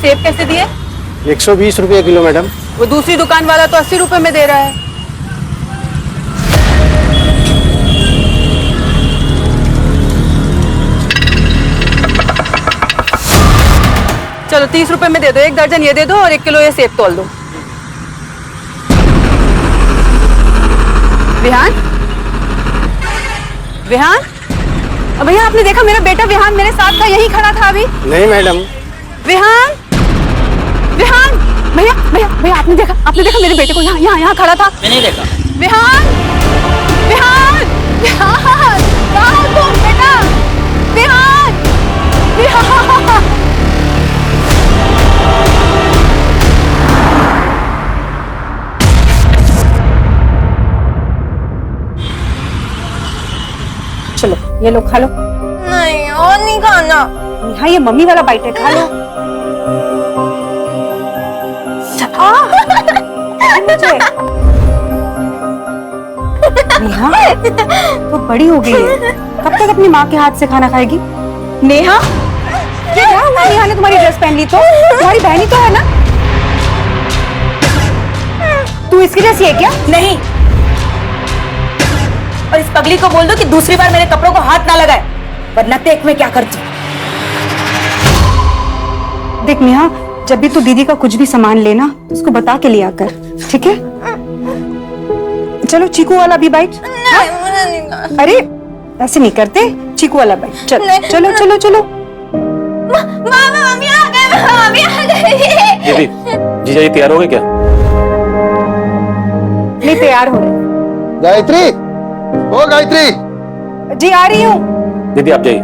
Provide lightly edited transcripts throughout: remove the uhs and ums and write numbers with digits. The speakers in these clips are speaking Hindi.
सेब कैसे दिए? 120 रुपये किलो मैडम। वो दूसरी दुकान वाला तो 80 रुपए में दे रहा है। चलो 30 रुपए में दे दो, 1 दर्जन ये दे दो और 1 किलो ये सेब तोल दो। विहान, विहान, भैया आपने देखा मेरा बेटा विहान मेरे साथ था, यही खड़ा था अभी। नहीं मैडम। विहान, विहान, भैया भैया भैया आपने देखा मेरे बेटे को यहाँ खड़ा था? मैंने नहीं देखा। विहान, विहान, विहान, कहाँ हो तुम बेटा? विहान, विहान। चलो ये लो खा लो। नहीं और नहीं खाना। हाँ ये मम्मी वाला बाइट है, खा लो। मुझे नेहा तो बड़ी हो गई है, कब तक अपनी माँ के हाथ से खाना खाएगी? नेहा ये क्या हुआ? नेहा ने तुम्हारी ड्रेस पहन ली तो? तुम्हारी बहनी तो है ना? तू इसकी जैसी है क्या? नहीं, और इस पगली को बोल दो कि दूसरी बार मेरे कपड़ों को हाथ ना लगाए, वरना देख मैं क्या करती हूँ। देख नेहा, जब भी तू दीदी का कुछ भी सामान लेना तो उसको बता के लिया कर, ठीक है? चलो चीकू वाला भी बाइट। नहीं मुझे नहीं खाना। अरे ऐसे नहीं करते, चीकू वाला बाइट। चलो नहीं, चलो चलो चलो। मम्मी आ गए, मम्मी आ गई। दीदी, जीजा जी तैयार हो गए क्या? नहीं तैयार हो रहे। गायत्री, ओ गायत्री। जी आ रही हूँ। दीदी आप जाइए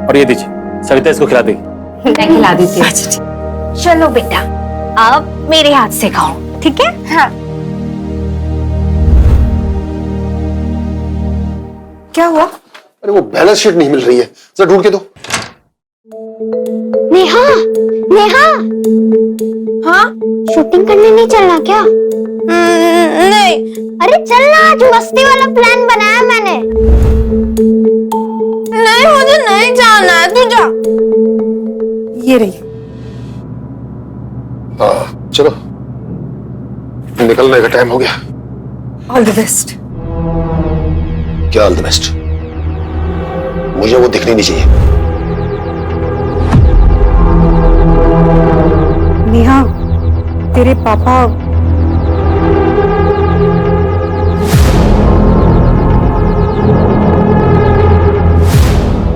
और ये दीजिए, सविता इसको खिला देगी। मैं खिला देती हूँ। चलो बेटा, अब मेरे हाथ से खाओ, ठीक है? हाँ। क्या हुआ? अरे वो बैलेंस शीट नहीं मिल रही है, जरा ढूंढ के दो। नेहा, नेहा, हाँ? शूटिंग करने नहीं चलना क्या? नहीं। अरे चलना, आज मस्ती वाला प्लान बनाया मैंने। नहीं मुझे नहीं जाना है, तू जा। ये रही। हाँ चलो, निकलने का टाइम हो गया। All the best. क्या ऑल द बेस्ट? मुझे वो दिखनी नहीं चाहिए। नेहा, तेरे पापा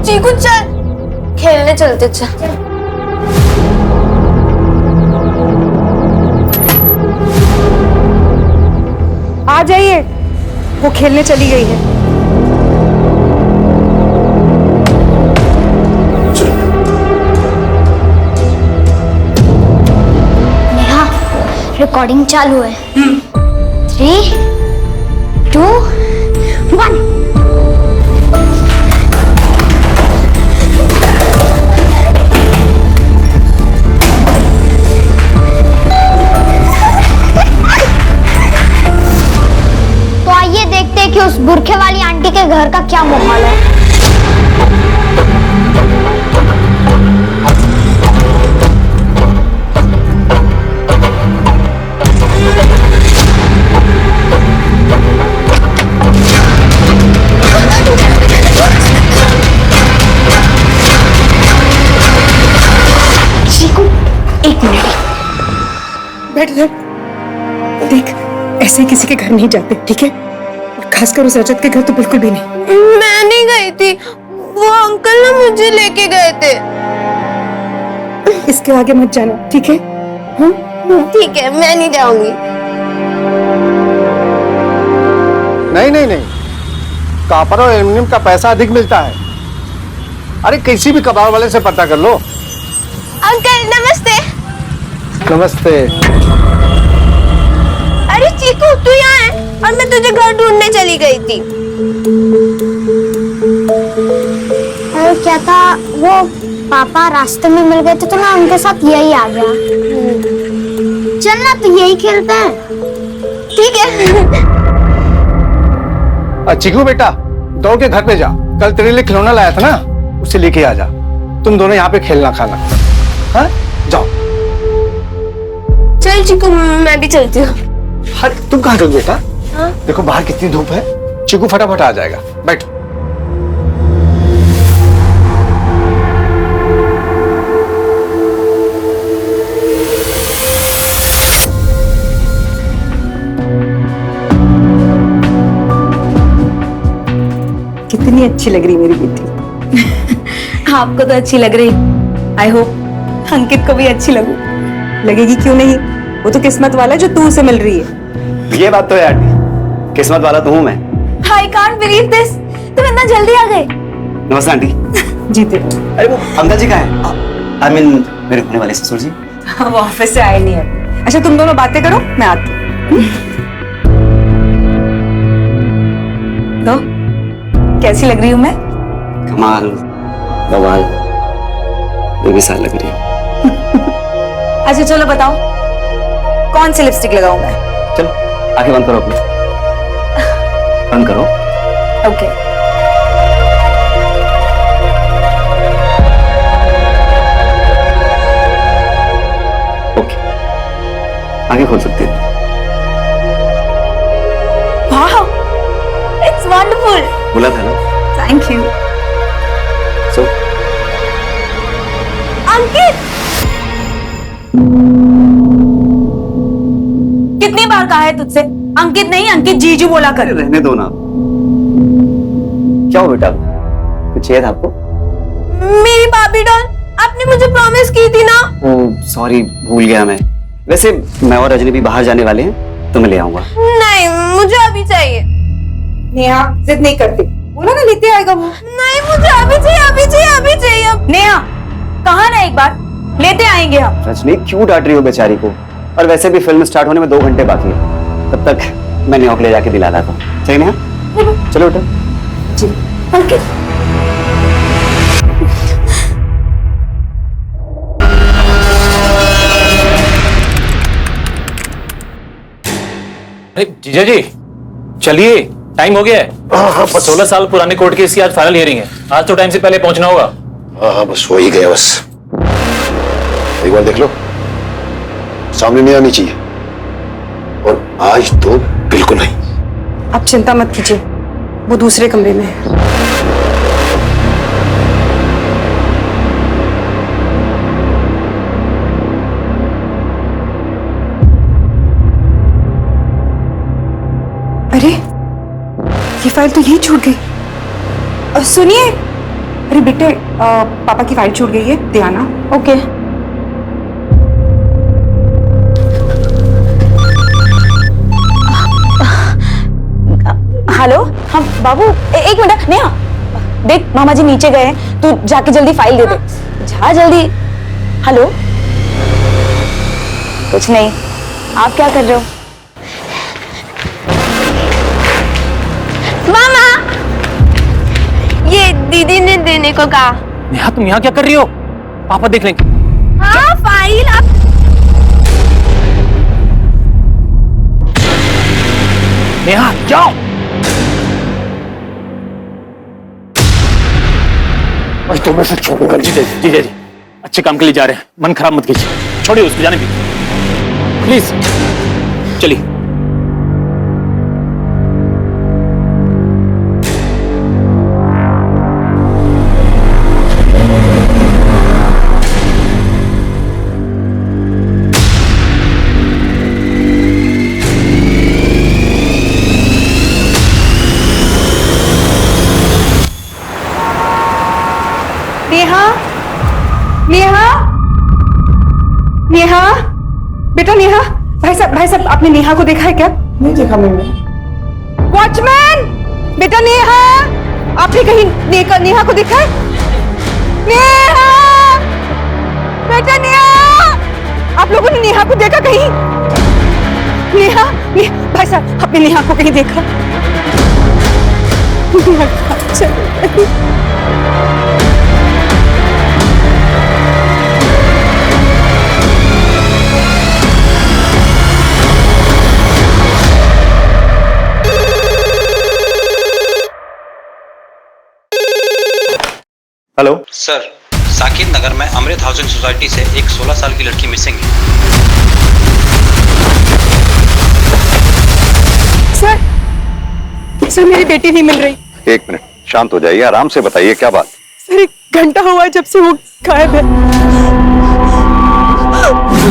चीकू चल, खेलने चलते चल। आ जाइए, वो खेलने चली गई है। नेहा, रिकॉर्डिंग चालू है। 3, 2, 1। तो आइए देखते हैं कि उस बुरखे वाली आंटी के घर का क्या माहौल है। चीकू, 1 मिनट। बैठ जा। देख, ऐसे किसी के घर नहीं जाते, ठीक है? और खासकर उस रजत के घर तो बिल्कुल भी नहीं। मैं नहीं गई थी, वो अंकल ना मुझे लेके गए थे। इसके आगे मत जाना, ठीक है? ठीक है, मैं नहीं जाऊंगी। नहीं नहीं नहीं, कॉपर और एल्युमिनियम का पैसा अधिक मिलता है। अरे किसी भी कबाड़ वाले से पता कर लो। अंकल नमस्ते। नमस्ते। अरे चीकू तू यहाँ है, और मैं तुझे घर ढूंढने चली गई थी। अरे क्या था, वो पापा रास्ते में मिल गए थे तो मैं उनके साथ यही आ गया। चलना तो यही खेलते हैं। ठीक है। चिकू बेटा, दौड़ के घर पे जा। कल तेरे लिए खिलौना लाया था ना, उसे लेके आ जा। तुम दोनों यहाँ पे खेलना खाना। हाँ जाओ। चल चिकू, मैं भी चलती हूँ। हाँ, तुम कहाँ चल बेटा? देखो बाहर कितनी धूप है, चिकू फटाफट आ जाएगा, बैठ। कितनी अच्छी लग रही मेरी बेटी। आपको तो अच्छी लग रही, आई होप अंकित को भी अच्छी लगू। लगेगी क्यों नहीं, वो तो किस्मत वाला है जो तू उसे मिल रही है। ये बात तो है आंटी, किस्मत वाला तो हूँ मैं। आई कांट बिलीव दिस, तुम इतना जल्दी आ गए। नमस्ते आंटी। जीते। अरे वो अंकल जी कहाँ हैं? आई मीन मेरे होने वाले ससुर जी। वो ऑफिस से आए नहीं है। अच्छा तुम दोनों बातें करो, मैं आती हूँ। तो कैसी लग रही हूँ मैं? कमाल, बवाल, बेमिसाल लग रही है। अच्छा चलो बताओ, कौन सी लिपस्टिक लगाऊं मैं? चलो आंखें बंद करो अपनी, बंद करो। ओके। ओके, आंखें खोल सकते हैं। वाह, इट्स वंडरफुल। बोला था ना। Thank you. सो अंकित, कितनी बार कहा है तुझसे अंकित नहीं अंकित जीजू बोला कर। रहने दो ना। क्या हो बेटा, कुछ चाहिए था आपको? मेरी बाबी डॉल, आपने मुझे प्रॉमिस की थी ना। ओह सॉरी, भूल गया मैं। वैसे मैं और रजनी भी बाहर जाने वाले हैं, तो मैं ले आऊंगा। नहीं, मुझे अभी चाहिए। नेहा जिद नहीं करती, बोला ना लेते आएगा वो। नहीं, मुझे अभी चाहिए, अभी चाहिए, अभी चाहिए। नेहा कहा ना एक बार, लेते आएंगे हम। रजनी क्यों डांट रही हो बेचारी को? और वैसे भी फिल्म स्टार्ट होने में 2 घंटे बाकी है, तब तक मैं न्यूयॉर्क ले जाके दिला लाता हूँ। सही ना? चलो बेटा। जी अंकित, अरे जीजा जी चलिए, टाइम हो गया है। 16 साल पुराने कोर्ट केस की आज फाइनल हियरिंग है। आज तो टाइम से पहले पहुंचना होगा। हाँ बस हो ही गया, बस एक बार देख लो, सामने नहीं आनी चाहिए, और आज तो बिल्कुल नहीं। आप चिंता मत कीजिए, वो दूसरे कमरे में है। अरे ये फाइल तो यही छूट गई। सुनिए, अरे बेटे पापा की फाइल छूट गई है, दे आना। ओके। हेलो, हाँ बाबू, एक मिनट। नेहा देख, मामा जी नीचे गए हैं, तू जाके जल्दी फाइल दे दे। जा जल्दी। हेलो, कुछ नहीं, आप क्या कर रहे हो? मामा, ये दीदी ने देने को कहा। नेहा तुम यहाँ क्या कर रही हो? पापा देख लेंगे। हाँ, फाइल आप। नेहा जाओ। और तुम्हें से छोड़ूंगा। जीजा जी, जीजा जी अच्छे काम के लिए जा रहे हैं, मन खराब मत कीजिए, छोड़िए उसको, जाने दीजिए प्लीज। चलिए। नेहा, नेहा, नेहा, बेटा नेहा। भाई साहब आपने नेहा को देखा है क्या? नहीं देखा मैंने। वॉचमैन, बेटा नेहा, आपने कहीं नेहा को देखा है? नेहा, बेटा नेहा, आप लोगों ने नेहा को देखा कहीं? नेहा, भाई साहब आपने नेहा को कहीं देखा? हेलो सर, साकिब नगर में अमृत हाउसिंग सोसाइटी से एक 16 साल की लड़की मिसिंग है। सर मेरी बेटी नहीं मिल रही। एक मिनट, शांत हो जाइए, आराम से बताइए क्या बात। सर 1 घंटा हुआ है जब से वो गायब है।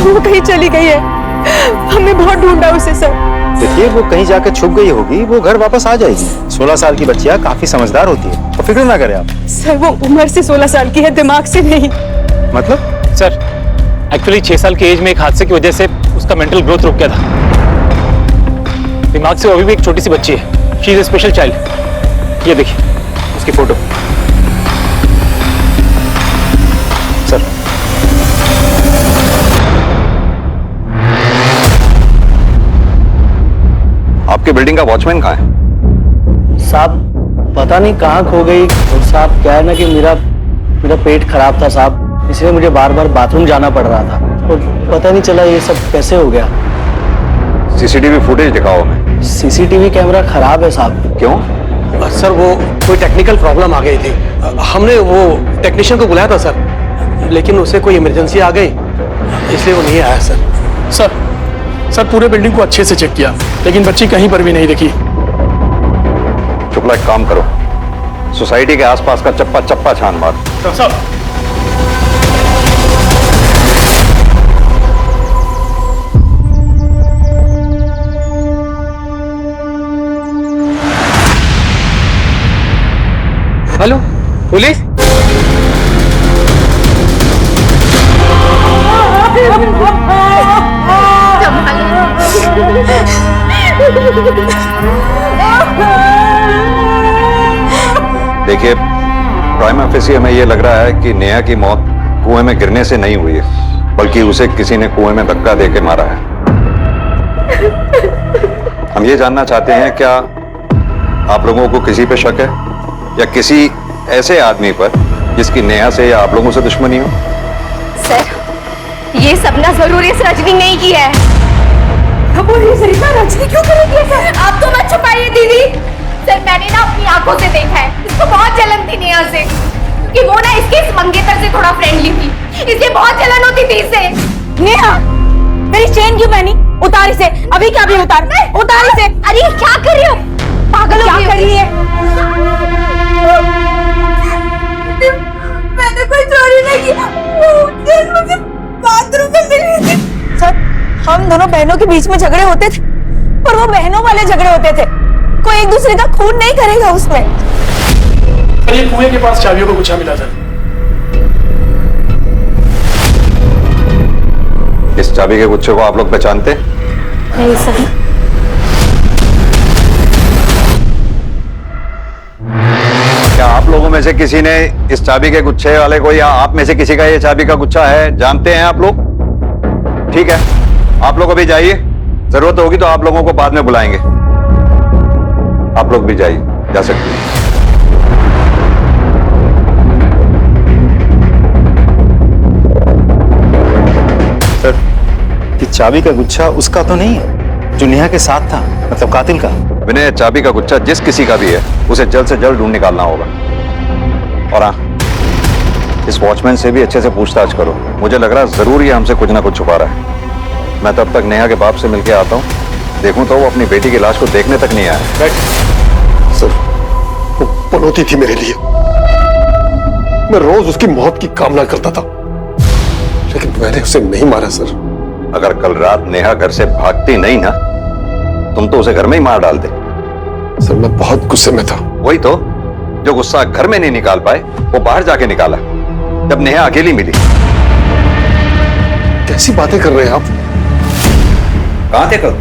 वो कहीं चली गई है, हमने बहुत ढूंढा उसे सर। देखिए वो कहीं जाकर छुप गई होगी, वो घर वापस आ जाएगी। 16 साल की बच्चियां काफी समझदार होती है, तो फिक्र ना करें आप। सर वो उम्र से 16 साल की है, दिमाग से नहीं। मतलब? सर एक्चुअली 6 साल की एज में एक हादसे की वजह से उसका मेंटल ग्रोथ रुक गया था। दिमाग से वो अभी भी एक छोटी सी बच्ची है। She is a special child. ये देखिए उसकी फोटो। सर आपके बिल्डिंग का वॉचमैन कहाँ है? साहब पता नहीं कहाँ खो गई। और साहब क्या है ना कि मेरा पेट खराब था साहब, इसलिए मुझे बार बार बाथरूम जाना पड़ रहा था और पता नहीं चला ये सब कैसे हो गया। सीसीटीवी फुटेज दिखाओ हमें। सीसीटीवी कैमरा खराब है साहब। क्यों? सर वो कोई टेक्निकल प्रॉब्लम आ गई थी। हमने वो टेक्नीशियन को बुलाया था सर, लेकिन उसे कोई इमरजेंसी आ गई, इसलिए वो नहीं आया सर। सर पूरे बिल्डिंग को अच्छे से चेक किया, लेकिन बच्ची कहीं पर भी नहीं दिखी। शुक्ला एक काम करो, सोसाइटी के आसपास का चप्पा चप्पा छान मार। साहब हेलो पुलिस? देखिए प्राइमा फेसी हमें यह लग रहा है कि नेहा की मौत कुएं में गिरने से नहीं हुई है, बल्कि उसे किसी ने कुएं में धक्का देके मारा है। हम ये जानना चाहते हैं क्या आप लोगों को किसी पे शक है या किसी ऐसे आदमी पर जिसकी नेहा से या आप लोगों से दुश्मनी हो? सर ये सपना जरूर इस रजनी ने ही किया है। रजनी क्यों करेगी सर? आप तो मत छुपाइए दीदी। सर मैंने ना अपनी आंखों से देखा है, इसको बहुत जलन थी नेहा से, क्योंकि वो ना इसके इस मंगेतर से थोड़ा फ्रेंडली थी, इसलिए बहुत जलन होती थी इससे। नेहा मेरी चेन क्यों पहनी? उतार इसे अभी। क्या भी उतार इसे। अरे क्या कर रही हो? पागल हो क्या कर रही है? मैंने कोई चोरी नहीं की, मुझे बाथरूम में मिली थी। सर हम दोनों बहनों के बीच में झगड़े होते थे, पर वो बहनों वाले झगड़े होते थे, कोई एक दूसरे का खून नहीं करेगा उसमें। सर ये कुएं के पास चाबियों का गुच्छा मिला सर। इस चाबी के गुच्छे को आप लोग पहचानते? नहीं सर। क्या आप लोगों में से किसी ने इस चाबी के गुच्छे वाले को या आप में से किसी का ये चाबी का गुच्छा है जानते हैं आप लोग? ठीक है, आप लोग अभी जाइए, जरूरत होगी तो आप लोगों को बाद में बुलाएंगे। आप लोग भी जाइए, जा सकते हैं। सर ये चाबी का गुच्छा उसका तो नहीं है जो नेहा के साथ था, मतलब कातिल का? विनय, चाबी का गुच्छा जिस किसी का भी है उसे जल्द से जल्द ढूंढ निकालना होगा। और हाँ, इस वॉचमैन से भी अच्छे से पूछताछ करो, मुझे लग रहा है जरूर ये हमसे कुछ ना कुछ छुपा रहा है। मैं तब तक नेहा के बाप से मिलके आता हूँ, देखूं तो वो अपनी बेटी की लाश को देखने तक नहीं आया। सर वो पनौती थी मेरे लिए, मैं रोज उसकी मौत की कामना करता था, लेकिन मैंने उसे नहीं मारा सर। अगर कल रात नेहा घर से भागती नहीं ना, तुम तो उसे घर में ही मार डालते। सर मैं बहुत गुस्से में था। वही तो, जो गुस्सा घर में नहीं निकाल पाए वो बाहर जाके निकाला जब नेहा अकेली मिली। कैसी बातें कर रहे हैं आप? कहां थे कल?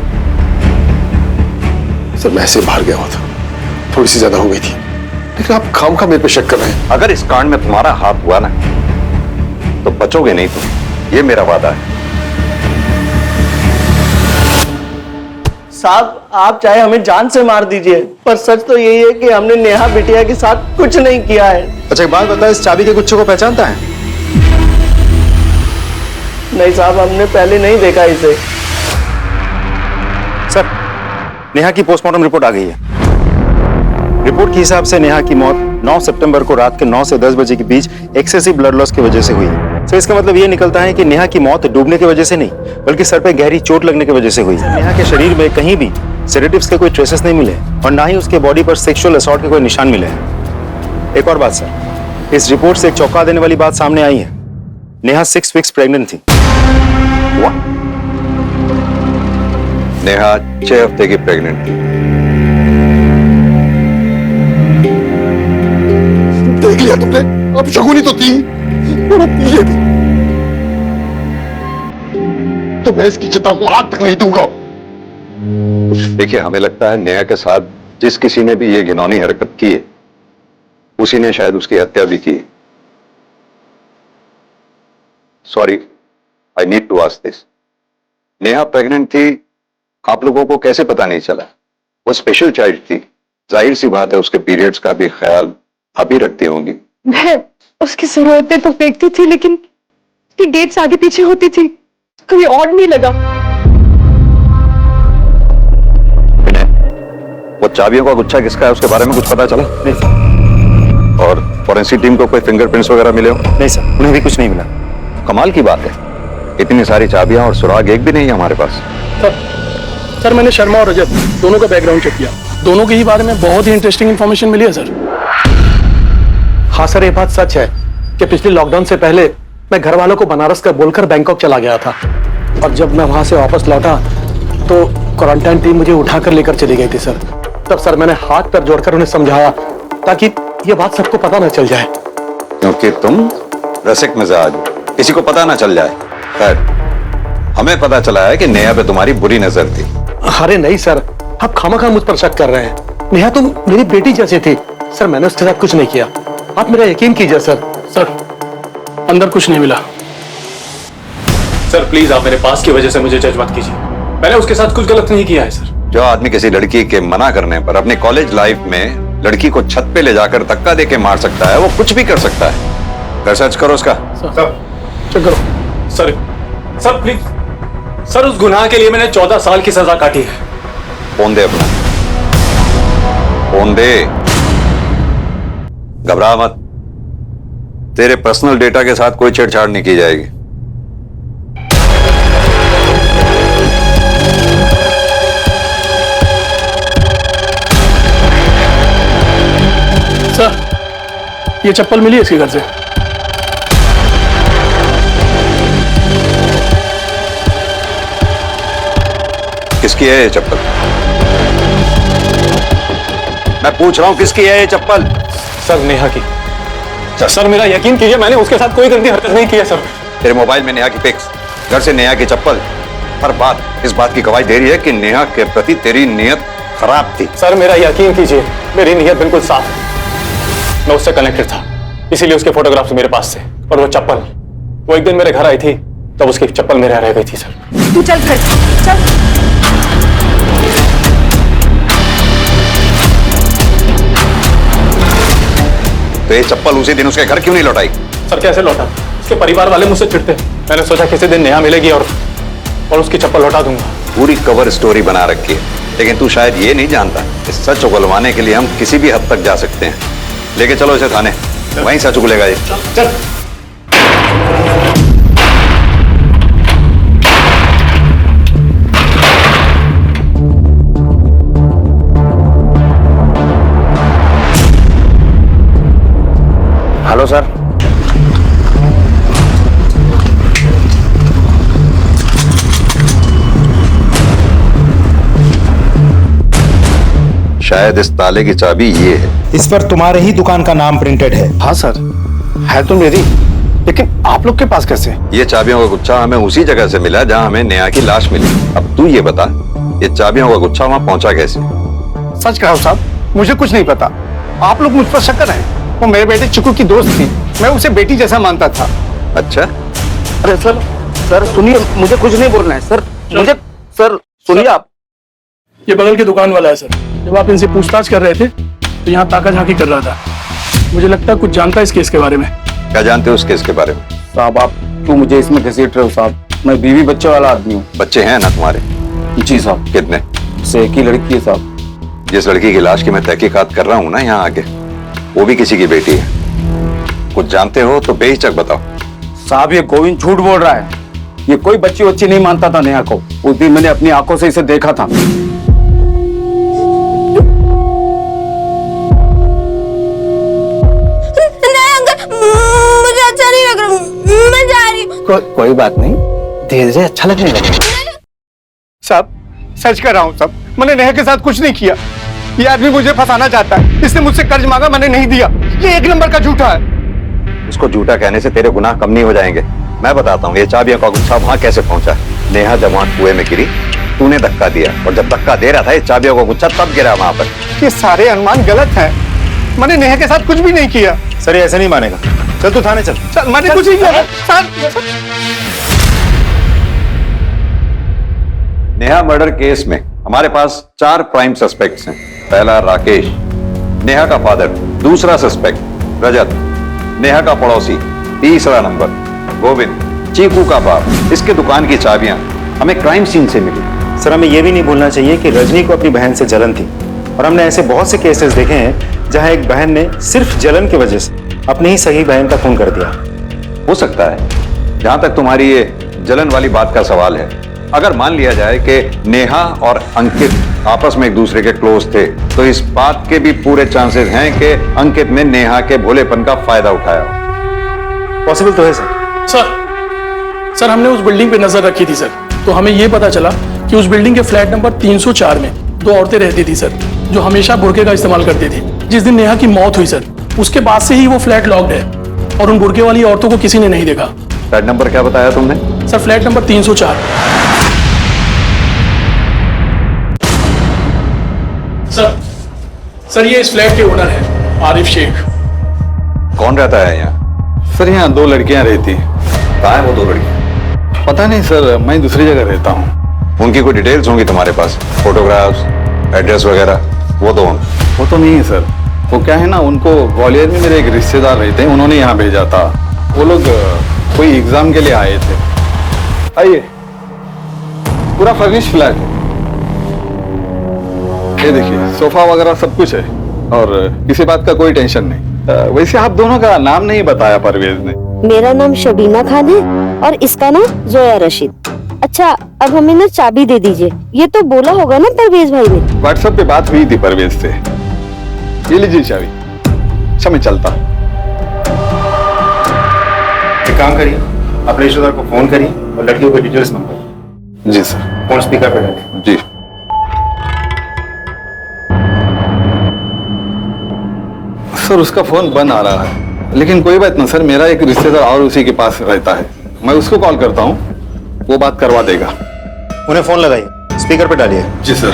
सर मैं ऐसे बाहर गया हुआ था, थोड़ी सी ज्यादा हो गई थी, लेकिन आप खामखा मेरे पे शक कर रहे हैं। अगर इस कांड में तुम्हारा हाथ हुआ ना तो बचोगे नहीं तुम, ये मेरा वादा है। साहब आप चाहे हमें जान से मार दीजिए, पर सच तो यही है कि हमने नेहा बिटिया के साथ कुछ नहीं किया है। अच्छा एक बात बता, इस चाबी के गुच्छे को पहचानता है? नहीं साहब, हमने पहले नहीं देखा इसे। सर नेहा की पोस्टमार्टम रिपोर्ट आ गई है। रिपोर्ट के हिसाब से नेहा की मौत 9 सितंबर को रात के 9 से 10 बजे के बीच एक्सेसिव ब्लड लॉस की वजह से हुई है। तो इसका मतलब ये निकलता है कि नेहा की मौत डूबने की वजह से नहीं, बल्कि सर पे गहरी चोट लगने की वजह से हुई है। नेहा के शरीर में कहीं भी सेडेटिव्स के कोई ट्रेसेस नहीं मिले और ना ही उसके बॉडी पर सेक्सुअल असॉल्ट के कोई निशान मिले हैं। एक और बात सर, इस रिपोर्ट से एक चौंका देने वाली बात सामने आई है। नेहा 6 वीक्स प्रेग्नेंट थी। नेहा 6 हफ्ते की प्रेग्नेंट थी। देख लिया तुमने, अब शगुनी तो थी और अब ये भी। तो मैं इसकी चिता को हाथ तक नहीं दूंगा। देखिए, हमें लगता है नेहा के साथ जिस किसी ने भी ये घिनौनी हरकत की है, उसी ने शायद उसकी हत्या भी की। Sorry, I need to ask this. Neha pregnant थी, आप लोगों को कैसे पता नहीं चला? वो स्पेशल चाइल्ड थी, जाहिर सी बात है उसके पीरियड्स का भी ख्याल आप ही रखती होंगी। मैं उसकी जरूरतें तो देखती थी, लेकिन उसकी डेट्स आगे पीछे होती थी, कभी और नहीं लगा। वो चाबियों का गुच्छा किसका है, उसके बारे में कुछ पता चला? नहीं सर। और फॉरेंसिक टीम को कोई फिंगरप्रिंट्स वगैरह मिले हो? नहीं सर, उन्हें भी कुछ नहीं मिला। कमाल की बात है, इतनी सारी चाबियां और सुराग एक भी नहीं है हमारे पास। सर मैंने शर्मा और रजत दोनों का बैकग्राउंड चेक किया, दोनों के ही बारे में बहुत ही इंटरेस्टिंग इन्फॉर्मेशन मिली है सर। हाँ सर, ये बात सच है कि पिछले लॉकडाउन से पहले मैं घर वालों को बनारस का बोलकर बैंकॉक चला गया था, और जब मैं वहां से वापस लौटा तो क्वारंटाइन टीम मुझे उठाकर लेकर चली गई थी सर। तब सर मैंने हाथ पैर जोड़कर उन्हें समझाया ताकि ये बात सबको पता न चल जाए। क्योंकि तुम रसिक मिजाज, किसी को पता ना चल जाए। खैर, हमें पता चला है कि नेहा पे तुम्हारी बुरी नजर थी। अरे नहीं सर, आप खामखा मुझ पर शक कर रहे हैं। नेहा तुम मेरी बेटी जैसी थी सर, मैंने उसके साथ कुछ नहीं किया, आप मेरा यकीन कीजिए सर। सर अंदर कुछ नहीं मिला। सर प्लीज आप मेरे पास की वजह से मुझे जज मत कीजिए, मैंने उसके साथ कुछ गलत नहीं किया है सर। जो आदमी किसी लड़की के मना करने पर अपनी कॉलेज लाइफ में लड़की को छत पे ले जाकर धक्का देके मार सकता है, वो कुछ भी कर सकता है। कर सर्च करो उसका। सर चेक करो। सर प्लीज सर, उस गुनाह के लिए मैंने 14 साल की सजा काटी है। फोन दे अपना, फोन दे, घबरा मत। तेरे पर्सनल डेटा के साथ कोई छेड़छाड़ नहीं की जाएगी। सर ये चप्पल मिली है इसके घर से। किसकी है ये चप्पल? मैं पूछ रहा हूं किसकी है ये चप्पल? सर नेहा की। सर मेरा यकीन कीजिए, मैंने उसके साथ कोई गंदी हरकत नहीं की है सर। तेरे मोबाइल में नेहा की पिक्स, घर से नेहा की चप्पल, हर बात इस बात की गवाही दे रही है कि नेहा के प्रति तेरी नीयत खराब थी। सर मेरा यकीन कीजिए, मेरी नीयत बिल्कुल साफ है। मैं उससे कनेक्टेड था, इसीलिए उसके फोटोग्राफ्स मेरे पास थे। और वो चप्पल, वो एक दिन मेरे घर आई थी, तब उसकी चप्पल मेरे यहाँ रह गई थी सर। तू चल घर, चल। तो ये चप्पल उसी दिन उसके घर क्यों नहीं लौटाई? सर कैसे लौटा? उसके परिवार वाले मुझसे चिढ़ते। मैंने सोचा किसी दिन नेहा मिलेगी और उसकी चप्पल लौटा दूंगा। पूरी कवर स्टोरी बना रखी है, लेकिन तू शायद ये नहीं जानता, इस सच उगलवाने के लिए हम किसी भी हद तक जा सकते हैं। लेके चलो इसे थाने, वहीं सच उगलेगा ये। चल। Hello sir. शायद इस ताले की चाबी ये है। इस पर तुम्हारे ही दुकान का नाम प्रिंटेड है। हाँ सर, है तो मेरी, लेकिन आप लोग के पास कैसे? ये चाबियों का गुच्छा हमें उसी जगह से मिला जहां हमें नेहा की लाश मिली। अब तू ये बता, ये चाबियों का गुच्छा वहां पहुंचा कैसे? सच कहो साहब, मुझे कुछ नहीं पता। आप लोग मुझ पर शक कर रहे हैं। वो मेरे बेटे चिकू की दोस्त थी, मैं उसे बेटी जैसा मानता था। अच्छा, अरे सर सुनिए, मुझे कुछ नहीं बोलना है सर, मुझे सर सुनिए आप। ये बगल के दुकान वाला है सर, जब आप इनसे पूछताछ कर रहे थे तो यहाँ ताका झांकी कर रहा था। मुझे लगता है कुछ जानता है इस केस के बारे में। क्या जानते हो उस केस के बारे में? साहब आप क्यों मुझे इसमें घसीट रहे हो साहब? मैं बीवी बच्चे वाला आदमी हूँ। बच्चे हैं ना तुम्हारे? जी साहब। कितने? से एक ही लड़की है साहब। जिस लड़की की लाश की मैं तहकीकात कर रहा हूँ ना यहाँ आके, वो भी किसी की बेटी है। कुछ जानते हो तो बेहिचक बताओ। साहब ये गोविंद झूठ बोल रहा है, ये कोई बच्ची वच्ची नहीं मानता था नेहा को। उस दिन मैंने अपनी आंखों से इसे देखा था। कोई बात नहीं, धीरे धीरे अच्छा लगने लगेगा। साहब सच कर रहा हूँ साहब, मैंने नेहा के साथ कुछ नहीं किया। ये आदमी मुझे फंसाना चाहता है, इसने मुझसे कर्ज मांगा, मैंने नहीं दिया। ये एक नंबर का झूठा है। उसको झूठा कहने से तेरे गुनाह कम नहीं हो जाएंगे। मैं बताता हूँ ये चाबियों का गुच्छा वहां कैसे पहुंचा। नेहा जब वहां कुएं में गिरी, तूने धक्का दिया, और जब धक्का दे रहा था ये चाबियों का गुच्छा तब गिरा वहां पर। ये सारे अनुमान गलत हैं। मैंने नेहा के साथ कुछ भी नहीं किया। सर ये ऐसे नहीं मानेगा, चल तू थाने चल। चल, मैंने कुछ नहीं किया सर। नेहा मर्डर केस में हमारे पास 4 प्राइम सस्पेक्ट्स हैं। पहला राकेश, नेहा का फादर। दूसरा सस्पेक्ट रजत, नेहा का पड़ोसी। तीसरा नंबर गोविंद, चीकू का बाप। इसके दुकान की चाबियां हमें क्राइम सीन से मिली। सर हमें यह भी नहीं भूलना चाहिए कि रजनी को अपनी बहन से जलन थी, और हमने ऐसे बहुत से केसेस देखे हैं जहां एक बहन ने सिर्फ जलन की वजह से अपनी ही सगी बहन का खून कर दिया। हो सकता है, जहां तक तुम्हारी ये जलन वाली बात का सवाल है, अगर मान लिया जाए कि नेहा और अंकित आपस में एक दूसरे के क्लोज थे, तो इस बात के भी पूरे चांसेस हैं कि अंकित ने नेहा के भोलेपन का फायदा उठाया हो। पॉसिबल तो है सर। सर हमने उस बिल्डिंग पे नजर रखी थी सर, तो हमें यह पता चला कि उस बिल्डिंग के फ्लैट नंबर 304 में 2 औरतें रहती थी सर, जो हमेशा बुर्के का इस्तेमाल करती थी। जिस दिन नेहा की मौत हुई सर, उसके बाद से ही वो फ्लैट लॉक्ड है, और उन बुर्के वाली औरतों को किसी ने नहीं देखा। फ्लैट नंबर क्या बताया तुमने? Sir flat number 304। सर ये इस फ्लैट के ओनर है आरिफ शेख। कौन रहता है यहाँ? सर यहाँ 2 लड़कियां रहती हैं। कहाँ है वो 2 लड़कियां? पता नहीं सर, मैं दूसरी जगह रहता हूँ। उनकी कोई डिटेल्स होंगी तुम्हारे पास? फोटोग्राफ्स, एड्रेस वगैरह? वो तो नहीं है सर। वो क्या है ना, उनको ग्वालियर में मेरे एक रिश्तेदार रहते हैं, उन्होंने यहाँ भेजा था। वो लोग कोई एग्जाम के लिए आए थे। आइए, पूरा फर्निश फ्लैट है। ये देखिए सोफा वगैरह सब कुछ है, और किसी बात का कोई टेंशन नहीं। वैसे आप दोनों का नाम नहीं बताया परवेज ने। मेरा नाम शबीना खान है और इसका नाम जोया रशीद। अच्छा अब हमें ना चाबी दे दीजिए, ये तो बोला होगा ना परवेज भाई ने। व्हाट्सएप पे बात हुई थी परवेज से। ये लीजिए चाबी। अच्छा मैं चलता। एक काम करिए, अपने रिश्तेदार को फोन करिए और लड़कियों के डिटेल्स मंगवाइए। जी सर। फोन स्पीकर पे डालिए। जी। सर उसका फोन बंद आ रहा है, लेकिन कोई बात ना सर, मेरा एक रिश्तेदार और उसी के पास रहता है, मैं उसको कॉल करता हूँ, वो बात करवा देगा। उन्हें फोन लगाइए, स्पीकर पे डालिए। जी सर।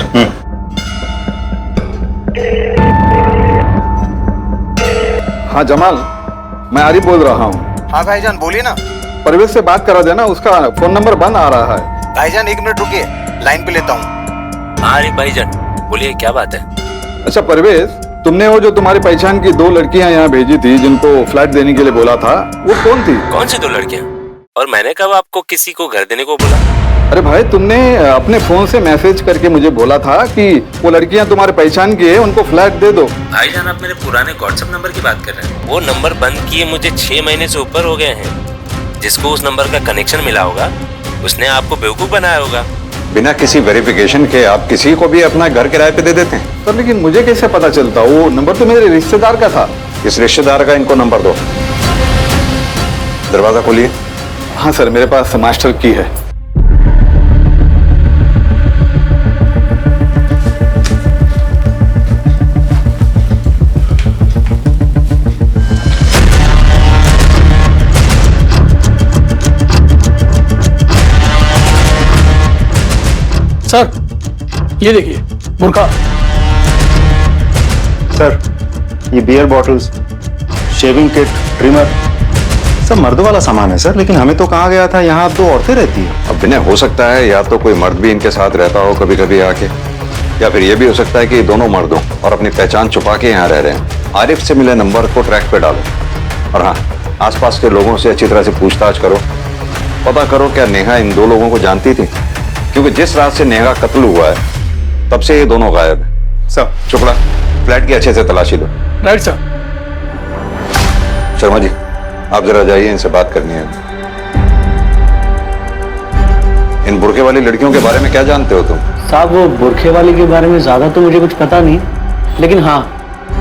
हाँ जमाल, मैं आरिफ बोल रहा हूँ। हाँ भाईजान बोलिए ना। परवेज से बात करा देना, उसका फोन नंबर बंद आ रहा है। भाईजान 1 मिनट रुकिए, लाइन पे लेता हूँ। हाँ आरिफ भाईजान बोलिए, क्या बात है? अच्छा परवेज, तुमने वो जो तुम्हारी पहचान की 2 लड़कियां यहाँ भेजी थी, जिनको फ्लैट देने के लिए बोला था, वो कौन थी? कौन सी 2 लड़कियां? और मैंने कब आपको किसी को घर देने को बोला? अरे भाई, तुमने अपने फोन से मैसेज करके मुझे बोला था कि वो लड़कियां तुम्हारे पहचान की है, उनको फ्लैट दे दो। भाईजान आप मेरे पुराने व्हाट्सएप नंबर की बात कर रहे हैं? वो नंबर बंद किए मुझे 6 महीने से ऊपर हो गए हैं। जिसको उस नंबर का कनेक्शन मिला होगा, उसने आपको बेवकूफ बनाया होगा। बिना किसी वेरिफिकेशन के आप किसी को भी अपना घर किराए पे दे देते हैं? सर लेकिन मुझे कैसे पता चलता? वो नंबर तो मेरे रिश्तेदार का था। इस रिश्तेदार का इनको नंबर दो। दरवाजा खोलिए। हाँ सर, मेरे पास मास्टर की है। सर ये देखिए बुर्का। सर ये beer bottles, shaving kit, trimmer, सब मर्द वाला सामान है सर, लेकिन हमें तो कहा गया था यहाँ 2 औरतें रहती हैं। अब विनय, हो सकता है या तो कोई मर्द भी इनके साथ रहता हो कभी कभी आके, या फिर ये भी हो सकता है कि दोनों मर्द हो और अपनी पहचान छुपा के यहाँ रह रहे हैं। आरिफ से मिले नंबर को ट्रैक पे डालो, और हाँ, आसपास के लोगों से अच्छी तरह से पूछताछ करो, पता करो क्या नेहा इन 2 लोगों को जानती थी, क्योंकि जिस रात से नेहा का कत्ल हुआ है तब से ये दोनों गायब है। सर शुक्ला, फ्लैट की अच्छे से तलाशी लो। Right sir. शर्मा जी आप जरा जाइए, इनसे बात करनी है। इन बुरखे वाली लड़कियों के बारे में क्या जानते हो तुम? साहब वो बुरखे वाली के बारे में ज्यादा तो मुझे कुछ पता नहीं, लेकिन हाँ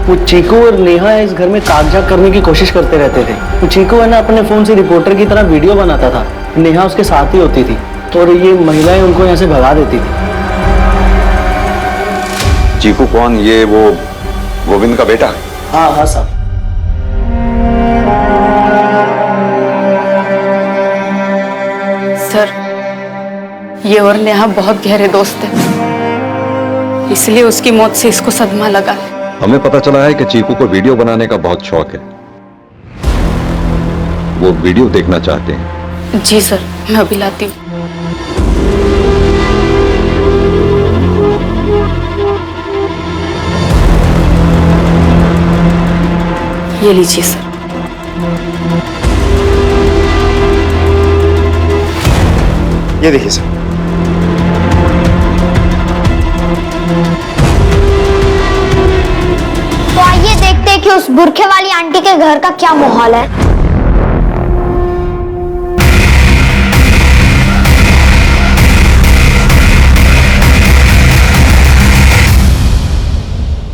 वो चीकू और नेहा इस घर में कागजात करने की कोशिश करते रहते थे। वो चीकू है ना अपने फोन से रिपोर्टर की तरह वीडियो बनाता था, नेहा उसके साथ ही होती थी और ये महिलाएं उनको यहाँ से भगा देती थी। चीकू कौन? ये वो गोविंद का बेटा? हाँ हाँ साहब। सर, ये और नेहा बहुत गहरे दोस्त हैं, इसलिए उसकी मौत से इसको सदमा लगा है। हमें पता चला है कि चीकू को वीडियो बनाने का बहुत शौक है। वो वीडियो देखना चाहते हैं। जी सर, मैं अभी लाती हूँ। ये लीजिए सर। ये देखिए सर। तो आइए देखते हैं कि उस बुरखे वाली आंटी के घर का क्या माहौल है।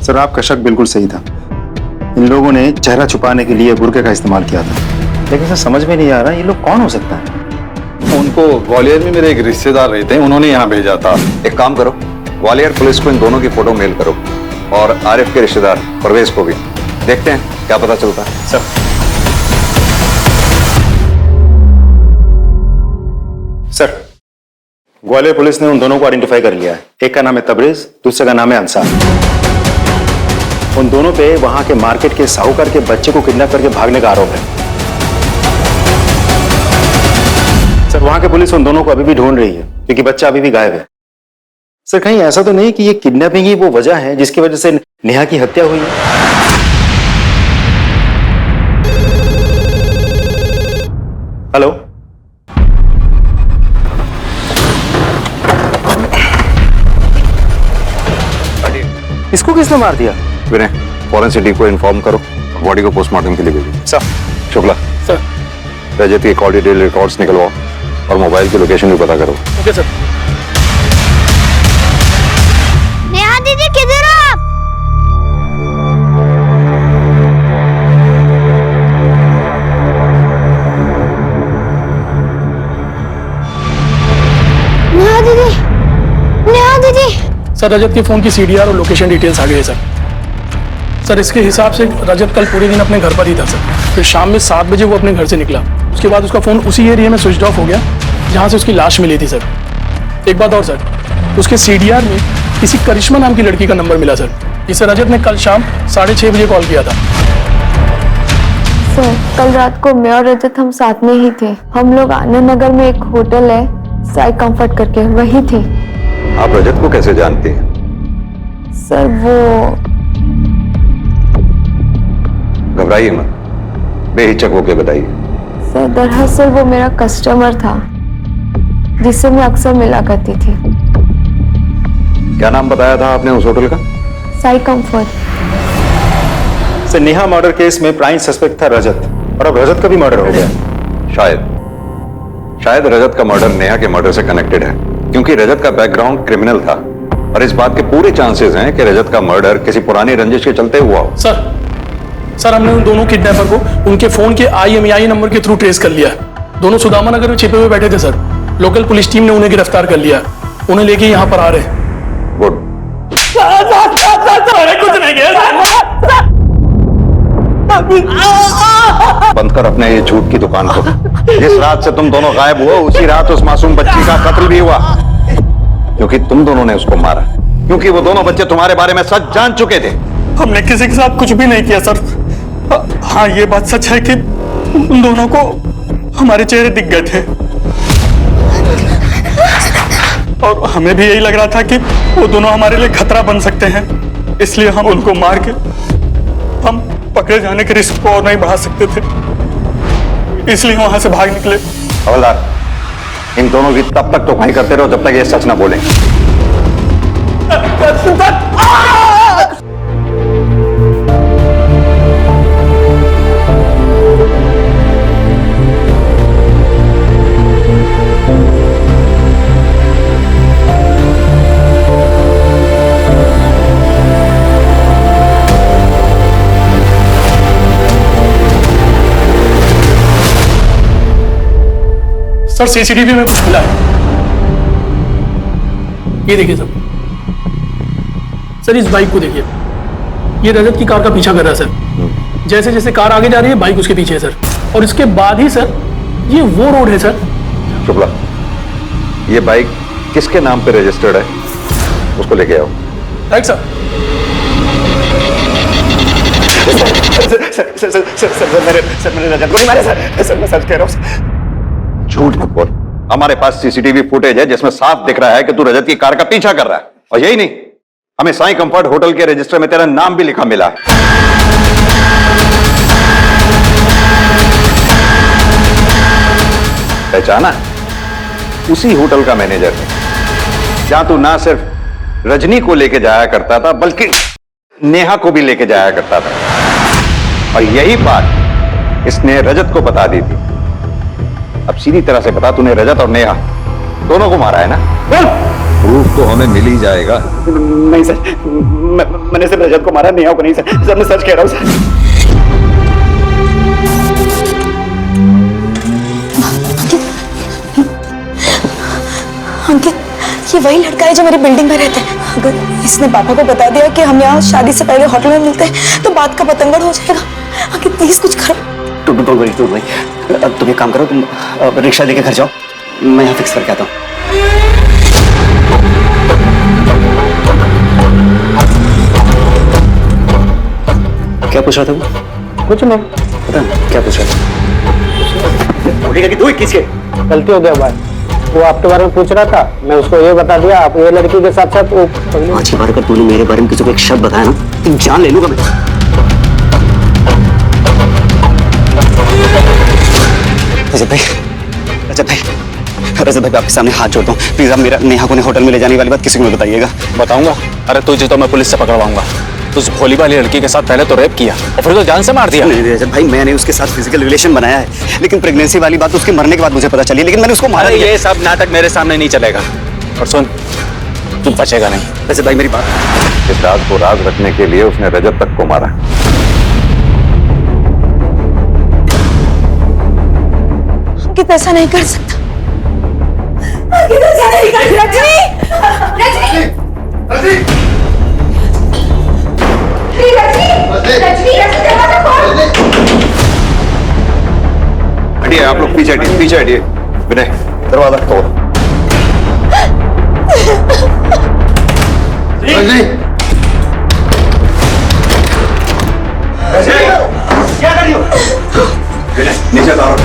सर आपका शक बिल्कुल सही था। इन लोगों ने चेहरा छुपाने के लिए बुर्के का इस्तेमाल किया था, लेकिन सर समझ में नहीं आ रहा ये लोग कौन हो सकता है। उनको ग्वालियर में मेरे एक रिश्तेदार रहते हैं, उन्होंने यहाँ भेजा था। एक काम करो, ग्वालियर पुलिस को इन दोनों की फोटो मेल करो और आरिफ के रिश्तेदार परवेज को भी। देखते हैं क्या पता चलता है। सर ग्वालियर पुलिस ने उन दोनों को आइडेंटिफाई कर लिया है। एक का नाम है तबरेज, दूसरे का नाम है अंसार। उन दोनों पे वहां के मार्केट के साहूकार के बच्चे को किडनैप करके भागने का आरोप है। सर वहां के पुलिस उन दोनों को अभी भी ढूंढ रही है क्योंकि बच्चा अभी भी गायब है। सर कहीं ऐसा तो नहीं कि ये किडनैपिंग ही वो वजह है जिसकी वजह से नेहा की हत्या हुई है? हेलो, इसको किसने मार दिया? विनय, फॉरेंसिक टीम को इन्फॉर्म करो, बॉडी को पोस्टमार्टम के लिए भेजो। सर। शुक्ला सर। रजत की कॉल डिटेल रिकॉर्ड्स निकलवाओ और मोबाइल की लोकेशन भी पता करो। Okay sir. नेहा दीदी किधर हो आप? नेहा दीदी, नेहा दीदी। सर रजत के फोन की सीडीआर और लोकेशन डिटेल्स आ गए हैं सर। इसके हिसाब से रजत कल पूरे दिन अपने घर पर ही था सर। फिर शाम में 7 बजे वो अपने घर से निकला। उसके बाद उसका फोन उसी एरिया में स्विच ऑफ हो गया जहां से उसकी लाश मिली थी सर। एक बात और सर, उसके सीडीआर में किसी करिश्मा नाम की लड़की का नंबर मिला सर, जिसे रजत ने कल शाम 6:30 बजे कॉल किया था। सर कल रात को मैं और रजत हम साथ में ही थे। हम लोग आनंद नगर में एक होटल है साई कंफर्ट करके, वही थे। आप रजत को कैसे जानते हैं? सर वो घबराइए मत, बेहिचक होकर बताइए। सर दरअसल वो मेरा कस्टमर था जिससे मैं अक्सर मिला करती थी। क्या नाम बताया था आपने उस होटल का? Sai comfort. Sir Neha murder case में प्राइम सस्पेक्ट था रजत, और अब रजत का भी मर्डर हो गया। शायद रजत का मर्डर नेहा के मर्डर से कनेक्टेड है, क्योंकि रजत का बैकग्राउंड क्रिमिनल था और इस बात के पूरे चांसेस हैं कि रजत का मर्डर किसी पुरानी रंजिश के चलते हुआ हो। सर हमने उन दोनों किडनैपर को उनके फोन के IMEI नंबर के थ्रू ट्रेस कर लिया। दोनों सुदामा नगर में छिपे हुए बैठे थे सर। लोकल पुलिस टीम ने उन्हें गिरफ्तार कर लिया, उन्हें लेके यहाँ पर आ रहे हैं। गुड। कुछ नहीं किया। बंद कर अपने ये झूठ की दुकान को। जिस रात से तुम दोनों गायब हुए उसी रात उस मासूम बच्ची का कत्ल भी हुआ, क्योंकि तुम दोनों ने उसको मारा, क्योंकि वो दोनों बच्चे तुम्हारे बारे में सच जान चुके थे। हमने किसी के साथ कुछ भी नहीं किया सर। हाँ ये बात सच है कि उन दोनों को हमारे चेहरे दिख गए थे और हमें भी यही लग रहा था कि वो दोनों हमारे लिए खतरा बन सकते हैं, इसलिए हम उनको मार के हम पकड़े जाने के रिस्क को और नहीं बढ़ा सकते थे, इसलिए वहां से भाग निकले। हवलदार, इन दोनों की तब तक तो वहीं करते रहो जब तक ये सच ना बोलें। सर सीसीटीवी में कुछ मिला है। ये देखिए सर इस बाइक को देखिए, ये रजत की कार का पीछा कर रहा है सर। जैसे जैसे कार आगे जा रही है बाइक उसके पीछे है सर, और इसके बाद ही सर ये वो रोड है सर। शुक्ला, ये बाइक किसके नाम पे रजिस्टर्ड है, उसको लेके आओ। Right sir. मैंने रजत को नहीं मारा सर, मैं सच कह रहा हूँ। झूठ मत बोल, हमारे पास सीसीटीवी फुटेज है जिसमें साफ दिख रहा है कि तू रजत की कार का पीछा कर रहा है। और यही नहीं, हमें साईं कंफर्ट होटल के रजिस्टर में तेरा नाम भी लिखा मिला है। पहचाना? उसी होटल का मैनेजर है जहां तू ना सिर्फ रजनी को लेके जाया करता था बल्कि नेहा को भी लेके जाया करता था। और यही बात इसने रजत को बता दी थी। अब सीधी तरह से बता, तूने रजत और नेहा दोनों को मारा है ना? प्रूफ तो हमें मिल ही जाएगा। नहीं सर, मैंने सिर्फ रजत को मारा, नेहा को नहीं सर। मैं सच कह रहा हूँ सर। अंकित, ये वही लड़का है जो मेरी बिल्डिंग में रहता है। अगर इसने पापा को बता दिया कि हम यहाँ शादी से पहले होटल में मिलते हैं तो बात का पतंगड़ हो जाएगा। अंकित प्लीज कुछ करो। डोंट वरी, तुम एक काम करो, तुम रिक्शा लेके घर जाओ, मैं यहाँ फिक्स करके आता हूँ। क्या पूछ रहा था वो? कुछ नहीं। पता नहीं क्या पूछ रहा था। उठेगा कि तू 21 के? गलती हो गया भाई, वो आपके बारे में पूछ रहा था, मैं उसको ये बता दिया। आप ये लड़की के साथ साथ वो आज की बार अगर तूने मेरे बारे में किसी को एक शब्द बताया ना तो जान ले लूंगा मैं। रजत भाई आपके सामने हाथ जोड़ता हूँ, प्लीज आप मेरा नेहा को होटल में ले जाने वाली बात किसी को मत बताइएगा। बताऊंगा? अरे तुझे तो मैं पुलिस से पकड़वाऊंगा। उस भोली वाली लड़की के साथ पहले तो रेप किया और फिर तो जान से मार दिया। नहीं रजत भाई, मैंने उसके साथ फिजिकल रिलेशन बनाया है, लेकिन प्रेगनेंसी वाली बात उसके मरने के बाद मुझे पता चली, लेकिन मैंने उसको मारा। ये सब नाटक मेरे सामने नहीं चलेगा। और सुन, तू बचेगा नहीं। रजत भाई मेरी बात, इस राज को राज रखने के लिए उसने रजत तक को मारा। अंकित ऐसा नहीं कर सकता। अंकित ऐसा नहीं कर सकता। हटिए आप लोग, पीछे हटिए, पीछे हटिए। विनय, दरवाजा खोल। क्या कर रही हो? विनय नीचे उतारो।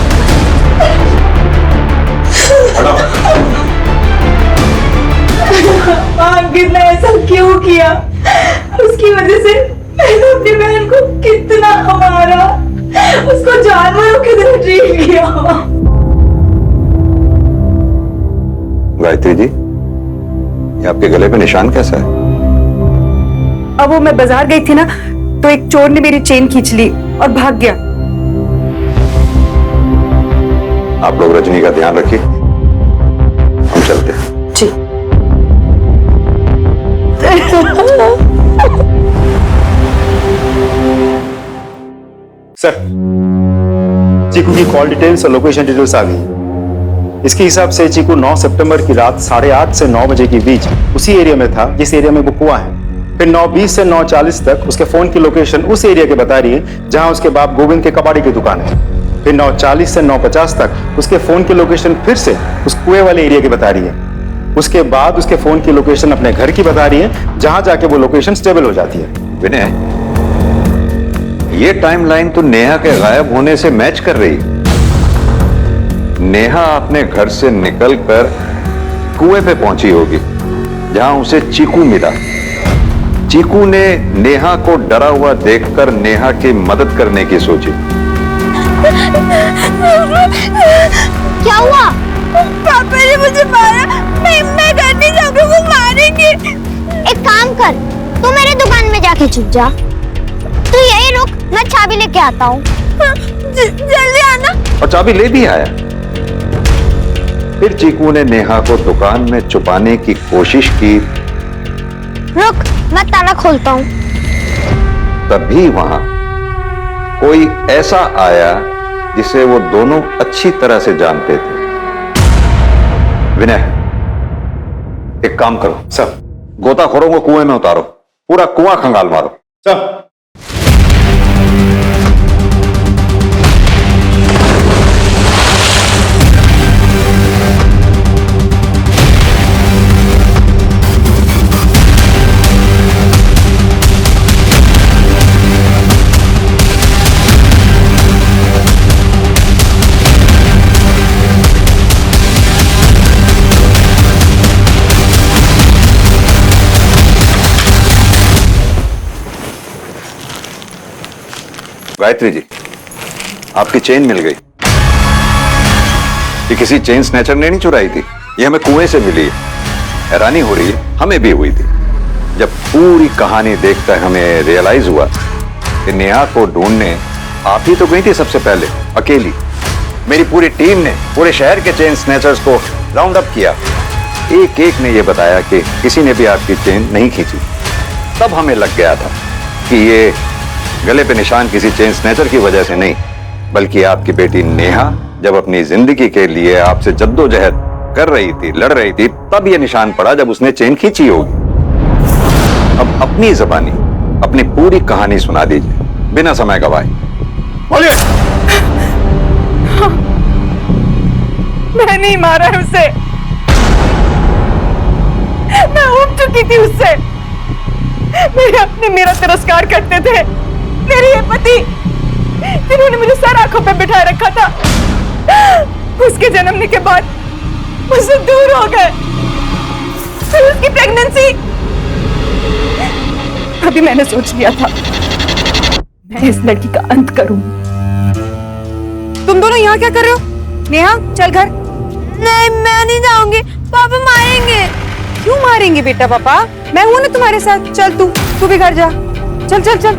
अंकित ने ऐसा क्यों किया? उसकी वजह से मैंने अपनी बहन को कितना मारा, उसको जानवरों की तरह ट्रीट किया। गायत्री जी, ये आपके गले पे निशान कैसा है? अब वो मैं बाजार गई थी ना, तो एक चोर ने मेरी चेन खींच ली और भाग गया। आप लोग रजनी का ध्यान रखिए, हम चलते हैं। जी। सर, चीकू की कॉल डिटेल्स और लोकेशन डिटेल्स आ गई। इसके हिसाब से चीकू 9 सितंबर की रात 8:30 से 9 बजे के बीच उसी एरिया में था जिस एरिया में वो कुआं है। फिर 9:20 से 9:40 तक उसके फोन की लोकेशन उस एरिया के बता रही है जहां उसके बाप गोविंद के कबाड़ी की दुकान है। फिर 9:40 से 9:50 तक उसके फोन की लोकेशन फिर से उस कुएं वाले एरिया की बता रही है। उसके बाद उसके फोन की लोकेशन अपने घर की बता रही है जहां जाके वो लोकेशन स्टेबल हो जाती है। विनय, ये टाइमलाइन तो नेहा के गायब होने से मैच कर रही है। नेहा अपने घर से निकलकर कुएं पे पहुंची होगी जहां उसे चीकू मिला। चीकू ने नेहा को डरा हुआ देखकर नेहा की मदद करने की सोची। क्या हुआ? पापा ने मुझे मारा। मैं घर नहीं जाऊंगी, वो मारेंगे। एक काम कर, तू मेरे दुकान में जाके छुप जा। तू यही रुक, मैं चाबी लेके आता हूँ। जल्दी आना। और चाबी ले भी आया। फिर चीकू ने नेहा को दुकान में छुपाने की कोशिश की। रुक, मैं ताला खोलता हूँ। तभी वहां कोई ऐसा आया जिसे वो दोनों अच्छी तरह से जानते थे। विनय, एक काम करो सर। गोताखोरों को कुएं में उतारो, पूरा कुआं खंगाल मारो। सर। गायत्री जी, आपकी चेन मिल गई। ये किसी चेन स्नैचर ने नहीं चुराई थी, ये हमें कुएं से मिली है। हैरानी हो रही है, हमें भी हुई थी। जब पूरी कहानी देखकर हमें रियलाइज हुआ कि नेहा को ढूंढने आप ही तो गई थी सबसे पहले, अकेली। मेरी पूरी टीम ने पूरे शहर के चेन स्नैचर्स को राउंड अप किया। एक एक ने यह बताया कि किसी ने भी आपकी चेन नहीं खींची। तब हमें लग गया था कि ये गले पे निशान किसी चेन स्नैचर की वजह से नहीं, बल्कि आपकी बेटी नेहा जब अपनी जिंदगी के लिए आपसे जद्दोजहद कर रही थी, लड़ रही थी, तब ये निशान पड़ा जब उसने चेन खींची होगी। अब अपनी ज़बानी अपनी पूरी कहानी सुना दीजिए बिना समय गवाए। बोलिए। मैं नहीं मारा है उसे, मैं उब चुकी थी उससे। मेरे अपने मेरा तिरस्कार करते थे मेरे ये पति, जिन्होंने मुझे सर आंखों पे बिठा रखा था, उसके जन्मने के बाद मुझसे दूर हो गए। फिर उसकी प्रेगनेंसी, अभी मैंने सोच लिया था मैं इस लड़की का अंत करूं। तुम दोनों यहाँ क्या कर रहे हो? नेहा चल घर। नहीं, मैं नहीं जाऊंगी, पापा मारेंगे। क्यों मारेंगे बेटा? पापा मैं हूं ना तुम्हारे साथ। चल तू भी घर जा। चल चल चल।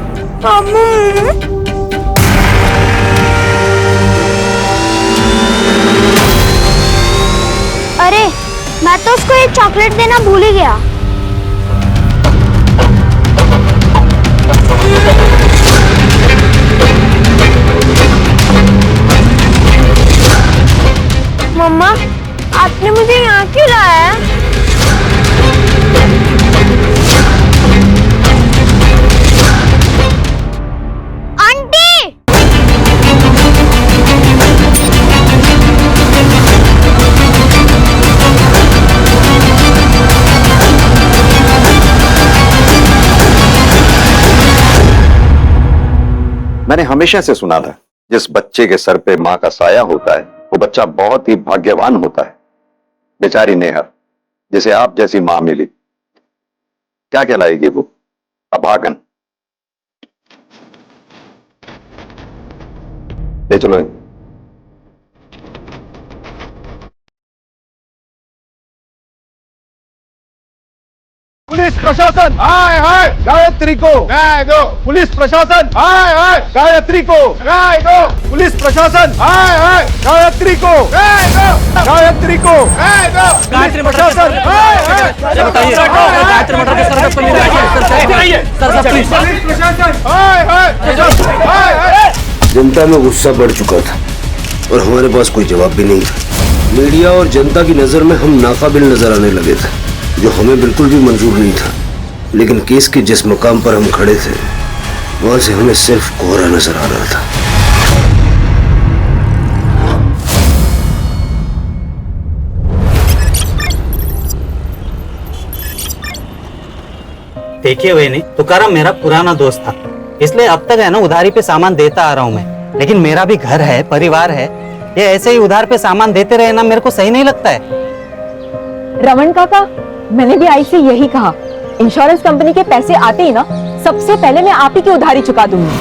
अरे मैं तो उसको एक चॉकलेट देना भूल ही गया। मम्मा, आपने मुझे यहाँ क्यों लाया है? मैंने हमेशा से सुना था जिस बच्चे के सर पे मां का साया होता है वो बच्चा बहुत ही भाग्यवान होता है। बेचारी नेहा, जिसे आप जैसी मां मिली, क्या कहलाएगी वो? अभागन। ले चलो। पुलिस प्रशासन हाय हाय गायत्री को न्याय दो। पुलिस प्रशासन हाय हाय गायत्री को न्याय दो। पुलिस प्रशासन हाय हाय गायत्री को न्याय दो। गायत्री को न्याय दो। गायत्री प्रशासन हाय हाय गायत्री मटर के सर्कस को ले आइए सर। पुलिस प्रशासन हाय हाय। जनता में गुस्सा बढ़ चुका था और हमारे पास कोई जवाब भी नहीं था। मीडिया और जनता की नजर में हम नाकाबिल नजर आने लगे थे, जो हमें बिल्कुल भी मंजूर नहीं था। लेकिन केस के जिस मकाम पर हम खड़े थे वहां से हमें सिर्फ कोहरा नजर आ रहा था। देखिए वही तुकाराम मेरा पुराना दोस्त था, इसलिए अब तक है ना उधारी पे सामान देता आ रहा हूँ मैं। लेकिन मेरा भी घर है, परिवार है, ये ऐसे ही उधार पे सामान देते रहे ना मेरे को सही नहीं लगता है। रमन काका, मैंने भी आई से यही कहा, इंश्योरेंस कंपनी के पैसे आते ही ना सबसे पहले मैं आप ही की उधारी चुका दूंगी।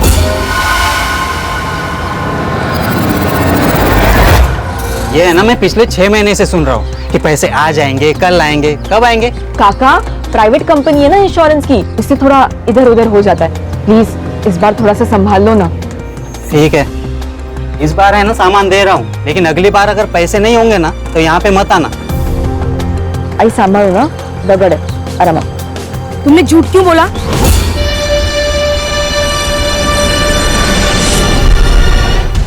ये है ना मैं पिछले 6 महीने से सुन रहा हूँ कि पैसे आ जाएंगे, कल आएंगे, कब आएंगे। काका, प्राइवेट कंपनी है ना इंश्योरेंस की, इससे थोड़ा इधर उधर हो जाता है। प्लीज इस बार थोड़ा सा संभाल लो ना। ठीक है, इस बार है ना सामान दे रहा हूँ, लेकिन अगली बार अगर पैसे नहीं होंगे ना तो यहाँ पे मत आना। आई संभालो ना, दगड़ है आराम। तुमने झूठ क्यों बोला?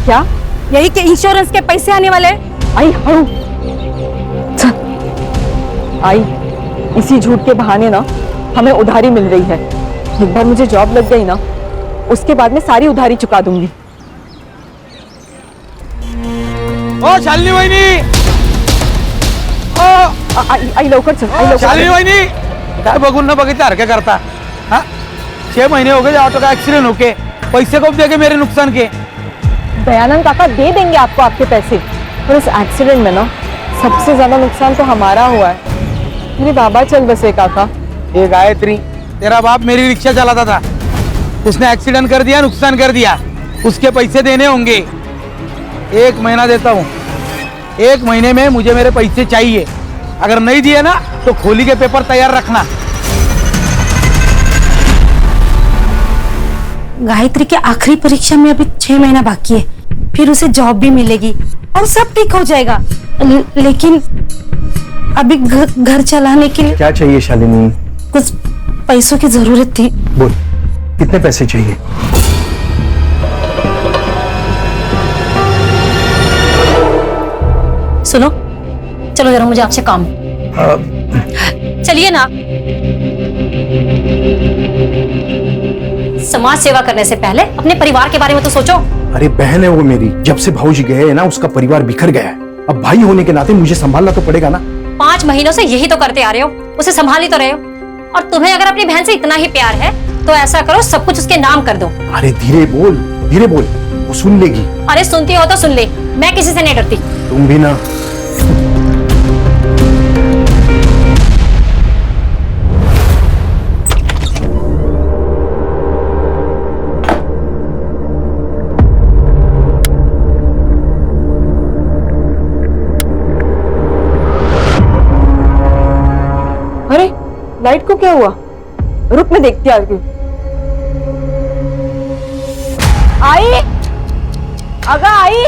क्या? यही कि इंश्योरेंस के पैसे आने वाले हैं? आई हड़ू। आई इसी झूठ के बहाने ना हमें उधारी मिल रही है। एक बार मुझे जॉब लग गई ना, उसके बाद में सारी उधारी चुका दूंगी। ओ शालिनी वहिनी, आई लवकर चल, आई लवकर। शालिनी वहिनी, काय बघून न बघितल्यासारखं करता? हाँ 6 महीने हो गए ऑटो का एक्सीडेंट होके, पैसे कब देंगे मेरे नुकसान के? दयानंद काका दे देंगे आपको आपके पैसे, पर इस एक्सीडेंट में ना सबसे ज्यादा नुकसान तो हमारा हुआ है। मेरे बाबा चल बसे काका। ये गायत्री, तेरा बाप मेरी रिक्शा चलाता था, उसने एक्सीडेंट कर दिया, नुकसान कर दिया, उसके पैसे देने होंगे। 1 महीना देता हूँ, 1 महीने में मुझे मेरे पैसे चाहिए। अगर नहीं दिए ना तो खोली के पेपर तैयार रखना। गायत्री के आखिरी परीक्षा में अभी 6 महीना बाकी है, फिर उसे जॉब भी मिलेगी और सब ठीक हो जाएगा। लेकिन अभी घर चलाने के लिए क्या चाहिए शालिनी? कुछ पैसों की जरूरत थी। बोल, कितने पैसे चाहिए? सुनो, चलो जरा मुझे आपसे काम। चलिए ना। समाज सेवा करने से पहले अपने परिवार के बारे में तो सोचो। अरे बहन है वो मेरी, जब से भाऊजी गए हैं ना उसका परिवार बिखर गया है। अब भाई होने के नाते मुझे संभालना तो पड़ेगा ना। 5 महीनों से यही तो करते आ रहे हो, उसे संभाल ही तो रहे हो। और तुम्हें अगर अपनी बहन से इतना ही प्यार है तो ऐसा करो, सब कुछ उसके नाम कर दो। अरे धीरे बोल, वो सुन लेगी। अरे सुनती हो तो सुन ले, मैं किसी से नहीं डरती। तुम भी ना। अरे लाइट को क्या हुआ? रुक, मैं देखती आगे। आई, अगं आई,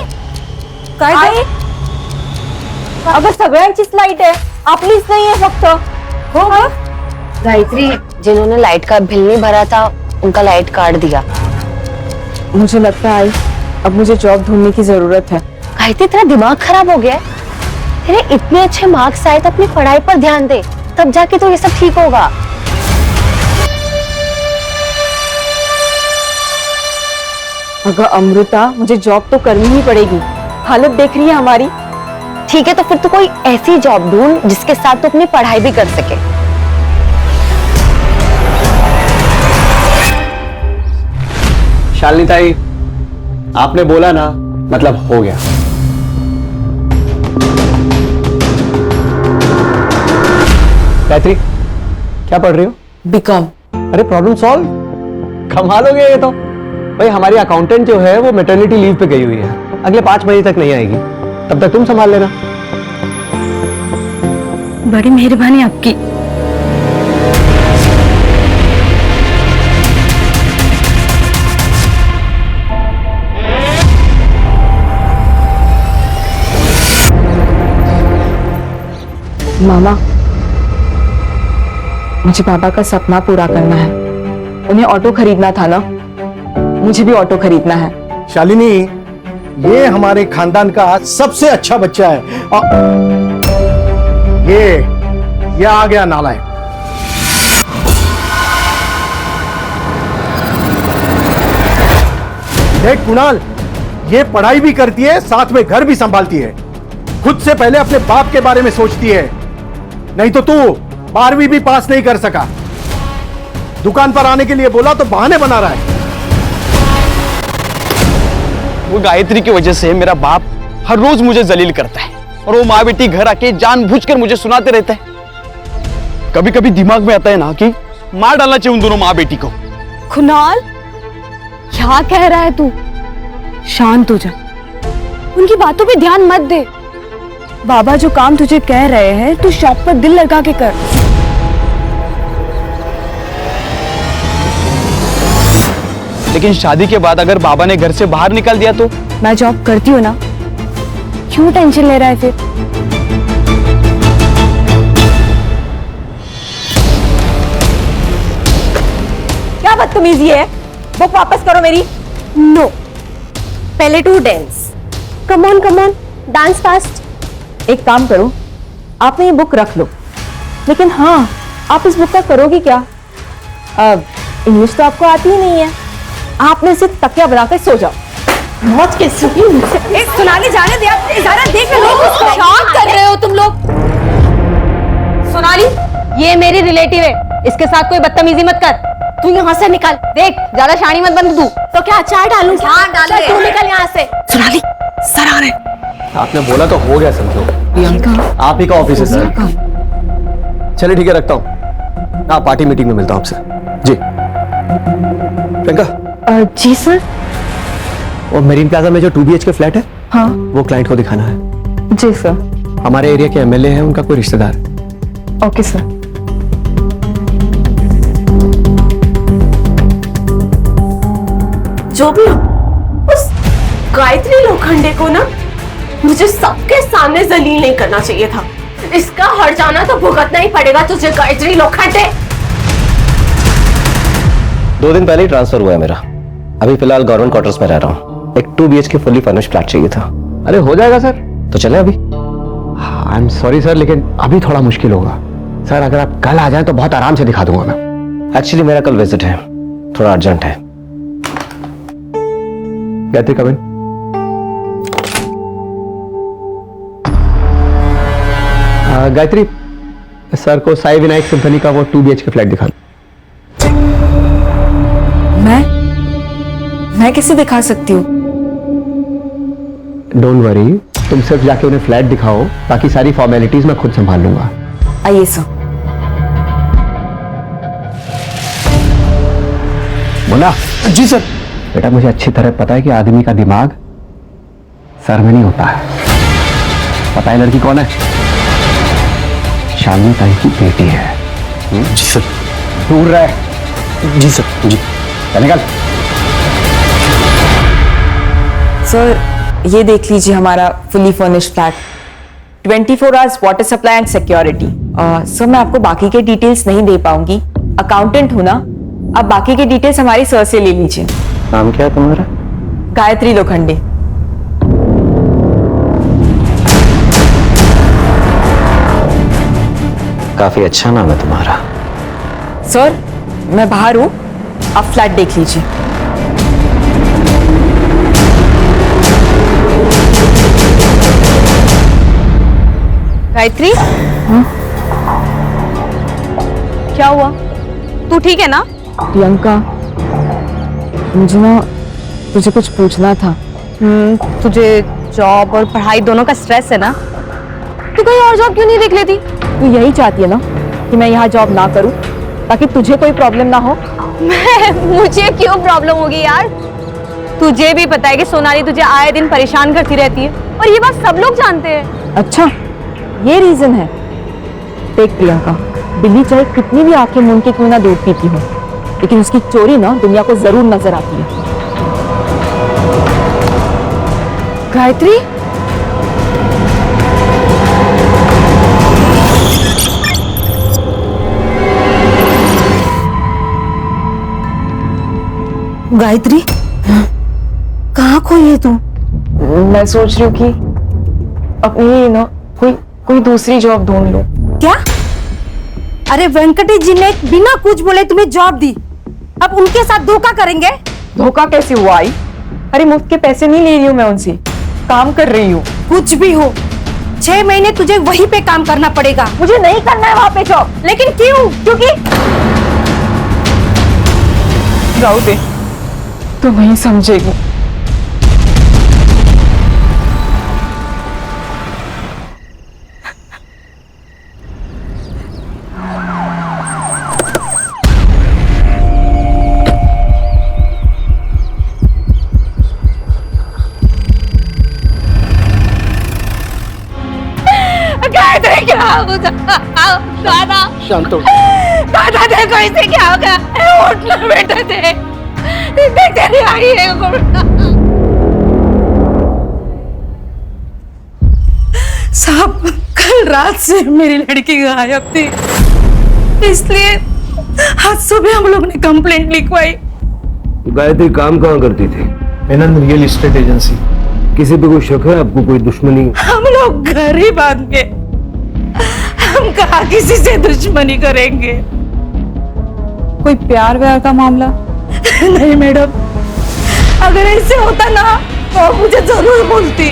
काय आई? अगं सगळ्यांचीच लाईट आहे, आपलीच नाही आहे फक्त। हो का? गायत्री, जिन्होंने लाइट का बिल नहीं भरा था उनका लाइट काट दिया। मुझे लगता है आई, अब मुझे जॉब ढूंढने की जरूरत है। गायत्री, तेरा दिमाग खराब हो गया है? तेरे इतने अच्छे मार्क्स आए तो अपनी पढ़ाई पर ध्यान दे, तब जाके तो ये सब ठीक होगा। अगर अमृता, मुझे जॉब तो करनी ही पड़ेगी, हालत देख रही है हमारी। ठीक है, तो फिर तू कोई ऐसी जॉब ढूंढ जिसके साथ तू अपनी पढ़ाई भी कर सके। शालिनी ताई, आपने बोला ना, मतलब हो गया। गायत्री, क्या पढ़ रही हो? बीकॉम। अरे प्रॉब्लम सॉल्व, कमाल हो गया ये तो। भाई हमारी अकाउंटेंट जो है वो मैटरनिटी लीव पे गई हुई है, अगले 5 महीने तक नहीं आएगी, तब तक तुम संभाल लेना। बड़ी मेहरबानी आपकी। मामा, मुझे पापा का सपना पूरा करना है। उन्हें ऑटो खरीदना था ना, मुझे भी ऑटो खरीदना है। शालिनी, ये हमारे खानदान का सबसे अच्छा बच्चा है। ये आ गया नालायक। देख कुणाल, ये पढ़ाई भी करती है, साथ में घर भी संभालती है। खुद से पहले अपने बाप के बारे में सोचती है, नहीं तो तू 12वीं भी पास नहीं कर सका। दुकान पर आने के लिए बोला तो बहाने बना रहा है। वो गायत्री की वजह से मेरा बाप हर रोज मुझे जलील करता है, और वो माँ बेटी घर आके जानबूझकर मुझे सुनाते रहता है। कभी कभी दिमाग में आता है ना कि मार डालना चाहिए उन दोनों माँ बेटी को। कुणाल, क्या कह रहा है तू? शांत हो जा, उनकी बातों पे ध्यान मत दे। बाबा जो काम तुझे कह रहे हैं, तू शॉप पर दिल लगा के कर। लेकिन शादी के बाद अगर बाबा ने घर से बाहर निकाल दिया तो? मैं जॉब करती हूँ ना, क्यों टेंशन ले रहा है फिर? क्या बदतमीजी है? बुक वापस करो मेरी। नो, पहले to dance. Come on, dance fast. एक काम करो, आपने ये बुक रख लो, लेकिन हाँ, आप इस बुक का करोगी क्या? अब इंग्लिश तो आपको आती ही नहीं है, आपने सिर्फ तकिया बनाकर सो जाओ। मौत के सुनाने जाने दिया, ज़रा देख लो, शांत कर रहे हो तुम लोग। सोनाली, ये मेरी रिलेटिव है, इसके साथ कोई बदतमीजी मत कर। तू यहाँ से निकल, देख ज्यादा शानी मत बन तू। तो क्या अचार डालूं? हाँ डाल, तू निकल यहाँ से। सोनाली, सर आ रहे। आपने बोला तो हो गया समझो। प्रियंका, आप ही का ऑफिस है सर। चलिए ठीक है, रखता हूँ। हाँ, पार्टी मीटिंग में मिलता हूँ आपसे। जी प्रियंका। जी सर। और मेरीन प्लाजा में जो 2 BHK फ्लैट है, हाँ वो क्लाइंट को दिखाना है। जी सर। हमारे एरिया के MLA हैं, उनका कोई रिश्तेदार। Okay sir. जो भी हो, उस गायत्री लोखंडे को ना मुझे सबके सामने जलील नहीं करना चाहिए था। इसका हट जाना तो भुगतना ही पड़ेगा तुझे, गायत्री लोखंडे। 2 दिन पहले ही ट्रांसफर हुआ है मेरा। अभी फिलहाल गवर्नमेंट क्वार्टर्स में रह रहा हूँ। एक 2 BHK फुल्ली फर्निश्ड फ्लैट चाहिए था। अरे हो जाएगा सर, तो चलें अभी? आई एम सॉरी सर, लेकिन अभी थोड़ा मुश्किल होगा सर। अगर आप कल आ जाएं तो बहुत आराम से दिखा दूंगा मैं। एक्चुअली मेरा कल विजिट है, थोड़ा अर्जेंट है। गायत्री कम इन। गायत्री, सर को साई विनायक सिम्फनी का वो 2 BHK फ्लैट दिखा। मैं कैसे दिखा सकती हूँ? डोंट वरी, तुम सिर्फ जाके उन्हें फ्लैट दिखाओ, बाकी सारी फॉर्मेलिटीज मैं खुद संभाल लूंगा। आइए सर। बोला जी सर। बेटा, मुझे अच्छी तरह पता है कि आदमी का दिमाग सर में नहीं होता है। पता है लड़की कौन है? शालिनी ताई की बेटी है। जी सर। दूर रहे। जी सर। जी चल निकल। सर ये देख लीजिए हमारा fully furnished flat, 24 hours water supply and security. Sir मैं आपको बाकी के डिटेल्स नहीं दे पाऊंगी, अकाउंटेंट हूं ना। आप बाकी के डिटेल्स हमारी सर से ले लीजिए। नाम क्या है तुम्हारा? गायत्री लोखंडे। काफी अच्छा नाम है तुम्हारा। सर मैं बाहर हूं, आप फ्लैट देख लीजिए। गायत्री, क्या हुआ? तू ठीक है ना? प्रियंका, मुझे ना तुझे कुछ पूछना था। तुझे जॉब और पढ़ाई दोनों का स्ट्रेस है ना? तू कहीं और जॉब क्यों नहीं देख लेती? तू यही चाहती है ना कि मैं यहाँ जॉब ना करूं ताकि तुझे कोई प्रॉब्लम ना हो? मुझे क्यों प्रॉब्लम होगी यार? तुझे भी पता है कि सोनाली तुझे आए दिन परेशान करती रहती है और ये बात सब लोग जानते हैं। अच्छा, ये रीजन है। देख प्रियंका, बिल्ली चाहे कितनी भी आंखें मूंद के क्यों ना दूध पीती हो, लेकिन उसकी चोरी ना दुनिया को जरूर नजर आती है। गायत्री, गायत्री, कहाँ खोई है तू? मैं सोच रही हूँ कि अपनी ना कोई दूसरी जॉब ढूंढ लो। क्या? अरे वेंकटेश जी ने बिना कुछ बोले तुम्हें जॉब दी, अब उनके साथ धोखा करेंगे? धोखा कैसे हुआ आई? अरे मुफ्त के पैसे नहीं ले रही हूँ मैं उनसे, काम कर रही हूँ। कुछ भी हो, 6 महीने तुझे वहीं पे काम करना पड़ेगा। मुझे नहीं करना है वहां पे जॉब। लेकिन क्यों? क्योंकि जाओ दे, तो नहीं समझेगी। गायत्री, क्या होगा? दादा, शांत हो। दादा देखो इसे क्या होगा? उठ ना बेटा, देख तेरी आई है। साहब, कल रात से मेरी लड़की गायब थी, इसलिए आज सुबह हम लोग ने कंप्लेंट लिखवाई। गायत्री काम कहाँ करती थी? Menon real estate agency. किसी पे कोई शक है आपको? कोई दुश्मनी? हम लोग गरीब आदमी, हम कहाँ किसी से दुश्मनी करेंगे? कोई प्यार व्यार का मामला? नहीं मैडम, अगर ऐसे होता ना तो मुझे जरूर बोलती।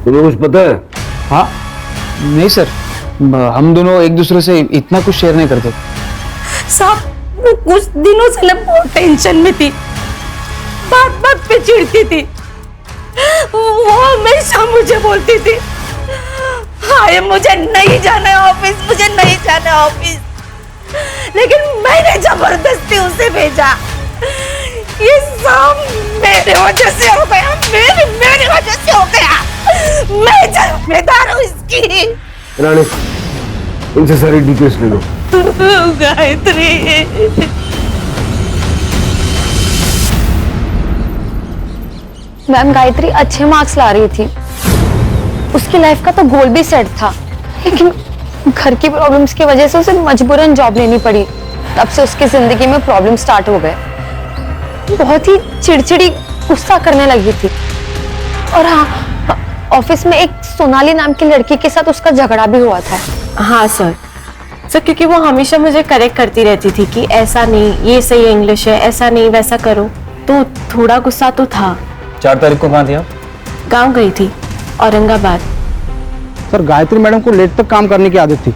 तुम्हें कुछ पता है? हाँ नहीं सर, हम दोनों एक दूसरे से इतना कुछ शेयर नहीं करते। साहब वो कुछ दिनों से ना बहुत टेंशन में थी, बात बात पे चिढ़ती थी। वो हमेशा मुझे बोलती थी, हाय मुझे नहीं जाना है ऑफिस, मुझे नहीं जाना है ऑफिस, लेकिन मैंने जबरदस्ती उसे भेजा। ये सब मेरे वजह से हो गया, मेरी वजह से हो गया। मैं जिम्मेदार हूँ इसकी। रानी, इनसे सारी डिटेल्स ले लो। गायत्री, मैम गायत्री अच्छे मार्क्स ला रही थी, उसकी लाइफ का तो गोल भी सेट था, लेकिन घर की प्रॉब्लम्स की वजह से उसे मजबूरन जॉब लेनी पड़ी। तब से उसकी जिंदगी में प्रॉब्लम स्टार्ट हो गए। बहुत ही चिड़चिड़ी, गुस्सा करने लगी थी। और हाँ, ऑफिस में एक सोनाली नाम की लड़की के साथ उसका झगड़ा भी हुआ था। हाँ सर, क्योंकि वो हमेशा मुझे करेक्ट करती रहती थी कि ऐसा नहीं, ये सही इंग्लिश है, ऐसा नहीं वैसा करो, तो थोड़ा गुस्सा तो था। 4 तारीख को कहाँ थी आप? गांव गई थी, औरंगाबाद। सर गायत्री मैडम को लेट तक काम करने की आदत थी,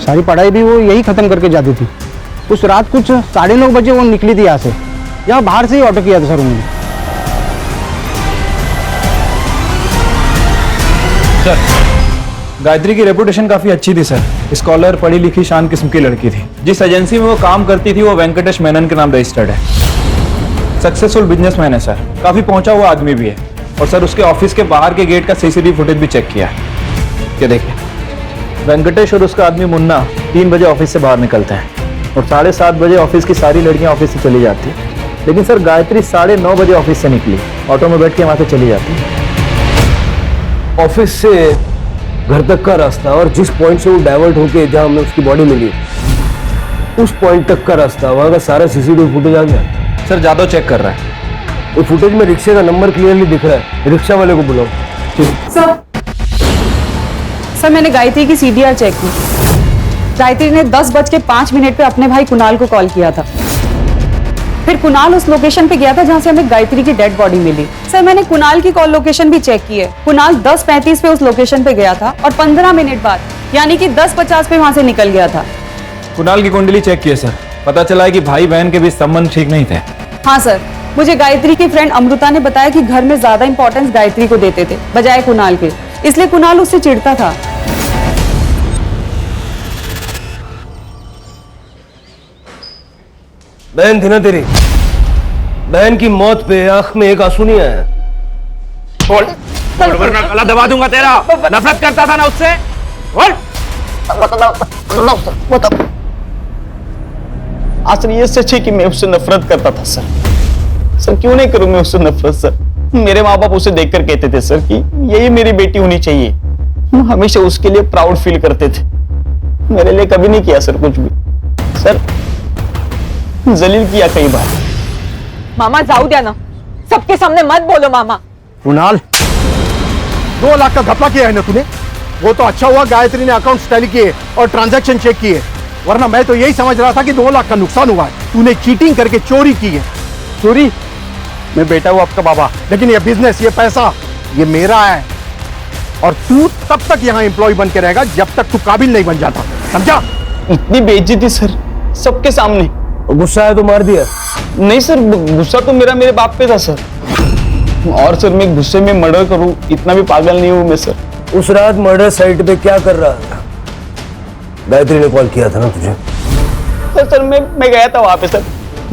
सारी पढ़ाई भी वो यही खत्म करके जाती थी। उस रात कुछ 9:30 बजे वो निकली थी यहाँ से, यहाँ बाहर से ही ऑटो किया था सर उन्होंने। सर गायत्री की रेपुटेशन काफी अच्छी थी सर, स्कॉलर, पढ़ी लिखी, शान किस्म की लड़की थी। जिस एजेंसी में वो काम करती थी वो वेंकटेश मेनन के नाम रजिस्टर्ड है। सक्सेसफुल बिजनेसमैन है सर, काफी पहुंचा हुआ आदमी भी है। और सर उसके ऑफिस के बाहर के गेट का सीसीटीवी फुटेज भी चेक किया है। ये देखिए, वेंकटेश और उसका आदमी मुन्ना 3 बजे ऑफिस से बाहर निकलते हैं और 7:30 बजे ऑफिस की सारी लड़कियां ऑफिस से चली जाती है। लेकिन सर गायत्री 9:30 बजे ऑफिस से निकली, ऑटो में बैठ के वहां से चली जाती है। ऑफिस से घर तक का रास्ता और जिस पॉइंट से वो डाइवर्ट होके जहां हमें उसकी बॉडी मिली, उस पॉइंट तक का रास्ता, वहां का सारा सीसीटीवी फुटेज आ गया। सर जादव चेक कर रहा है। वो फुटेज में रिक्शे का नंबर क्लियरली दिख रहा है। रिक्शा वाले को बुलाओ। सर मैंने गायत्री की सीडीआर चेक की। गायत्री ने 10:05 पे अपने भाई कुणाल को कॉल किया था। फिर कुणाल उस लोकेशन पे गया था जहां से हमें गायत्री की डेड बॉडी मिली। सर मैंने कुणाल की कॉल लोकेशन भी चेक की है। कुणाल 10:35 पे उस लोकेशन पे गया था और 15 मिनट बाद यानी कि 10:50 पे वहां से निकल गया था। कुणाल की कुंडली चेक की है सर, पता चला है कि भाई बहन के बीच संबंध ठीक नहीं थे। हाँ सर, मुझे गायत्री की फ्रेंड अमृता ने बताया कि घर में ज्यादा इंपॉर्टेंस गायत्री को देते थे बजाय कुणाल के, इसलिए कुणाल उससे चिढ़ता था। बहन थी ना तेरी, बहन की मौत पे आंख में एक आंसू नहीं आया। वरना गला दबा दूंगा तेरा। नफरत करता था ना उससे। सर ये सच है कि मैं उससे नफरत करता था सर। सर क्यों नहीं करूं मैं उससे नफरत सर। मेरे माँ बाप उसे देखकर कहते थे सर कि यही मेरी बेटी होनी चाहिए। हमेशा उसके लिए प्राउड फील करते थे। मेरे लिए कभी नहीं किया सर कुछ भी। सर जलील किया कई बार। मामा जाऊ द्या ना, सबके सामने मत बोलो मामा। कुणाल, 2 लाख का घपला किया है ना तूने? वो तो अच्छा हुआ गायत्री ने अकाउंट टैली किए और ट्रांजैक्शन चेक किए, वरना मैं तो यही समझ रहा था कि 2 लाख का नुकसान हुआ है। तूने चीटिंग करके चोरी की है। चोरी? मैं बेटा हूं आपका बाबा, लेकिन ये बिजनेस, ये पैसा, ये मेरा है। और तू तब तक यहाँ एम्प्लॉय बन के रहेगा जब तक तू काबिल नहीं बन जाता, समझा? इतनी बेइज्जती सर सबके सामने। गुस्सा है तो मार दिया? नहीं सर, गुस्सा तो मेरे बाप पे था सर। और सर मैं गुस्से में मर्डर करूं इतना भी पागल नहीं हूं मैं सर। उस रात मर्डर साइट पे क्या कर रहा था? गायत्री ने कॉल किया था ना तुझे? सर मैं गया था वहां पे सर,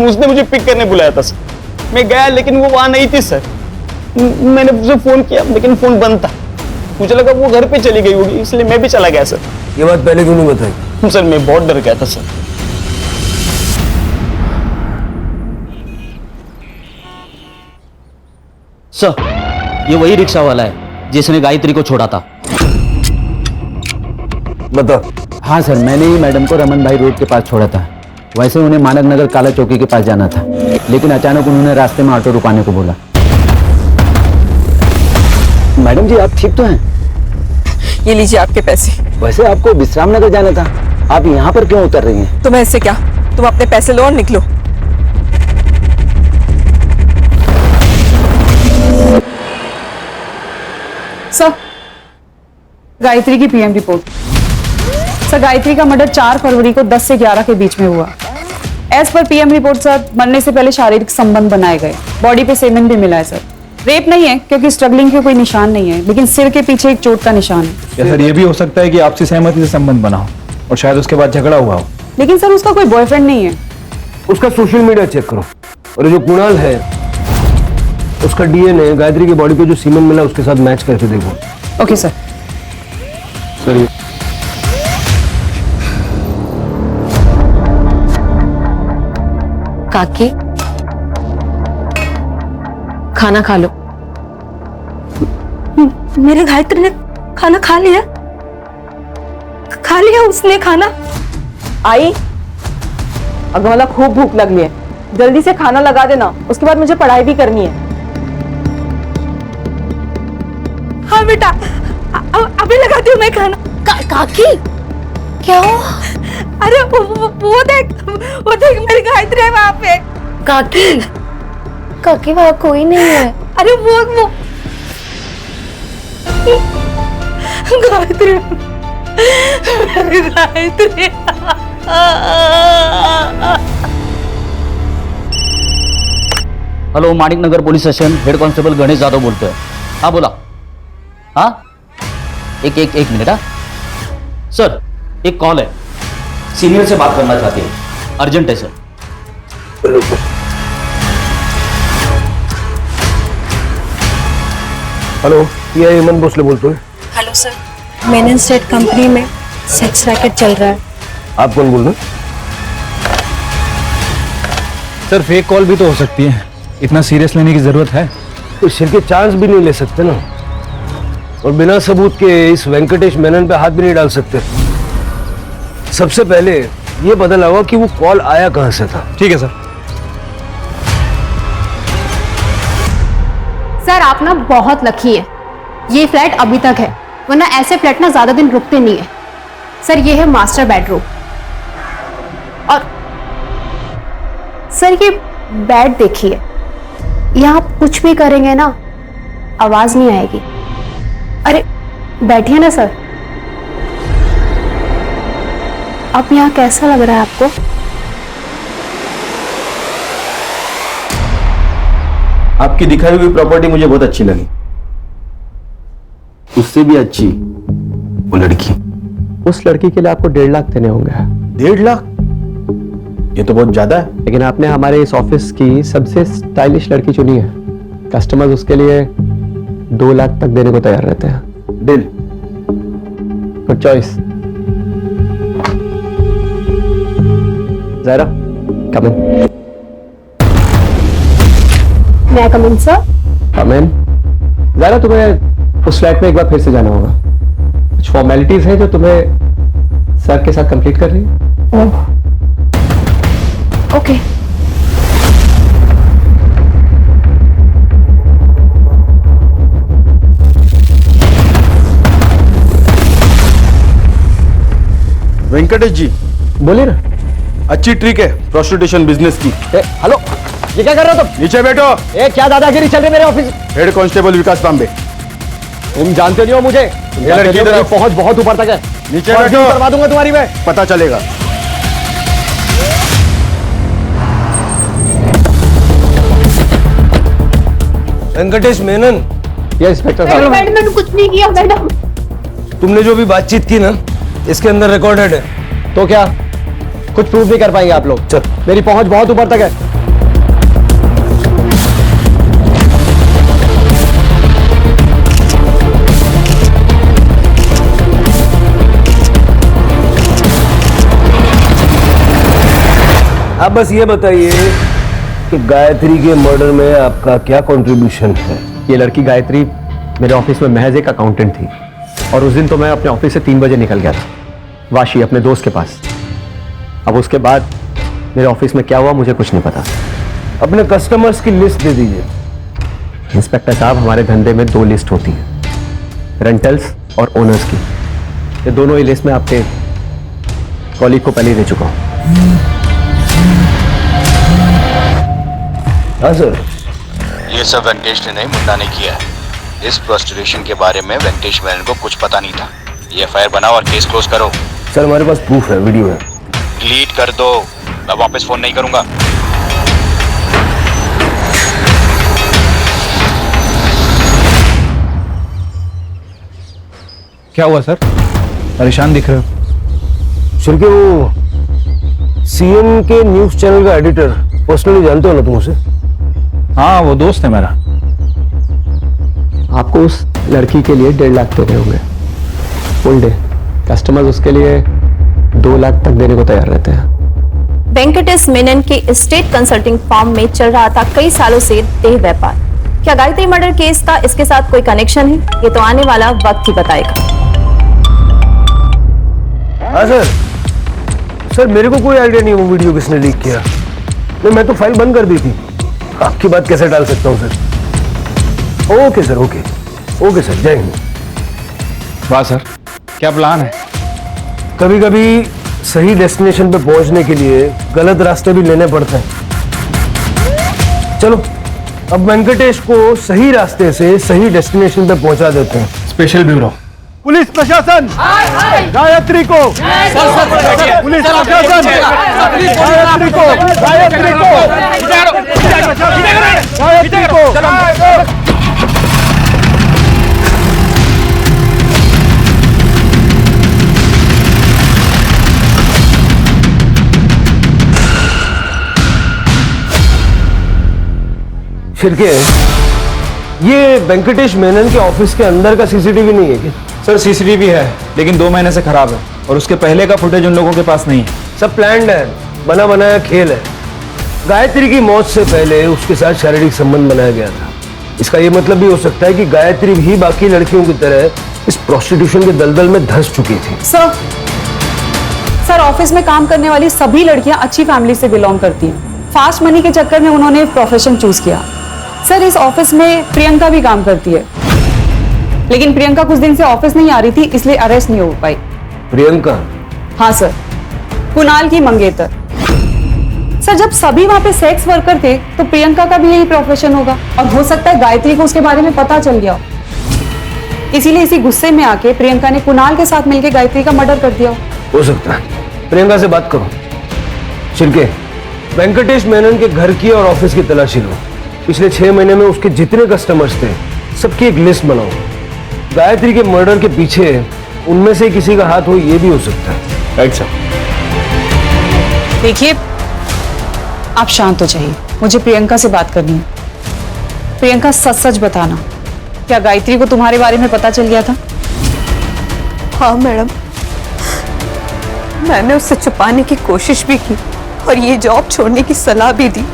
उसने मुझे पिक करने बुलाया था सर। मैं गया लेकिन वो वहां नहीं थी सर। मैंने उसे फोन किया लेकिन फोन बंद था। मुझे लगा वो घर पे चली गई होगी, इसलिए मैं भी चला गया सर। ये बात पहले क्यों नहीं बताई? सर मैं बहुत डर गया था सर। सर ये वही रिक्शा वाला है जिसने गायत्री को छोड़ा था। बता। हाँ सर, मैंने ही मैडम को रमन भाई रोड के पास छोड़ा था। वैसे उन्हें मानक नगर काला चौकी के पास जाना था, लेकिन अचानक उन्होंने रास्ते में ऑटो रुकाने को बोला। मैडम जी आप ठीक तो हैं? ये लीजिए आपके पैसे। वैसे आपको विश्राम नगर जाना था, आप यहाँ पर क्यों उतर रही हैं? तुम्हें इससे क्या, तुम अपने पैसे लो और निकलो। सर, गायत्री की पीएम रिपोर्ट। सर, गायत्री का मर्डर 4 फरवरी को 10 से 11 के बीच में हुआ। As per PM report sir, मरने से पहले शारीरिक संबंध बनाए गए, बॉडी पे सेमेन भी मिला है सर। रेप नहीं है क्योंकि स्ट्रगलिंग के कोई निशान नहीं है, लेकिन सिर के पीछे एक चोट का निशान है। या सर ये भी हो सकता है कि आपसी सहमति से संबंध बना हो और शायद उसके बाद झगड़ा हुआ हो। लेकिन सर उसका कोई बॉयफ्रेंड नहीं है। उसका सोशल मीडिया चेक करो, और जो कुणाल है उसका डीएनए गायत्री की बॉडी पे जो सीमेंट मिला उसके साथ मैच करके देखो। Okay sir. सर काकी, खाना खा लो। मेरे गायत्री ने खाना खा लिया? खा लिया उसने खाना? आई, अगमला खूब भूख लगी है, जल्दी से खाना लगा देना, उसके बाद मुझे पढ़ाई भी करनी है। हाँ बेटा, अभी लगाती हूँ मैं खाना। काकी क्या हो? अरे वो देख मेरी गायत्री है वहाँ पे। काकी, काकी वहाँ कोई नहीं है। अरे वो गायत्री, मेरी Gayatri. Hello, Manik Nagar police station, head constable Ganesh Yadav बोलते हैं। हाँ बोला। हाँ एक मिनट। हाँ सर, एक कॉल है, सीनियर से बात करना चाहते हैं, अर्जेंट है सर। हेलो, ये हेमंत भोसले बोलते हैं। Hello sir, Menon state company में सेक्स रैकेट चल रहा है। आप कौन बोल रहे हैं? सर फेक कॉल भी तो हो सकती है, इतना सीरियस लेने की जरूरत है? तो सिर के चांस भी नहीं ले सकते ना, और बिना सबूत के इस वेंकटेश मेनन पे हाथ भी नहीं डाल सकते। सबसे पहले ये पता लगा कि वो कॉल आया कहां से था। ठीक है सर। सर आप ना बहुत लकी है, ये फ्लैट अभी तक है, वरना ऐसे फ्लैट ना ज्यादा दिन रुकते नहीं है। सर ये है मास्टर बेडरूम, और सर ये बेड देखिए, यहाँ आप कुछ भी करेंगे ना आवाज नहीं आएगी। अरे बैठिए ना सर। अब यहाँ कैसा लग रहा है आपको? आपकी दिखाई हुई प्रॉपर्टी मुझे बहुत अच्छी लगी, उससे भी अच्छी वो लड़की। उस लड़की के लिए आपको 1.5 लाख देने होंगे। 1.5 लाख? ये तो बहुत ज्यादा है। लेकिन आपने हमारे इस ऑफिस की सबसे स्टाइलिश लड़की चुनी है, कस्टमर्स उसके लिए 2 लाख तक देने को तैयार रहते हैं। Deal. Good choice. Zaira, come in. मैं कम इन सर? कम इन। ज़ायरा, तुम्हें उस फ्लैट में एक बार फिर से जाना होगा, कुछ फॉर्मेलिटीज हैं जो तुम्हें सर के साथ कंप्लीट कर रही है। ओके। वेंकटेश जी बोलिए ना। अच्छी ट्रिक है प्रोस्टिट्यूशन बिजनेस की। हेलो, ये क्या कर रहे हो तुम? नीचे बैठो। क्या दादागिरी चल रही है मेरे ऑफिस? हेड कांस्टेबल विकास तांबे। तुम जानते नहीं हो मुझे, ये लड़की मेरी पहुंच बहुत ऊपर तक है। नीचे बैठो, करवा दूंगा तुम्हारी मैं। पता चलेगा। वेंकटेश मेनन। ये इंस्पेक्टर साहब। मैंने कुछ नहीं किया मैडम। तुमने जो भी बातचीत की ना, इसके अंदर रिकॉर्डेड है। तो क्या कुछ प्रूव नहीं कर पाएंगे आप लोग? चल, मेरी पहुंच बहुत ऊपर तक है। आप बस ये बताइए कि गायत्री के मर्डर में आपका क्या कंट्रीब्यूशन है? ये लड़की गायत्री मेरे ऑफिस में महज एक अकाउंटेंट थी, और उस दिन तो मैं अपने ऑफिस से 3 बजे निकल गया था वाशी अपने दोस्त के पास। अब उसके बाद मेरे ऑफिस में क्या हुआ मुझे कुछ नहीं पता। अपने कस्टमर्स की लिस्ट दे दीजिए। इंस्पेक्टर साहब, हमारे धंधे में 2 लिस्ट होती है, रेंटल्स और ओनर्स की। ये दोनों ही लिस्ट में आपके कॉलीग को पहले ही दे चुका हूं। हाँ सर। ये सब वेंकटेश ने नहीं, मुन्ना ने किया है। इस प्रोस्टिट्यूशन के बारे में वेंकटेश मेनन को कुछ पता नहीं था। ये एफआईआर बनाओ और केस क्लोज करो। सर हमारे पास प्रूफ है, वीडियो है। डिलीट कर दो, मैं वापस फोन नहीं करूंगा। क्या हुआ सर, परेशान दिख रहे हो? शिर्के, वो सीएन के न्यूज चैनल का एडिटर पर्सनली जानते हो ना तुम उसे? हाँ, वो दोस्त है मेरा। आपको उस लड़की के लिए 1.5 लाख देने होंगे फुल डे। कस्टमर्स उसके लिए 2 लाख तक देने को तैयार रहते हैं। वेंकटेश मेनन के स्टेट कंसल्टिंग फर्म में चल रहा था कई सालों से देह व्यापार। क्या गायत्री मर्डर केस का इसके साथ कोई कनेक्शन है? ये तो आने वाला वक्त ही बताएगा। हाँ सर। सर मेरे को कोई आइडिया नहीं वो वीडियो किसने लीक किया। नहीं, मैं तो फाइल बंद कर दी थी। आपकी बात कैसे डाल सकता हूँ sir? Okay sir, okay sir, जय हिंद। वाह सर, क्या प्लान है? कभी कभी सही डेस्टिनेशन पे पहुंचने के लिए गलत रास्ते भी लेने पड़ते हैं। चलो अब वेंकटेश को सही रास्ते से सही डेस्टिनेशन पे पहुंचा देते हैं। स्पेशल ब्यूरो, पुलिस प्रशासन, गायत्री को, पुलिस प्रशासन, गायत्री को, गायत्री को। शिर्के, ये वेंकटेश मेनन के ऑफिस के अंदर का सीसीटीवी नहीं है क्या? सर सीसीटीवी है, लेकिन 2 महीने से खराब है और उसके पहले का फुटेज उन लोगों के पास नहीं है। सब प्लान्ड है, बना बनाया खेल है। गायत्री की मौत से पहले उसके साथ शारीरिक संबंध बनाया गया था। इसका यह मतलब भी हो सकता है कि गायत्री भी बाकी लड़कियों की तरह इस प्रोस्टिट्यूशन के दलदल में धंस चुकी थी। सर ऑफिस में काम करने वाली सभी लड़कियां अच्छी फैमिली से बिलोंग करती हैं। फास्ट मनी के चक्कर में उन्होंने प्रोफेशन चूज किया। सर इस ऑफिस में प्रियंका भी काम करती है, लेकिन प्रियंका कुछ दिन से ऑफिस नहीं आ रही थी, इसलिए अरेस्ट नहीं हो पाई। प्रियंका? हाँ सर, कुणाल की मंगेतर। सर जब सभी वहां पे सेक्स वर्कर थे तो प्रियंका का भी यही प्रोफेशन होगा, और हो सकता है गायत्री को उसके बारे में पता चल गया हो, इसीलिए इसी गुस्से में आके प्रियंका ने कुणाल के साथ मिलकर गायत्री का मर्डर कर दिया हो सकता है। प्रियंका से बात करो। शिर्के, वेंकटेश मेनन के घर की और ऑफिस की तलाशी लो। पिछले 6 महीने में उसके जितने कस्टमर्स थे सबकी एक लिस्ट बनाओ। गायत्री के मर्डर के पीछे उनमें से किसी का हाथ हो, ये भी हो सकता है। Right sir. देखिए आप शांत हो जाइए, मुझे प्रियंका से बात करनी है। प्रियंका सच सच बताना, क्या गायत्री को तुम्हारे बारे में पता चल गया था? हाँ मैडम, मैंने उससे छुपाने की कोशिश भी की और ये जॉब छोड़ने की सलाह भी दी,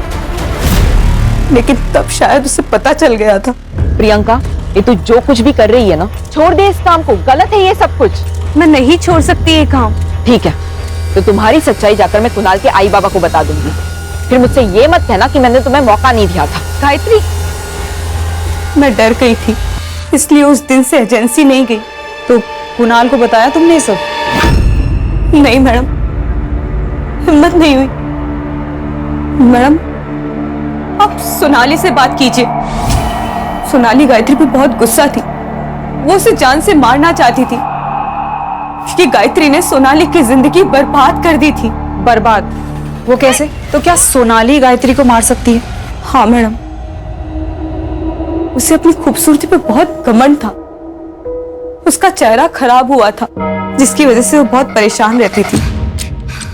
लेकिन तब शायद उसे पता चल गया था। प्रियंका, ये तू जो कुछ भी कर रही है ना, छोड़ दे इस काम को। गलत है ये सब कुछ। मैं नहीं छोड़ सकती ये काम। ठीक है, तो तुम्हारी सच्चाई जाकर मैं कुणाल के आई बाबा को बता दूंगी। फिर मुझसे ये मत कहना कि मैंने तुम्हें मौका नहीं दिया था। गायत्री, मैं डर गई थी, इसलिए उस दिन से एजेंसी नहीं गई। तो कुणाल को बताया तुमने ये सब? नहीं मैडम, हिम्मत नहीं हुई। मैडम आप सोनाली से बात कीजिए। सोनाली गायत्री पे बहुत गुस्सा थी, वो उसे जान से मारना चाहती थी क्योंकि गायत्री ने सोनाली की जिंदगी बर्बाद कर दी थी। बर्बाद? वो कैसे? तो क्या सोनाली गायत्री को मार सकती है? हाँ मैडम, उसे अपनी खूबसूरती पे बहुत घमंड था। उसका चेहरा खराब हुआ था, जिसकी वजह से वो बहुत परेशान रहती थी।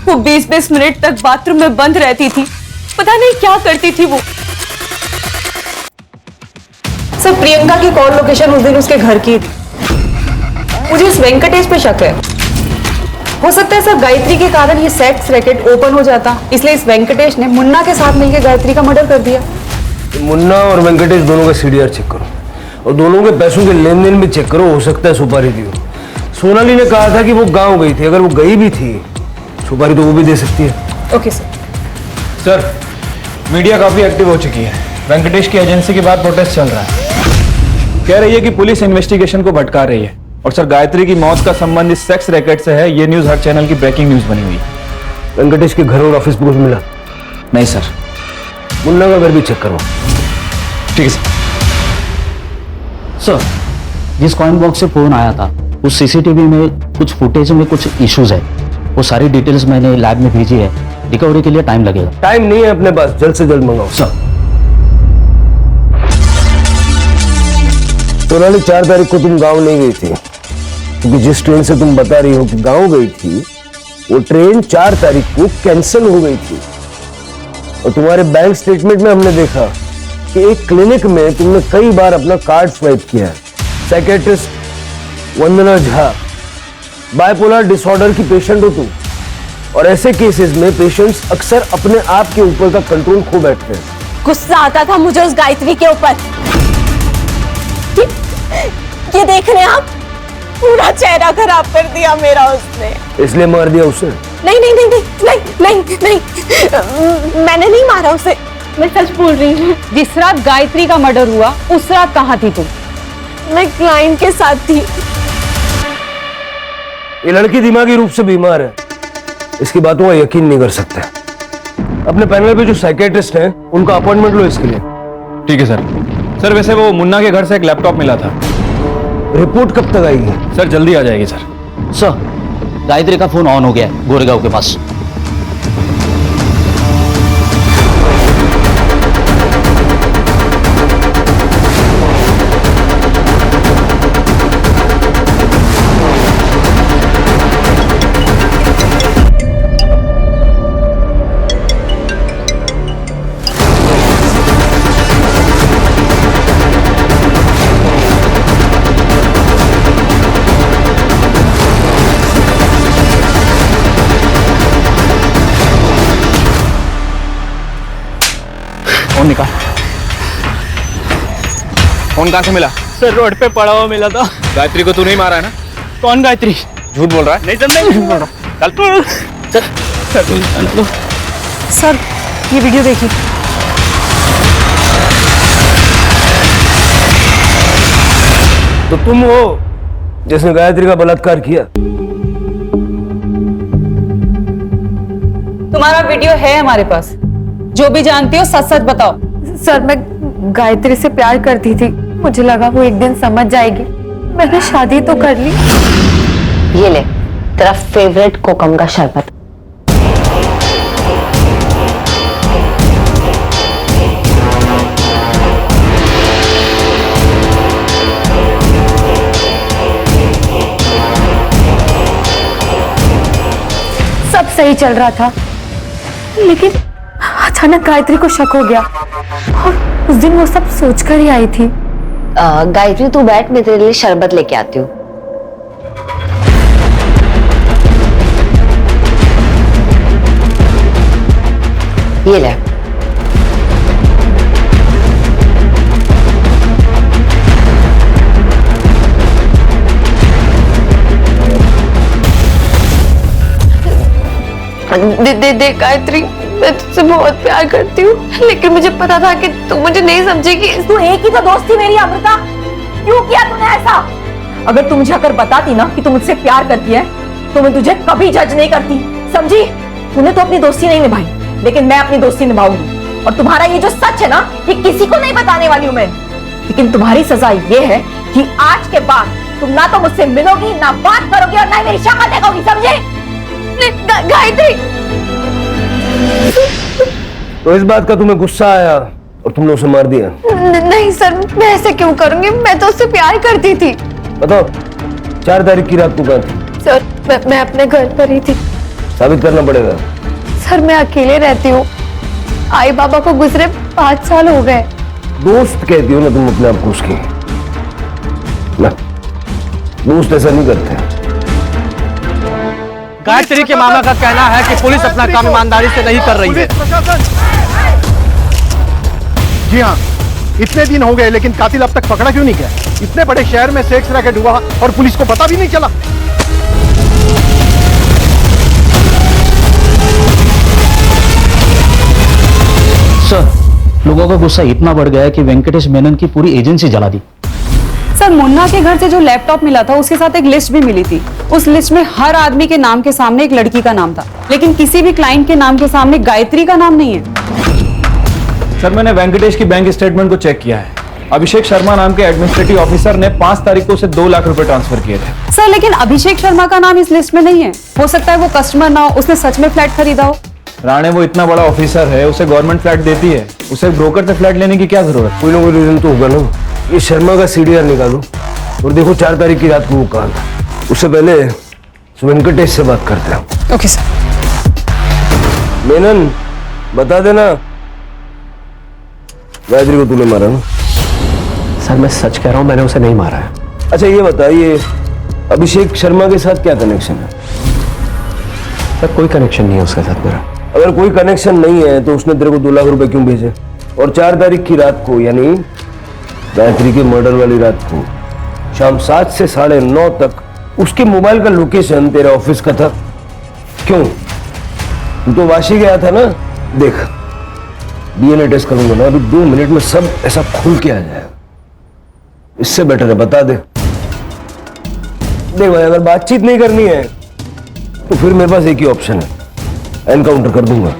वो 20-20 मिनट तक बाथरूम में बंद रहती थी, पता नहीं क्या करती थी वो। सर प्रियंका की कॉल लोकेशन उस दिन उसके घर की थी। मुझे इस वेंकटेश पे शक है। हो सकता है सर गायत्री के कारण ये सेक्स रैकेट ओपन हो जाता, इसलिए इस वेंकटेश ने मुन्ना के साथ मिलकर गायत्री का मर्डर कर दिया। मुन्ना और वेंकटेश दोनों का सीडीआर चेक करो और दोनों के पैसों के लेन देन भी चेक करो। हो सकता है सुपारी दी हो। सोनाली ने कहा था कि वो गांव गई थी, अगर वो गई भी थी सुपारी तो वो भी दे सकती है। Okay sir. सर मीडिया काफी एक्टिव हो चुकी है। वेंकटेश की एजेंसी के बाद प्रोटेस्ट चल रहा है। कह रही है कि पुलिस इन्वेस्टिगेशन को भटका रही है और सर गायत्री की मौत का संबंध इस सेक्स रैकेट से है, ये न्यूज हर चैनल की ब्रेकिंग न्यूज बनी हुई है। वेंकटेश के घर और ऑफिस में कुछ मिला? नहीं सर। मुन्ना का घर भी चेक करो। ठीक है सर। सर, जिस कॉइन बॉक्स से फोन आया था उस सीसीटीवी में कुछ फुटेज में कुछ इश्यूज है, वो सारी डिटेल्स मैंने लैब में भेजी है, रिकवरी के लिए टाइम लगेगा। टाइम नहीं है अपने पास, जल्द से जल्द मंगाओ। सर। सोनाली 4 तारीख को तुम गांव नहीं गई थी, क्योंकि जिस ट्रेन से तुम बता रही हो कि गांव गई थी वो ट्रेन 4 तारीख को कैंसिल हो गई थी। और तुम्हारे बैंक स्टेटमेंट में हमने देखा कि एक क्लिनिक में तुमने कई बार अपना कार्ड स्वाइप किया है। साइकियाट्रिस्ट वंदना झा, बाइपोलर डिसऑर्डर की पेशेंट हो तुम, और ऐसे केसेस में पेशेंट्स अक्सर अपने आप के ऊपर का कंट्रोल खो बैठते हैं। गुस्सा आता था मुझे उस गायत्री के ऊपर। ये देख रहे हैं आप, पूरा चेहरा खराब कर दिया मेरा उसने। इसलिए मार दिया उसे? नहीं नहीं नहीं नहीं नहीं नहीं, मैंने नहीं मारा उसे, मैं सच बोल रही हूँ। जिस रात गायत्री का मर्डर हुआ उस रात कहाँ थी तुम? मैं क्लाइंट के साथ थी। ये लड़की दिमागी रूप से बीमार है, इसकी बातों का यकीन नहीं कर सकते। अपने पैनल पे जो साइकियाट्रिस्ट हैं उनका अपॉइंटमेंट लो इसके लिए। ठीक है सर। सर वैसे वो मुन्ना के घर से एक लैपटॉप मिला था, रिपोर्ट कब तक आएगी? सर जल्दी आ जाएगी सर। सर, गायत्री का फोन ऑन हो गया है गोरेगांव के पास। फोन निकाल। फोन कहाँ से मिला? सर रोड पे पड़ा हुआ मिला था। गायत्री को तू नहीं मारा है ना? कौन गायत्री? झूठ बोल रहा है? नहीं सर, नहीं झूठ बोल रहा। चल सर ये वीडियो देखिए। तो तुम हो जिसने गायत्री का बलात्कार किया? तुम्हारा वीडियो है हमारे पास, जो भी जानती हो सच सच बताओ। सर मैं गायत्री से प्यार करती थी, मुझे लगा वो एक दिन समझ जाएगी, मैंने शादी तो कर ली। ये ले तेरा फेवरेट कोकम का शरबत। सब सही चल रहा था, लेकिन अचानक गायत्री को शक हो गया और उस दिन वो सब सोचकर ही आई थी। गायत्री तू बैठ, मैं तेरे लिए शरबत लेके आती हूँ। ये ले। दे गायत्री, मैं तुझसे बहुत प्यार करती हूँ, लेकिन मुझे पता था कि तू मुझे नहीं समझेगी। तू एक ही तो दोस्त थी मेरी अमृता, क्यों किया तूने ऐसा? अगर तू मुझे अगर बताती ना कि तू मुझसे प्यार करती है तो मैं तुझे कभी जज नहीं करती, समझी? तूने तो अपनी दोस्ती नहीं निभाई, लेकिन मैं अपनी दोस्ती निभाऊंगी। और तुम्हारा ये जो सच है ना, ये किसी को नहीं बताने वाली हूँ मैं। लेकिन तुम्हारी सजा ये है कि आज के बाद तुम ना तो मुझसे मिलोगी, ना बात करोगी और ना ही मेरी शक्ल देखोगी, समझे? गायत्री, तो इस बात का तुम्हें गुस्सा आया और तुमने उसे मार दिया? नहीं सर, मैं ऐसे क्यों करूंगी, मैं तो उससे प्यार करती थी। बताओ 4 तारीख की रात को कहाँ थी? सर मैं अपने घर पर ही थी। साबित करना पड़ेगा। सर मैं अकेले रहती हूँ, आई बाबा को गुजरे 5 साल हो गए। दोस्त कहती हो ना तुम अपने आप को उसकी, ना दोस्त ऐसा नहीं करते। गायत्री के मामा का कहना है कि पुलिस अपना काम ईमानदारी से नहीं कर रही है। जी हाँ, इतने दिन हो गए लेकिन कातिल अब तक पकड़ा क्यों नहीं गया? इतने बड़े शहर में सेक्स रैकेट हुआ और पुलिस को पता भी नहीं चला। सर, लोगों का गुस्सा इतना बढ़ गया है कि वेंकटेश मेनन की पूरी एजेंसी जला दी। सर सर मुन्ना के घर से जो लैपटॉप मिला था उसके साथ एक लिस्ट भी मिली थी। उस लिस्ट में हर आदमी के नाम के सामने एक लड़की का नाम था, लेकिन किसी भी क्लाइंट के नाम के सामने गायत्री का नाम नहीं है। सर मैंने वेंकटेश की बैंक स्टेटमेंट को चेक किया है। अभिषेक शर्मा नाम के एडमिनिस्ट्रेटिव ऑफिसर ने 5 तारीख को उसे 2 लाख रुपए ट्रांसफर किए थे। सर लेकिन अभिषेक शर्मा का नाम इस लिस्ट में नहीं है। हो सकता है वो कस्टमर ना हो, उसने सच में फ्लैट खरीदा हो। राणे वो इतना बड़ा ऑफिसर है, उसे गवर्नमेंट फ्लैट देती है, उसे ब्रोकर से फ्लैट लेने की क्या जरूरत? कोई ना कोई रीजन तो होगा ना। ये शर्मा का सीडीआर निकालो और देखो 4 तारीख की रात को वो कहाँ था। उससे पहले वेंकटेश से बात करते हैं। Okay sir. मेनन बता देना गायत्री को तूने मारा ना? सर मैं सच कह रहा हूं, मैंने उसे नहीं मारा है। अच्छा ये बताइए अभिषेक शर्मा के साथ क्या कनेक्शन है? सर कोई कनेक्शन नहीं है उसके साथ मेरा। अगर कोई कनेक्शन नहीं है तो उसने तेरे को 2 लाख रुपए क्यों भेजे? और 4 तारीख की रात को यानी गायत्री के मर्डर वाली रात को शाम 7 से 9:30 तक उसके मोबाइल का लोकेशन तेरे ऑफिस का था क्यों? तू तो वाशी गया था ना? देख डीएनए टेस्ट करूंगा ना, अभी 2 मिनट में सब ऐसा खुल के आ जाएगा। इससे बेटर है बता दे। देख भाई अगर बातचीत नहीं करनी है तो फिर मेरे पास एक ही ऑप्शन है, एनकाउंटर कर दूंगा।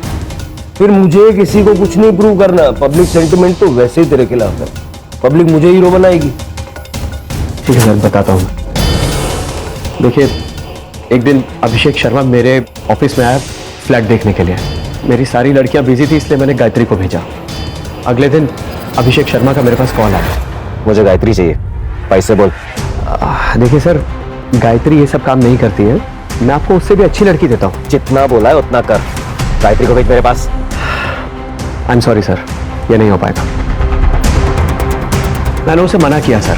फिर मुझे किसी को कुछ नहीं प्रूव करना। पब्लिक सेंटिमेंट तो वैसे ही तेरे खिलाफ है, पब्लिक मुझे हीरो बनाएगी। ठीक है सर बताता हूँ। देखिए एक दिन अभिषेक शर्मा मेरे ऑफिस में आया फ्लैट देखने के लिए। मेरी सारी लड़कियां बिजी थी इसलिए मैंने गायत्री को भेजा। अगले दिन अभिषेक शर्मा का मेरे पास कॉल आया, मुझे गायत्री चाहिए, पैसे बोल। देखिए सर गायत्री ये सब काम नहीं करती है, मैं आपको उससे भी अच्छी लड़की देता हूँ। जितना बोला है उतना कर। गायत्री को भेज मेरे पास। आई एम सॉरी सर, ये नहीं हो पाएगा। मैंने उसे मना किया सर,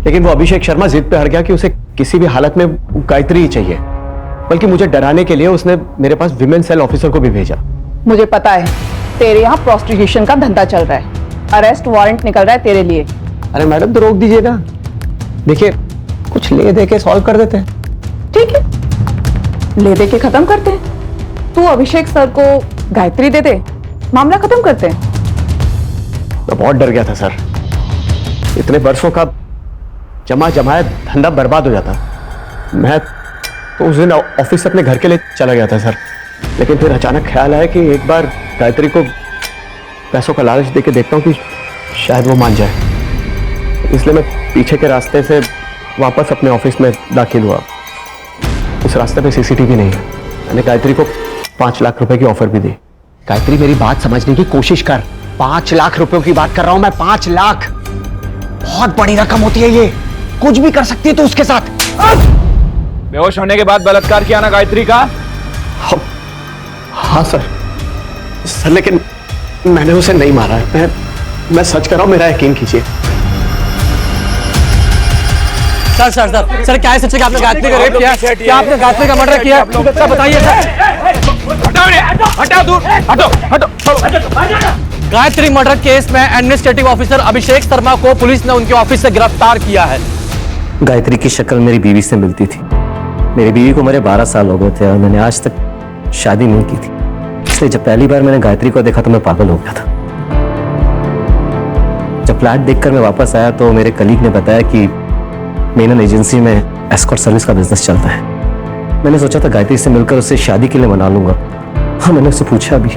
लेकिन वो अभिषेक शर्मा जिद पे हट गया कि उसे किसी भी हालत में गायत्री ही चाहिए। बल्कि मुझे डराने के लिए उसने मेरे पास विमेन सेल ऑफिसर को भी भेजा। मुझे पता है तेरे यहाँ प्रोस्टिट्यूशन का धंधा चल रहा है, अरेस्ट वारंट निकल रहा है तेरे लिए। अरे मैडम तो रोक दीजिए ना। देखिए कुछ ले दे के सॉल्व कर देते हैं। ठीक है ले दे के खत्म करते हैं। तू अभिषेक सर को गायत्री दे दे, मामला खत्म करते हैं। मैं बहुत डर गया था सर, इतने वर्षों का जमा जमाया धंधा बर्बाद हो जाता। मैं तो उस दिन ऑफिस से अपने घर के लिए चला गया था सर, लेकिन फिर अचानक ख्याल आया कि एक बार गायत्री को पैसों का लालच देके देखता हूँ कि शायद वो मान जाए। इसलिए मैं पीछे के रास्ते से वापस अपने ऑफिस में दाखिल हुआ। उस रास्ते पे सीसीटीवी नहीं है। मैंने गायत्री को 5 लाख रुपए की ऑफर भी दी। गायत्री मेरी बात समझने की कोशिश कर। 5 लाख रुपयों की बात कर रहा हूं मैं। 5 लाख बहुत बड़ी रकम होती है, ये कुछ भी कर सकती है तो उसके साथ। बेहोश होने के बाद बलात्कार किया ना गायत्री का? हाँ सर लेकिन मैंने उसे नहीं मारा है। मैं सच कर रहा हूं, मेरा यकीन कीजिए। सर सर सर सर क्या है सच? आपने गायत्री का रेप किया? क्या आपने गायत्री का मर्डर किया? सर बताइए सर। गायत्री मर्डर केस में एडमिनिस्ट्रेटिव ऑफिसर अभिषेक शर्मा को पुलिस ने उनके ऑफिस से गिरफ्तार किया है। गायत्री की शक्ल मेरी बीवी से मिलती थी। मेरी बीवी को मेरे 12 साल हो गए थे और मैंने आज तक शादी नहीं की थी। इसलिए जब पहली बार मैंने गायत्री को देखा तो मैं पागल हो गया था। जब फ्लैट देखकर मैं वापस आया तो मेरे कलीग ने बताया कि मेनन एजेंसी में एस्कॉर्ट सर्विस का बिजनेस चलता है। मैंने सोचा था गायत्री से मिलकर उससे शादी के लिए मना लूंगा। हाँ मैंने उससे पूछा भी,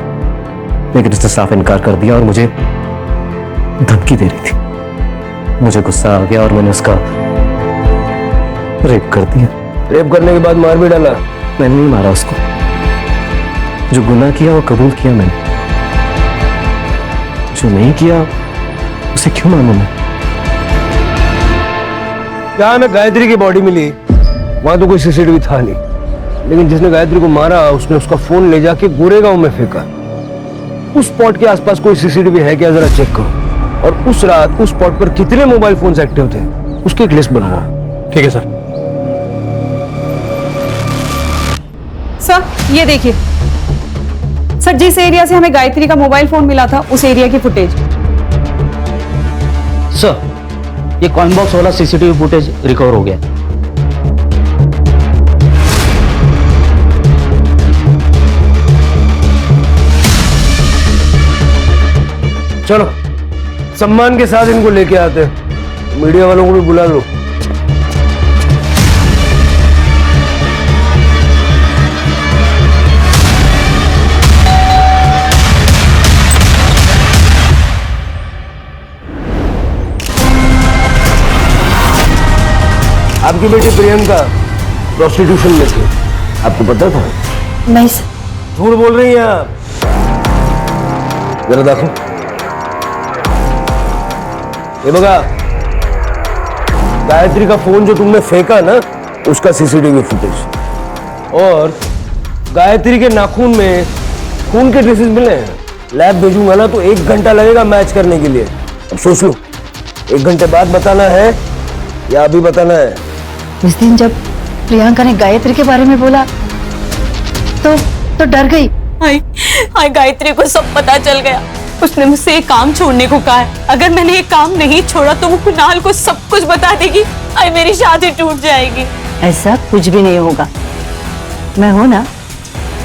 लेकिन उसने साफ इनकार कर दिया और मुझे धमकी दे रही थी। मुझे गुस्सा आ गया और मैंने उसका रेप कर दिया। रेप करने के बाद मार भी डाला? मैंने नहीं मारा उसको। जो गुनाह किया वो कबूल किया मैंने, जो नहीं किया उसे क्यों मानूं मैं? जहां में गायत्री की बॉडी मिली वहां तो कोई सीसीटीवी था नहीं, लेकिन जिसने गायत्री को मारा उसने उसका फोन ले जाके गोरेगांव में फेंका। उस स्पॉट के आसपास कोई सीसीटीवी है क्या, जरा चेक करो। और उस रात उस स्पॉट पर कितने मोबाइल फोन्स एक्टिव थे उसकी एक लिस्ट बनवाओ। ठीक है सर। सर ये देखिए सर, जिस एरिया से हमें गायत्री का मोबाइल फोन मिला था उस एरिया की फुटेज। सर ये कॉइन बॉक्स वाला सीसीटीवी फुटेज रिकवर हो गया। चलो सम्मान के साथ इनको लेके आते हैं, मीडिया वालों को भी बुला लो। आपकी बेटी प्रियंका प्रोस्टिट्यूशन में थी, आपको पता था? नहीं सर। झूठ बोल रही हैं आप। जरा देखो, ये बगा, गायत्री का फोन जो तुमने फेंका ना, उसका सीसीटीवी फुटेज, और गायत्री के नाखून में खून के ट्रेसेस मिले हैं। लैब भेजूंगा ना तो 1 घंटा लगेगा मैच करने के लिए। अब सोच लो, 1 घंटे बाद बताना है या अभी बताना है? उस दिन जब प्रियंका ने गायत्री के बारे में बोला तो डर गई। हाय गायत्री को सब पता चल गया। उसने मुझसे एक काम छोड़ने को कहा है। अगर मैंने ये काम नहीं छोड़ा तो वो कुणाल को सब कुछ बता देगी। हाय मेरी शादी टूट जाएगी। ऐसा कुछ भी नहीं होगा, मैं हूं ना,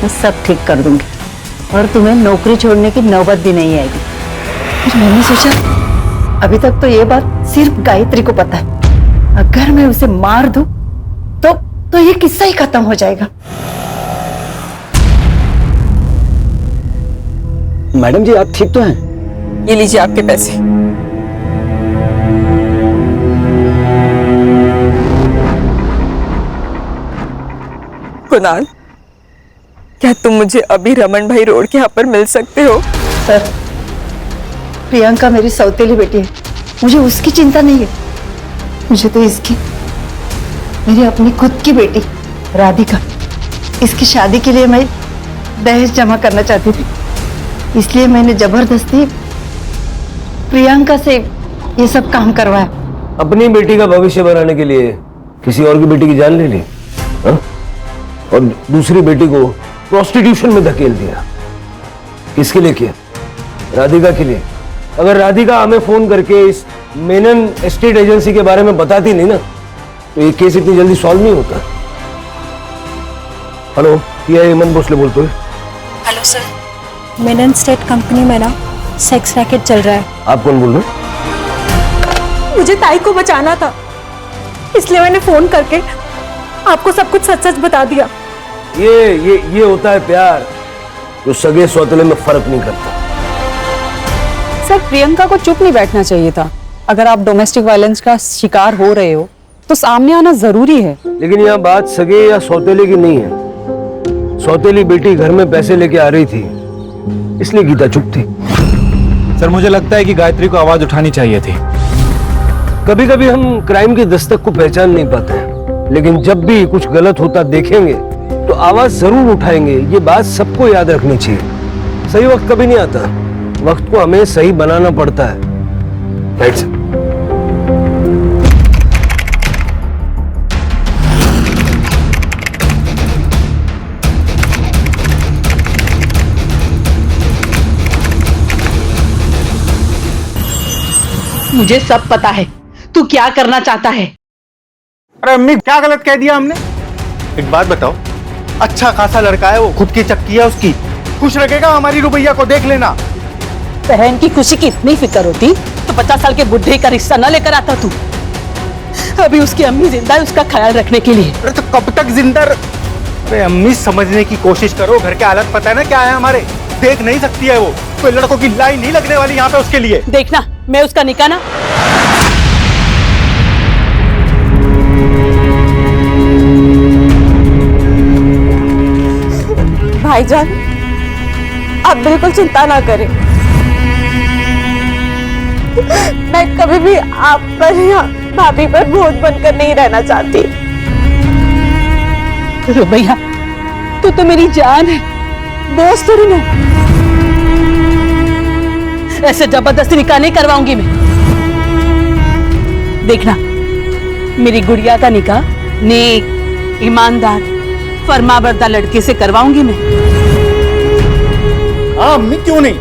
मैं सब ठीक कर दूंगी और तुम्हें नौकरी छोड़ने की नौबत भी नहीं आएगी। फिर मैंने सोचा अभी तक तो ये बात सिर्फ गायत्री को पता है, अगर मैं उसे मार दूं तो ये किस्सा ही खत्म हो जाएगा। मैडम जी, आप ठीक तो हैं? ये लीजिए आपके पैसे। कुणाल, क्या तुम मुझे अभी रमन भाई रोड के यहाँ पर मिल सकते हो? सर, प्रियंका मेरी सौतेली बेटी है, मुझे उसकी चिंता नहीं है। मुझे तो इसकी, मेरी अपनी खुद की बेटी राधिका, इसकी शादी के लिए मैं दहेज जमा करना चाहती थी, इसलिए मैंने जबरदस्ती प्रियंका से ये सब काम करवाया। अपनी बेटी का भविष्य बनाने के लिए किसी और की बेटी की जान ले ली, हाँ? और दूसरी बेटी को प्रोस्टिट्यूशन में धकेल दिया। किसके लिए किया? राधिका के लिए। अगर राधिका हमें फोन करके इस मेनन एस्टेट एजेंसी के बारे में बताती नहीं ना, तो ये केस इतनी जल्दी सॉल्व नहीं होता। हेलो, ये हेमंत भोसले बोलते हो? Hello sir, Menon state company में ना सेक्स रैकेट चल रहा है। आप कौन बोल रहे हो? मुझे ताई को बचाना था, इसलिए मैंने फोन करके आपको सब कुछ सच सच बता दिया। ये होता है प्यार, जो सगे सौतेले में फर्क नहीं करता। सर, प्रियंका को चुप नहीं बैठना चाहिए था। अगर आप डोमेस्टिक वायलेंस का शिकार हो रहे हो तो सामने आना जरूरी है। लेकिन यहाँ बात सगे या सौतेले की नहीं है। सौतेली बेटी घर में पैसे लेके आ रही थी, इसलिए गीता चुप थी। सर, मुझे लगता है कि गायत्री को आवाज उठानी चाहिए थी। कभी कभी हम क्राइम की दस्तक को पहचान नहीं पाते हैं, लेकिन जब भी कुछ गलत होता देखेंगे तो आवाज जरूर उठाएंगे। ये बात सबको याद रखनी चाहिए। सही वक्त कभी नहीं आता, वक्त को हमें सही बनाना पड़ता है। Right sir. मुझे सब पता है तू क्या करना चाहता है। अरे अम्मी, क्या गलत कह दिया हमने? एक बात बताओ, अच्छा खासा लड़का है वो, खुद की चक्की है उसकी, खुश रखेगा हमारी रुपैया को, देख लेना। बहन की खुशी की इतनी फिक्र होती तो 50 साल के बुढ़े का रिश्ता न लेकर आता तू। अभी उसकी अम्मी जिंदा है उसका ख्याल रखने के लिए। अरे तो कब तक जिंदा? अरे अम्मी, समझने की कोशिश करो, घर के हालत पता है ना क्या है हमारे, देख नहीं सकती है वो। कोई लड़कों की लाइन नहीं लगने वाली यहाँ पे उसके लिए। देखना, मैं उसका निकाह ना भाईजान, आप बिल्कुल चिंता ना करें। मैं कभी भी आप पर या भाभी पर बोझ बनकर नहीं रहना चाहती। रुबैया, तू तो मेरी जान है, बोझ थोड़ी ना। ऐसे जबरदस्ती निकाह नहीं करवाऊंगी मैं। देखना, मेरी गुड़िया का निकाह नेक, ईमानदार, फरमाबरदार लड़के से करवाऊंगी मैं। हाँ अम्मी, क्यों नहीं?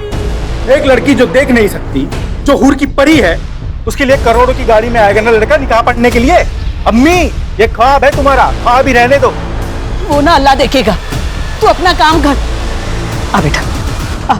एक लड़की जो देख नहीं सकती, जो हूर की परी है, उसके लिए करोड़ों की गाड़ी में आएगा ना लड़का निकाह पढ़ने के लिए। अम्मी, ये ख्वाब है तुम्हारा, ख्वाब ही रहने दो। वो ना अल्लाह देखेगा, तू अपना काम कर। आ बेटा, आ।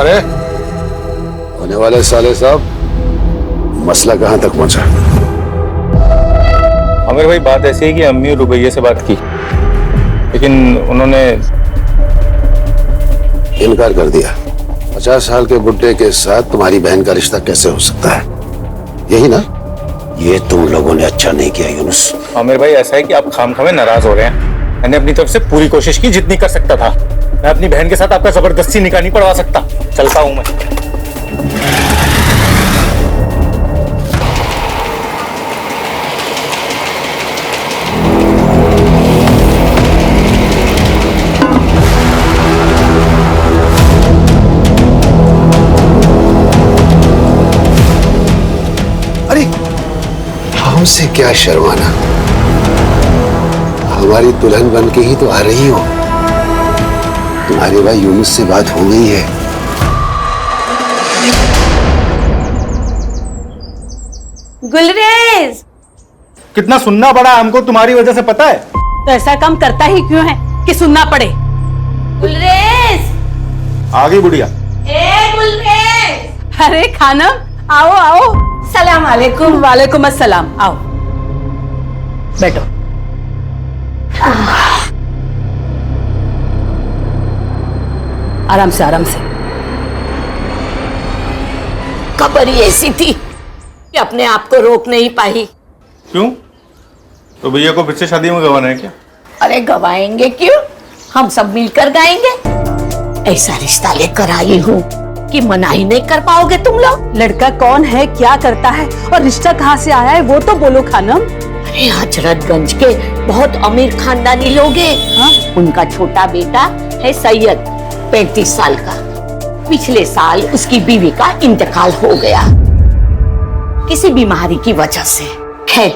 अरे होने वाले साले साहब, मसला कहां तक पहुंचा? आमिर भाई, बात ऐसी है कि अम्मी और रुबैया से बात की, लेकिन उन्होंने इनकार कर दिया। 50 साल के बुड्ढे के साथ तुम्हारी बहन का रिश्ता कैसे हो सकता है? यही ना? ये तुम लोगों ने अच्छा नहीं किया यूनुस। आमिर भाई, ऐसा है कि आप खामखामे नाराज हो रहे हैं। मैंने अपनी तरफ से पूरी कोशिश की, जितनी कर सकता था। मैं अपनी बहन के साथ आपका जबरदस्ती निकाह नहीं पढ़वा सकता। चलता हूं मैं। अरे हमसे क्या शर्माना, हमारी दुल्हन बन के ही तो आ रही हो। तुम्हारे भाई यूनुस से बात हो गई है। गुलरेज, कितना सुनना पड़ा हमको तुम्हारी वजह से, पता है? तो ऐसा काम करता ही क्यों है कि सुनना पड़े? गुलरेज, आ गई बुढ़िया। ए गुलरेज, अरे खानम, आओ आओ। सलाम वालेकुम। वालेकुम अस्सलाम। आओ बैठो। आराम से आराम से। खबर ही ऐसी थी कि अपने आप को रोक नहीं पाई। क्यों? तो भैया को फिर से शादी में गवाना है क्या? अरे गवाएंगे क्यों, हम सब मिलकर गाएंगे। ऐसा रिश्ता लेकर आई हूँ कि मना ही नहीं कर पाओगे तुम लोग। लड़का कौन है, क्या करता है और रिश्ता कहाँ से आया है वो तो बोलो खानम। अरे हजरतगंज के बहुत अमीर खानदानी लोग हैं। हाँ? उनका छोटा बेटा है सैयद, 35 साल का। पिछले साल उसकी बीवी का इंतकाल हो गया किसी बीमारी की वजह से। खैर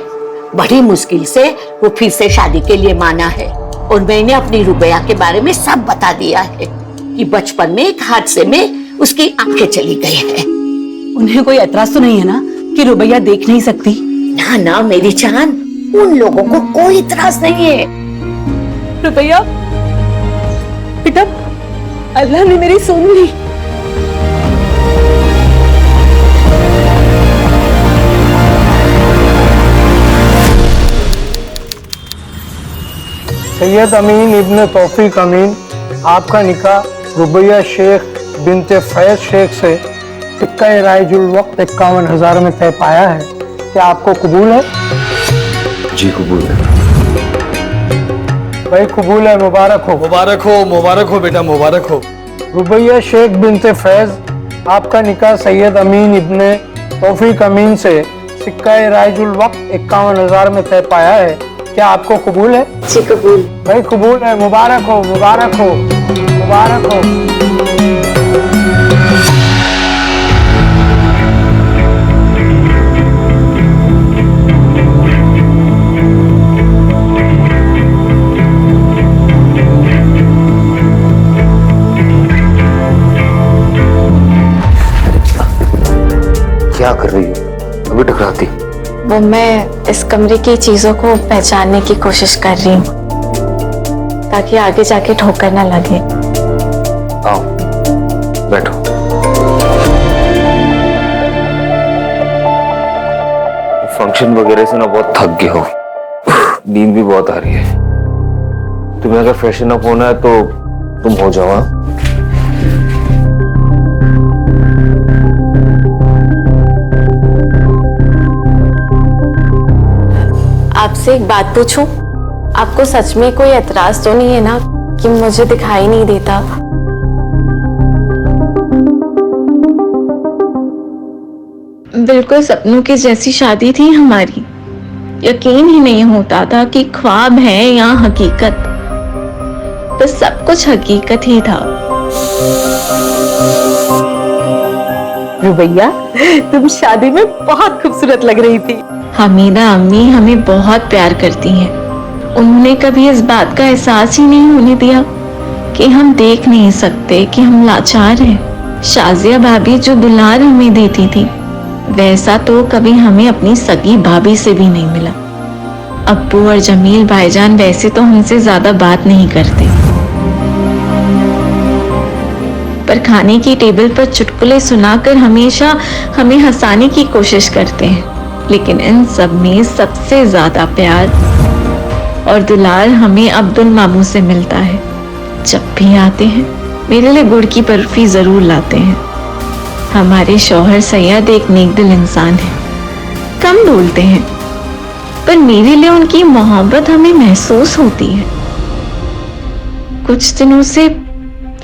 बड़ी मुश्किल से वो फिर से शादी के लिए माना है। और मैंने अपनी रुबैया के बारे में सब बता दिया है कि बचपन में एक हादसे में उसकी आंखें चली गई है। उन्हें कोई एतराज तो नहीं है ना कि रुबैया देख नहीं सकती? ना ना मेरी जान, उन लोगों को कोई इतराज नहीं है। रुबैया बेटा, अल्लाह ने मेरी सुन ली। सैयद अमीन इब्ने तौफीक अमीन, आपका निकाह रुबैया शेख बिनते फैज शेख से सिक्का राइजुल वक्त 51,000 में तय पाया है। क्या आपको कबूल है? जी कबूल है। भाई कबूल है, मुबारक हो। मुबारक हो, मुबारक हो बेटा, मुबारक हो। रुबैया शेख बिनते फैज, आपका निकाह सैयद अमीन इब्ने तौफीक अमीन से सिक्का राइजुल वक्त 51,000 में तय पाया है। क्या आपको कबूल है? जी कबूल। भाई कबूल है, मुबारक हो, मुबारक हो, मुबारक हो। क्या कर रही हो? अभी टकराती। वो मैं इस कमरे की चीजों को पहचानने की कोशिश कर रही हूँ ताकि आगे जाके ठोकर ना लगे। आओ बैठो। फंक्शन वगैरह से ना बहुत थक गए हो, नींद भी बहुत आ रही है। तुम्हें अगर फ्रेशन अप होना है तो तुम हो जाओ। आपसे एक बात पूछूं? आपको सच में कोई एतराज तो नहीं है ना कि मुझे दिखाई नहीं देता? बिल्कुल सपनों की जैसी शादी थी हमारी। यकीन ही नहीं होता था कि ख्वाब है या हकीकत। तो सब कुछ हकीकत ही था। रुबैया, तुम शादी में बहुत खूबसूरत लग रही थी। हमीदा अम्मी हमें बहुत प्यार करती हैं। उन्होंने कभी इस बात का एहसास ही नहीं होने दिया कि हम देख नहीं सकते कि हम लाचार हैं। शाजिया भाभी जो दुलार हमें देती थी, वैसा तो कभी हमें अपनी सगी भाभी से भी नहीं मिला। अब्बू और जमील भाईजान वैसे तो हमसे ज्यादा बात नहीं करते, पर खाने की टेबल पर चुटकुले सुनाकर हमेशा हमें हंसाने की कोशिश करते हैं। लेकिन इन सब में सबसे ज्यादा प्यार और दुलार हमें अब्दुल मामू से मिलता है। जब भी आते हैं मेरे लिए गुड़ की बर्फी जरूर लाते हैं। हमारे शौहर सैयद एक नेकदिल इंसान है, कम बोलते हैं, पर मेरे लिए उनकी मोहब्बत हमें महसूस होती है। कुछ दिनों से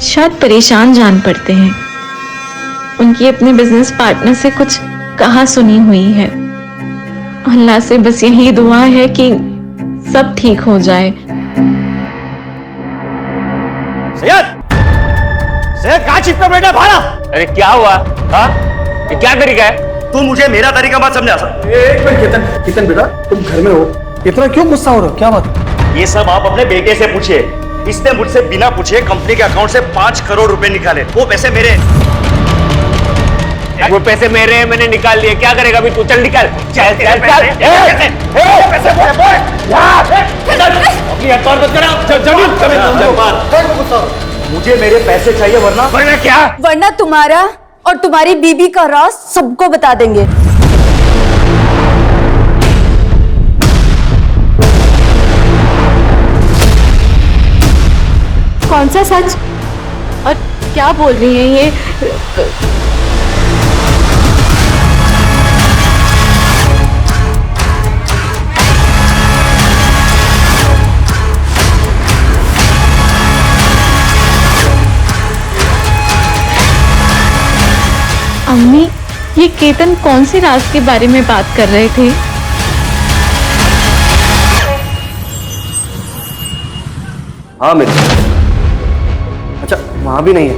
शायद परेशान जान पड़ते हैं। उनकी अपने बिजनेस पार्टनर से कुछ कहा सुनी हुई है। अल्लाह से बस यही दुआ है कि सब ठीक हो जाए। सैयद कहाँ छिपा बैठा भाड़ा? अरे क्या हुआ? हाँ, ये क्या तरीका है? तू मुझे मेरा तरीका मत समझा। एक मिनट केतन बेटा, तुम घर में हो, इतना क्यों गुस्सा हो रहे हो? क्या बात? ये सब आप अपने बेटे से पूछिए। इसने मुझसे बिना पूछे कंपनी के अकाउंट से 5 करोड़ रुपए निकाले। वो पैसे मेरे हैं, मैंने निकाल लिए। क्या करेगा अभी तू? चल निकाल, चल चल चल। मुझे मेरे पैसे चाहिए, वरना क्या? वरना तुम्हारा और तुम्हारी बीबी का राज सबको बता देंगे। कौन सा सच? और क्या बोल रही है ये? अम्मी, ये केतन कौन से राज के बारे में बात कर रहे थे? हाँ मेरे। अच्छा वहां भी नहीं है।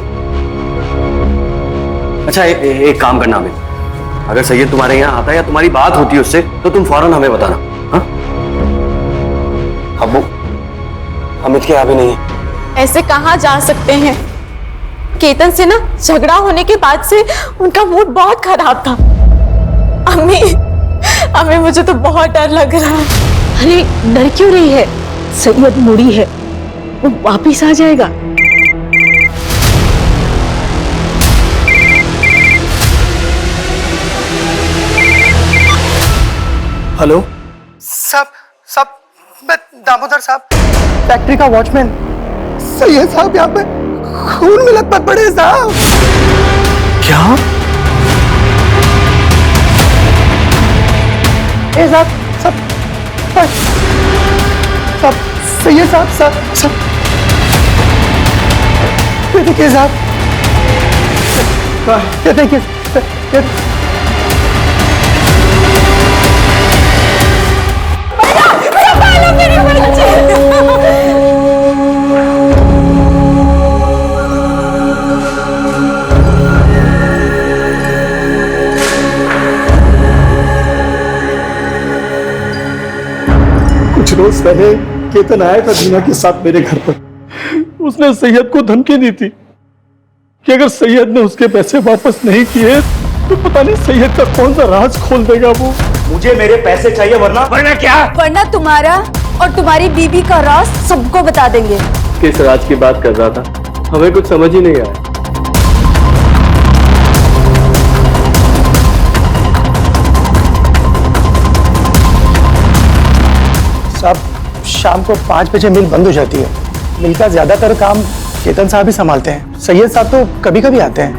अच्छा एक काम करना अमित, अगर सैयद तुम्हारे यहाँ आता है या तुम्हारी बात होती है उससे तो तुम फौरन हमें बताना। हाँ अब्बू, अमित के यहाँ भी नहीं है। ऐसे कहाँ जा सकते हैं? केतन से ना झगड़ा होने के बाद से उनका मूड बहुत खराब था। अम्मी मुझे तो बहुत डर लग रहा है। अरे डर क्यों रही है? सैयद मुड़ी है, वो वापिस आ जाएगा। हेलो साहब, मैं दामोदर साहब, फैक्ट्री का वॉचमैन। सैयद साहब यहाँ पे खून में लथपथ पड़े साहब। क्या? ए साहब सैयद साहब ये देखिए साहब, ये देखिए। कुछ रोज पहले केतन आया था दीना के साथ मेरे घर पर। उसने सैयद को धमकी दी थी कि अगर सैयद ने उसके पैसे वापस नहीं किए तो पता नहीं सैयद का कौन सा राज खोल देगा वो। मुझे मेरे पैसे चाहिए, वरना क्या? वरना तुम्हारा और तुम्हारी बीबी का राज सबको बता देंगे। किस राज की बात कर रहा था? हमें कुछ समझ ही नहीं आया। साहब शाम को 5 बजे मिल बंद हो जाती है। मिल का ज्यादातर काम केतन साहब ही संभालते हैं। सैयद साहब तो कभी कभी आते हैं।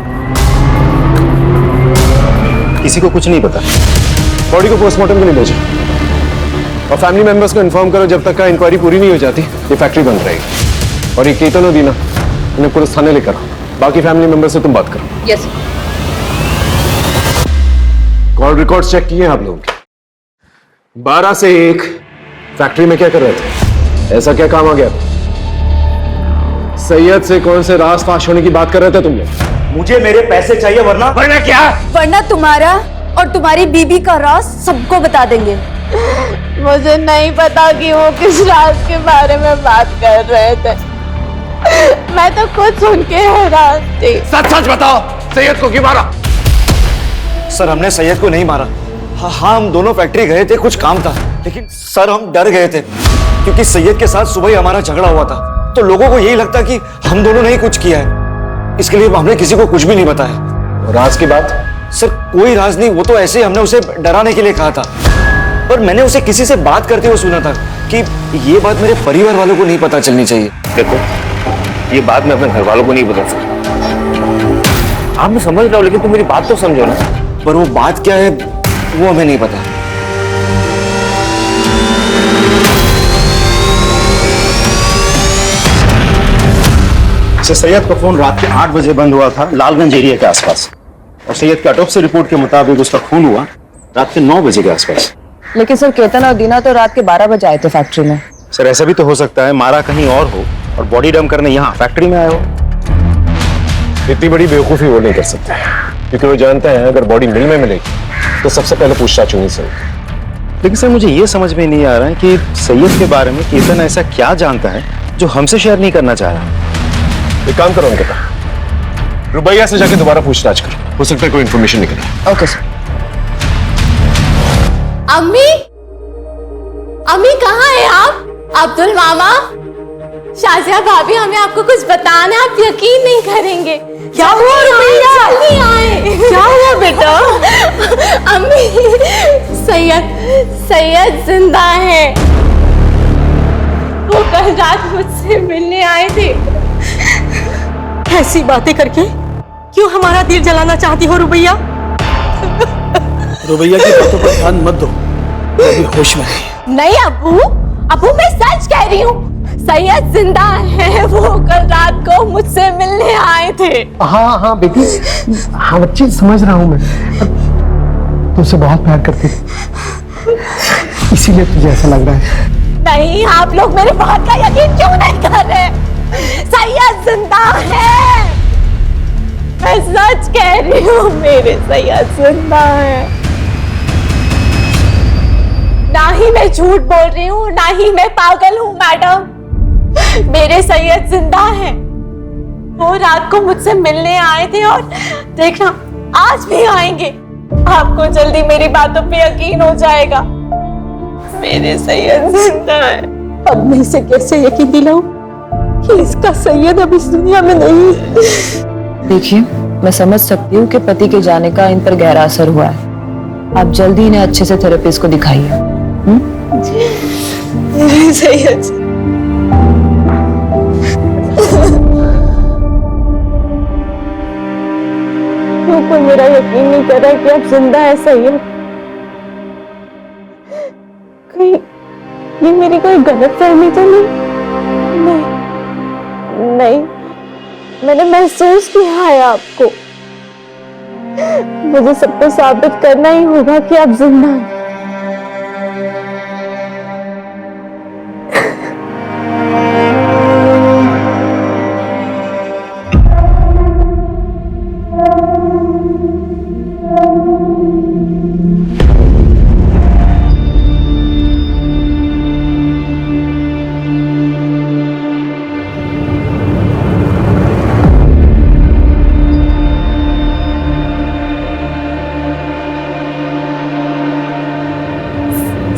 किसी को कुछ नहीं पता। बॉडी को पोस्टमार्टम के लिए भेजो और फैमिली मेंबर्स को इन्फॉर्म करो जब तक का इंक्वायरी पूरी नहीं हो जाती ये फैक्ट्री बंद रहेगी। और ये केतन और दीना उन्हें पुलिस थाने लेकर आओ। बाकी फैमिली मेंबर से तुम बात करो। यस। कॉल रिकॉर्ड्स चेक किए आप लोगों के? 12 से 1 फैक्ट्री में क्या कर रहे थे? ऐसा क्या काम आ गया? सैयद से कौन से राज फाश होने की बात कर रहे थे तुम लोग? मुझे मेरे पैसे चाहिए, वरना क्या? वरना तुम्हारा और तुम्हारी बीबी का राज सबको बता देंगे। मुझे नहीं पता कि वो किस राज के बारे में बात कर रहे थे। मैं तो खुद सुन के हैरान थी। सच सच बताओ, सैयद को क्यों मारा? सर हमने सैयद को नहीं मारा। हाँ हम दोनों फैक्ट्री गए थे, कुछ काम था, लेकिन सर हम डर गए थे क्योंकि सैयद के साथ सुबह ही हमारा झगड़ा हुआ था। तो लोगों को यही लगता कि हम दोनों ने ही कुछ किया है। इसके लिए हमने किसी को कुछ भी नहीं बताया। राज की बात? सर कोई राज नहीं, वो तो ऐसे ही हमने उसे डराने के लिए कहा था। पर मैंने उसे किसी से बात करते हुए सुना था कि ये बात मेरे परिवार वालों को नहीं पता चलनी चाहिए। देखो, ये बात मैं अपने घर वालों को नहीं बता सकता। आप मैं समझ रहा हूँ, लेकिन तुम मेरी बात तो समझो ना। पर वो बात क्या है वो हमें नहीं पता। सैयद का फोन रात के 8 बजे बंद हुआ था लालगंज एरिया के आसपास, और सैयद के ऑटोप्सी रिपोर्ट के मुताबिक उसका खून हुआ रात के 9 बजे के आसपास। लेकिन सर केतन और दीना तो रात के 12 बजे आए थे फैक्ट्री में। सर ऐसा भी तो हो सकता है मारा कहीं और हो और बॉडी डंप करने यहाँ फैक्ट्री में आए हो। इतनी बड़ी बेवकूफी वो नहीं कर सकते, क्योंकि वो जानते हैं अगर बॉडी मिल में मिलेगी तो सबसे पहले पूछताछ होनी चाहिए। लेकिन सर मुझे ये समझ में नहीं आ रहा है कि सैयद के बारे में केतन ऐसा क्या जानता है जो हमसे शेयर नहीं करना चाह रहा। एक काम करो अंकिता, रुबैया से जाके दोबारा पूछताछ करो, हो सकता है कोई इन्फॉर्मेशन निकले। Okay sir. अम्मी, अम्मी कहाँ है आप? अब्दुल मामा, शाजिया भाभी, हमें आपको कुछ बताना है, आप यकीन नहीं करेंगे। क्या हुआ रुबैया? जल्दी आए। क्या हुआ बेटा? अम्मी, सैयद जिंदा है। वो कल रात मुझसे मिलने आए थे। ऐसी बातें करके क्यों हमारा दिल जलाना चाहती हो रुबैया? रुबैया की बातों पर ध्यान मत दो, वो अभी होश में नहीं। नहीं अबू, मैं सच कह रही हूँ, सैयद जिंदा है। वो कल रात को मुझसे मिलने आए थे। हाँ हाँ बेटी, हाँ बच्ची समझ रहा हूँ मैं, तुझसे बहुत प्यार करती थी, इसीलिए तुझे ऐसा लग रहा है। नहीं, आप लोग मेरी बात का यकीन क्यों नहीं कर रहे? सैयद जिंदा है, मैं सच कह रही हूँ, मेरे सैयद जिंदा है। ना ही मैं झूठ बोल रही हूँ, ना ही मैं पागल हूँ मैडम, मेरे सैयद जिंदा है। वो रात को मुझसे मिलने आए थे और देखना आज भी आएंगे। आपको जल्दी मेरी बातों पे यकीन हो जाएगा, मेरे सैयद जिंदा है। अब मैं इसे कैसे यकीन दिलाऊं कि इसका सैयद अब इस दुनिया में नहीं? देखिए, मैं समझ सकती हूँ कि पति के जाने का इन पर गहरा असर हुआ है। आप जल्दी इन्हें अच्छे से थेरेपिस्ट को दिखाइए। सैयद कोई मेरा यकीन नहीं कर रहा कि अब जिंदा है सैयद। कहीं ये मेरी कोई गलतफहमी तो नहीं, मैंने महसूस किया है आपको। मुझे सबको साबित करना ही होगा कि आप जिंदा हैं।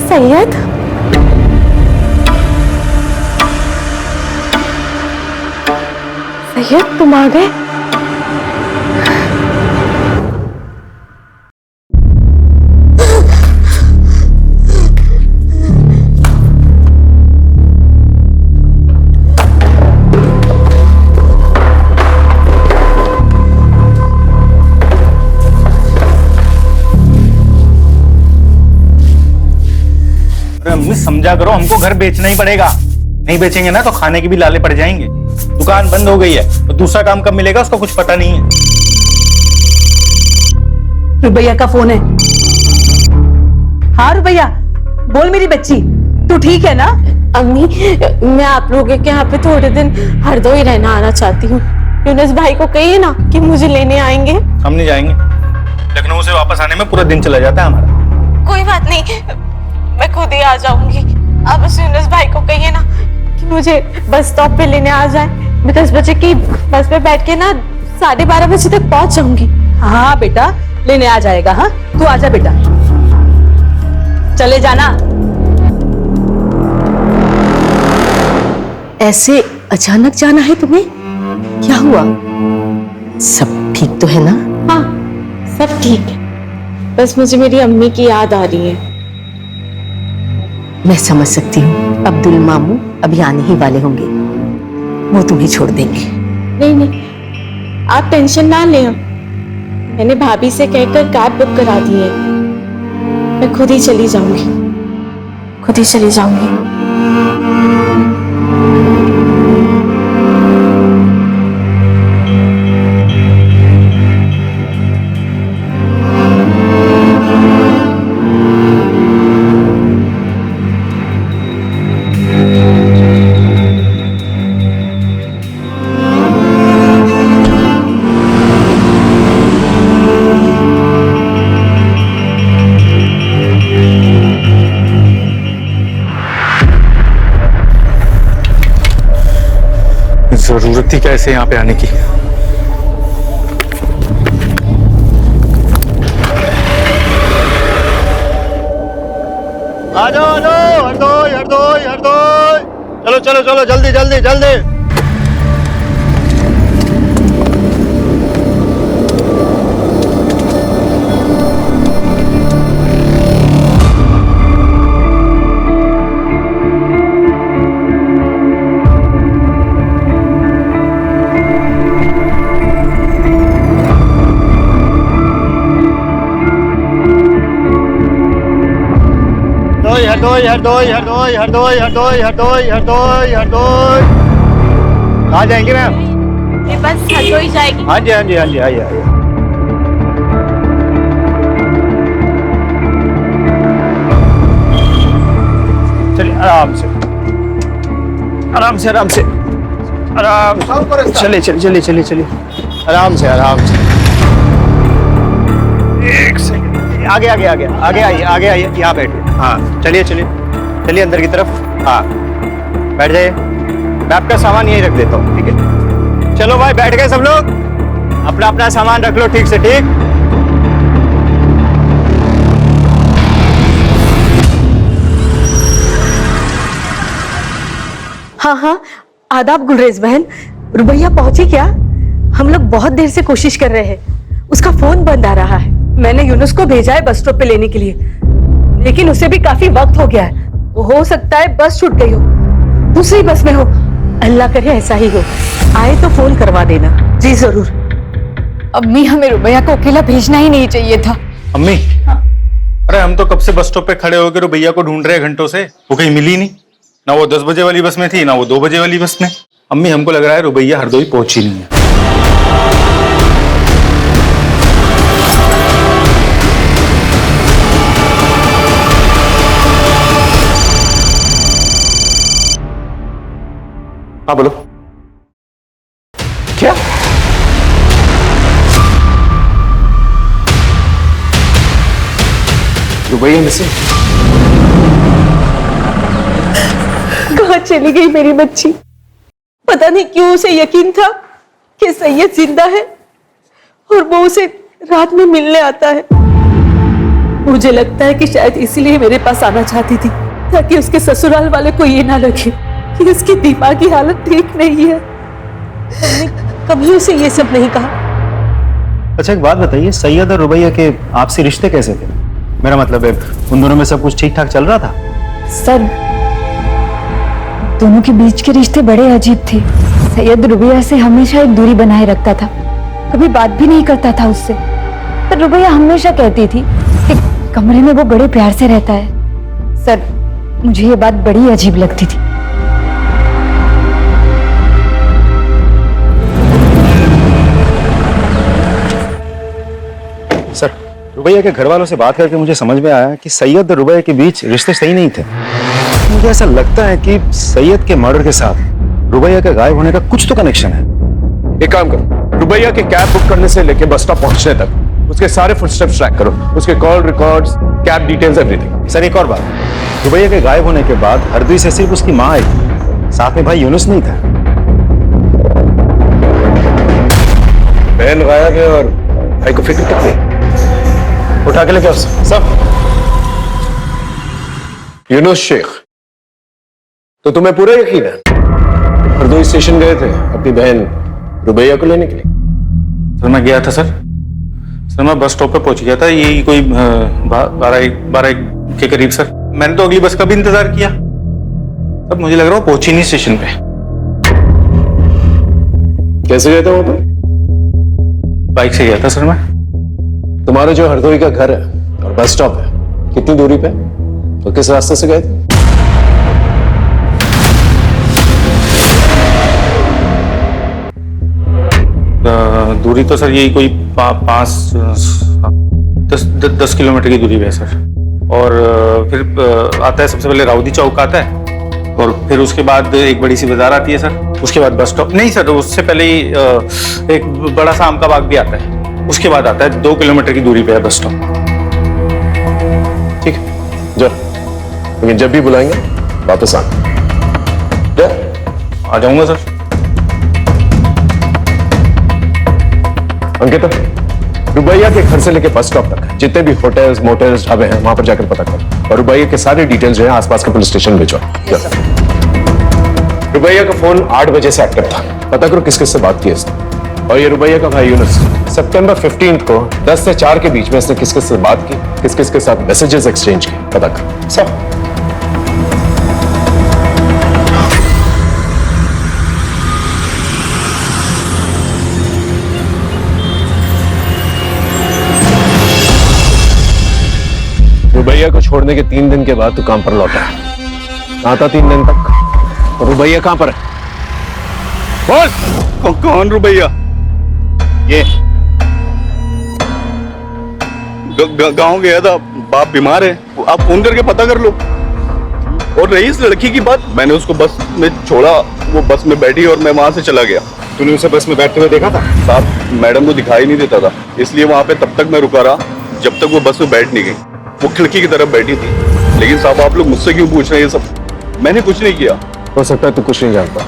सैयद, सैयद तुम आ गए? अम्मी समझा करो, हमको घर बेचना ही पड़ेगा, नहीं बेचेंगे ना तो खाने की भी लाले पड़ जाएंगे। दुकान बंद हो गई है तो दूसरा काम कब मिलेगा उसका कुछ पता नहीं है। रुबैया का फोन है। हाँ रुबैया, बोल मेरी बच्ची, तू ठीक है ना? अम्मी, मैं आप लोगों के यहाँ पे थोड़े दिन हरदोई रहना आना चाहती हूँ। यूनुस भाई को कहिए ना कि मुझे लेने आएंगे। हम नहीं जाएंगे, लखनऊ से वापस आने में पूरा दिन चला जाता है हमारा। कोई बात नहीं, मैं खुद ही आ जाऊंगी। अब उस यूनुस भाई को कहिए ना कि मुझे बस स्टॉप पे लेने आ जाए। मैं 10 बजे की बस पे बैठ के ना 12:30 बजे तक पहुंच जाऊंगी। हाँ बेटा, लेने आ जाएगा। हाँ तू आजा बेटा, चले जाना। ऐसे अचानक जाना है तुम्हें? क्या हुआ? सब ठीक तो है ना? हाँ, सब ठीक है। बस मुझे मेरी अम्मी की याद आ रही है। मैं समझ सकती हूँ, अब्दुल मामू अभी आने ही वाले होंगे, वो तुम्हें छोड़ देंगे। नहीं नहीं, आप टेंशन ना लें, मैंने भाभी से कहकर कैब बुक करा दी है। मैं खुद ही चली जाऊंगी, खुद ही चली जाऊंगी। जरूरत थी कैसे यहाँ पे आने की? आ जाओ हरदोई हरदोई हरदोई, चलो चलो चलो जल्दी जल्दी जल्दी। हरदोई हरदोई हरदोई हरदोई हरदोई हरदोई हरदोई हरदोई। कहाँ जाएंगे मैम? ये बस हरदोई जाएगी। हाँ जी हाँ जी हाँ जी, आइए आइए। चलिए आराम से आराम से आराम से आराम से, चलिए चलिए चलिए चलिए चलिए, आराम से आराम से। एक सेकंड, आगे आगे आगे आगे आइए, आगे आइए, यहाँ बैठिए। हाँ चलिए चलिए चलिए अंदर की तरफ। हाँ बैठ जाइए, मैं आपका सामान यहीं रख देता हूँ, ठीक है? चलो भाई बैठ गए सब लोग, अपना अपना सामान रख लो ठीक से, ठीक? हाँ हाँ, आदाब गुलरेज बहन। रुबैया पहुंची क्या? हम लोग बहुत देर से कोशिश कर रहे हैं, उसका फोन बंद आ रहा है। मैंने यूनुस को भेजा है बस स्टॉप पे लेने के लिए, लेकिन उसे भी काफी वक्त हो गया है। वो हो सकता है बस छूट गई हो, दूसरी बस में हो। अल्लाह करे ऐसा ही हो, आए तो फोन करवा देना। जी जरूर। अम्मी, हमें रुबैया को अकेला भेजना ही नहीं चाहिए था। अम्मी, अरे हम तो कब से बस स्टॉप पे खड़े होकर रुबैया को ढूंढ रहे हैं घंटों से, वो कहीं मिली नहीं। ना वो 10 बजे वाली बस में थी, ना वो 2 बजे वाली बस में। अम्मी हमको लग रहा है रुबैया हरदोई पहुंची नहीं है। हाँ बोलो, क्या? रुबैया मिसिंग? कहाँ चली गई मेरी बच्ची? पता नहीं क्यों उसे यकीन था कि सैयद जिंदा है और वो उसे रात में मिलने आता है। मुझे लगता है कि शायद इसीलिए मेरे पास आना चाहती थी, ताकि उसके ससुराल वाले को ये ना लगे कि उसकी दिमागी हालत ठीक नहीं है। हमने कभी उसे ये सब नहीं कहा। अच्छा एक बात बताइए, सैयद और रुबैया के आपसी रिश्ते कैसे थे? मेरा मतलब है उन दोनों में सब कुछ ठीक ठाक चल रहा था? सर, दोनों के बीच के रिश्ते बड़े अजीब थे। सैयद रुबैया से हमेशा एक दूरी बनाए रखता था, कभी बात भी नहीं करता था उससे। पर रुबैया हमेशा कहती थी कि कमरे में वो बड़े प्यार से रहता है। सर, मुझे ये बात बड़ी अजीब लगती थी। सर, रुबैया के घर वालों से बात करके मुझे समझ में आया कि सैयद और रुबैया के बीच रिश्ते सही नहीं थे। मुझे ऐसा लगता है कि सैयद के मर्डर के साथ रुबैया के गायब होने का कुछ तो कनेक्शन है। एक काम करो, रुबैया की कैब बुक करने से लेके बस स्टॉप पहुंचने तक उसके सारे फुटस्टेप्स ट्रैक करो, उसके call records, cab details, everything. Sir एक और बात, रुबैया के गायब होने के बाद हरदोई से सिर्फ उसकी माँ आई थी, साथ में भाई यूनुस नहीं था। बहन गायब है और भाई को फिक्र कितनी? उठा के लेके आओ सब। यूनुस शेख, तो तुम्हें पूरा यकीन है हरदोई स्टेशन गए थे अपनी बहन रुबैया को लेने के लिए? सर मैं गया था सर मैं बस स्टॉप पे पहुंच गया था, यही कोई 12 के करीब सर। मैंने तो अगली बस का भी इंतजार किया, तब मुझे लग रहा है पहुंची नहीं स्टेशन पे। कैसे गए थे वहां पर? बाइक से गया था सर मैं। तुम्हारा जो हरदोई का घर है और बस स्टॉप है कितनी दूरी पे और किस रास्ते से गए थे? दूरी तो सर यही कोई 10 किलोमीटर की दूरी पे है सर। और फिर आता है सबसे पहले राउदी चौक आता है, और फिर उसके बाद एक बड़ी सी बाजार आती है सर, उसके बाद बस स्टॉप। नहीं सर, उससे पहले ही एक बड़ा सा आम का बाग भी आता है, उसके बाद आता है 2 किलोमीटर की दूरी पे है बस स्टॉप। ठीक है जा, लेकिन जब भी बुलाएंगे वापस आ जाऊंगा सर। अंकिता, रुबैया के घर से लेके बस स्टॉप तक जितने भी होटल्स मोटल्स ढाबे हैं वहां पर जाकर पता करो, और रुबैया के सारे डिटेल्स जो है आसपास के पुलिस स्टेशन भिजवाओ। रुबैया का फोन 8 बजे से एक्टिव था, पता करो किस किस से बात की इसने। और ये रुबैया का भाई यूनुस सितंबर 15 को 10 से 4 के बीच में इसने किस किस से बात की, किस किस के साथ मैसेजेस एक्सचेंज किए, पता करो सब। रुबैया को छोड़ने के 3 दिन के बाद तू काम पर लौटा। कहां था 3 दिन तक? तो रुबैया कहां पर है? बोल। कौन रुबैया? ये गांव गया था, बाप बीमार है, आप फोन करके पता कर लो। और रही इस लड़की की बात, मैंने उसको बस में छोड़ा, वो बस में बैठी और मैं वहां से चला गया। तूने उसे बस में बैठते हुए देखा था? साहब मैडम को दिखाई नहीं देता था, इसलिए वहां पे तब तक मैं रुका रहा जब तक वो बस में बैठ नहीं गई। वो खिड़की की तरफ बैठी थी। लेकिन साहब आप लोग मुझसे क्यों पूछ रहे हैं ये सब? मैंने कुछ नहीं किया। हो सकता है तू कुछ नहीं जानता,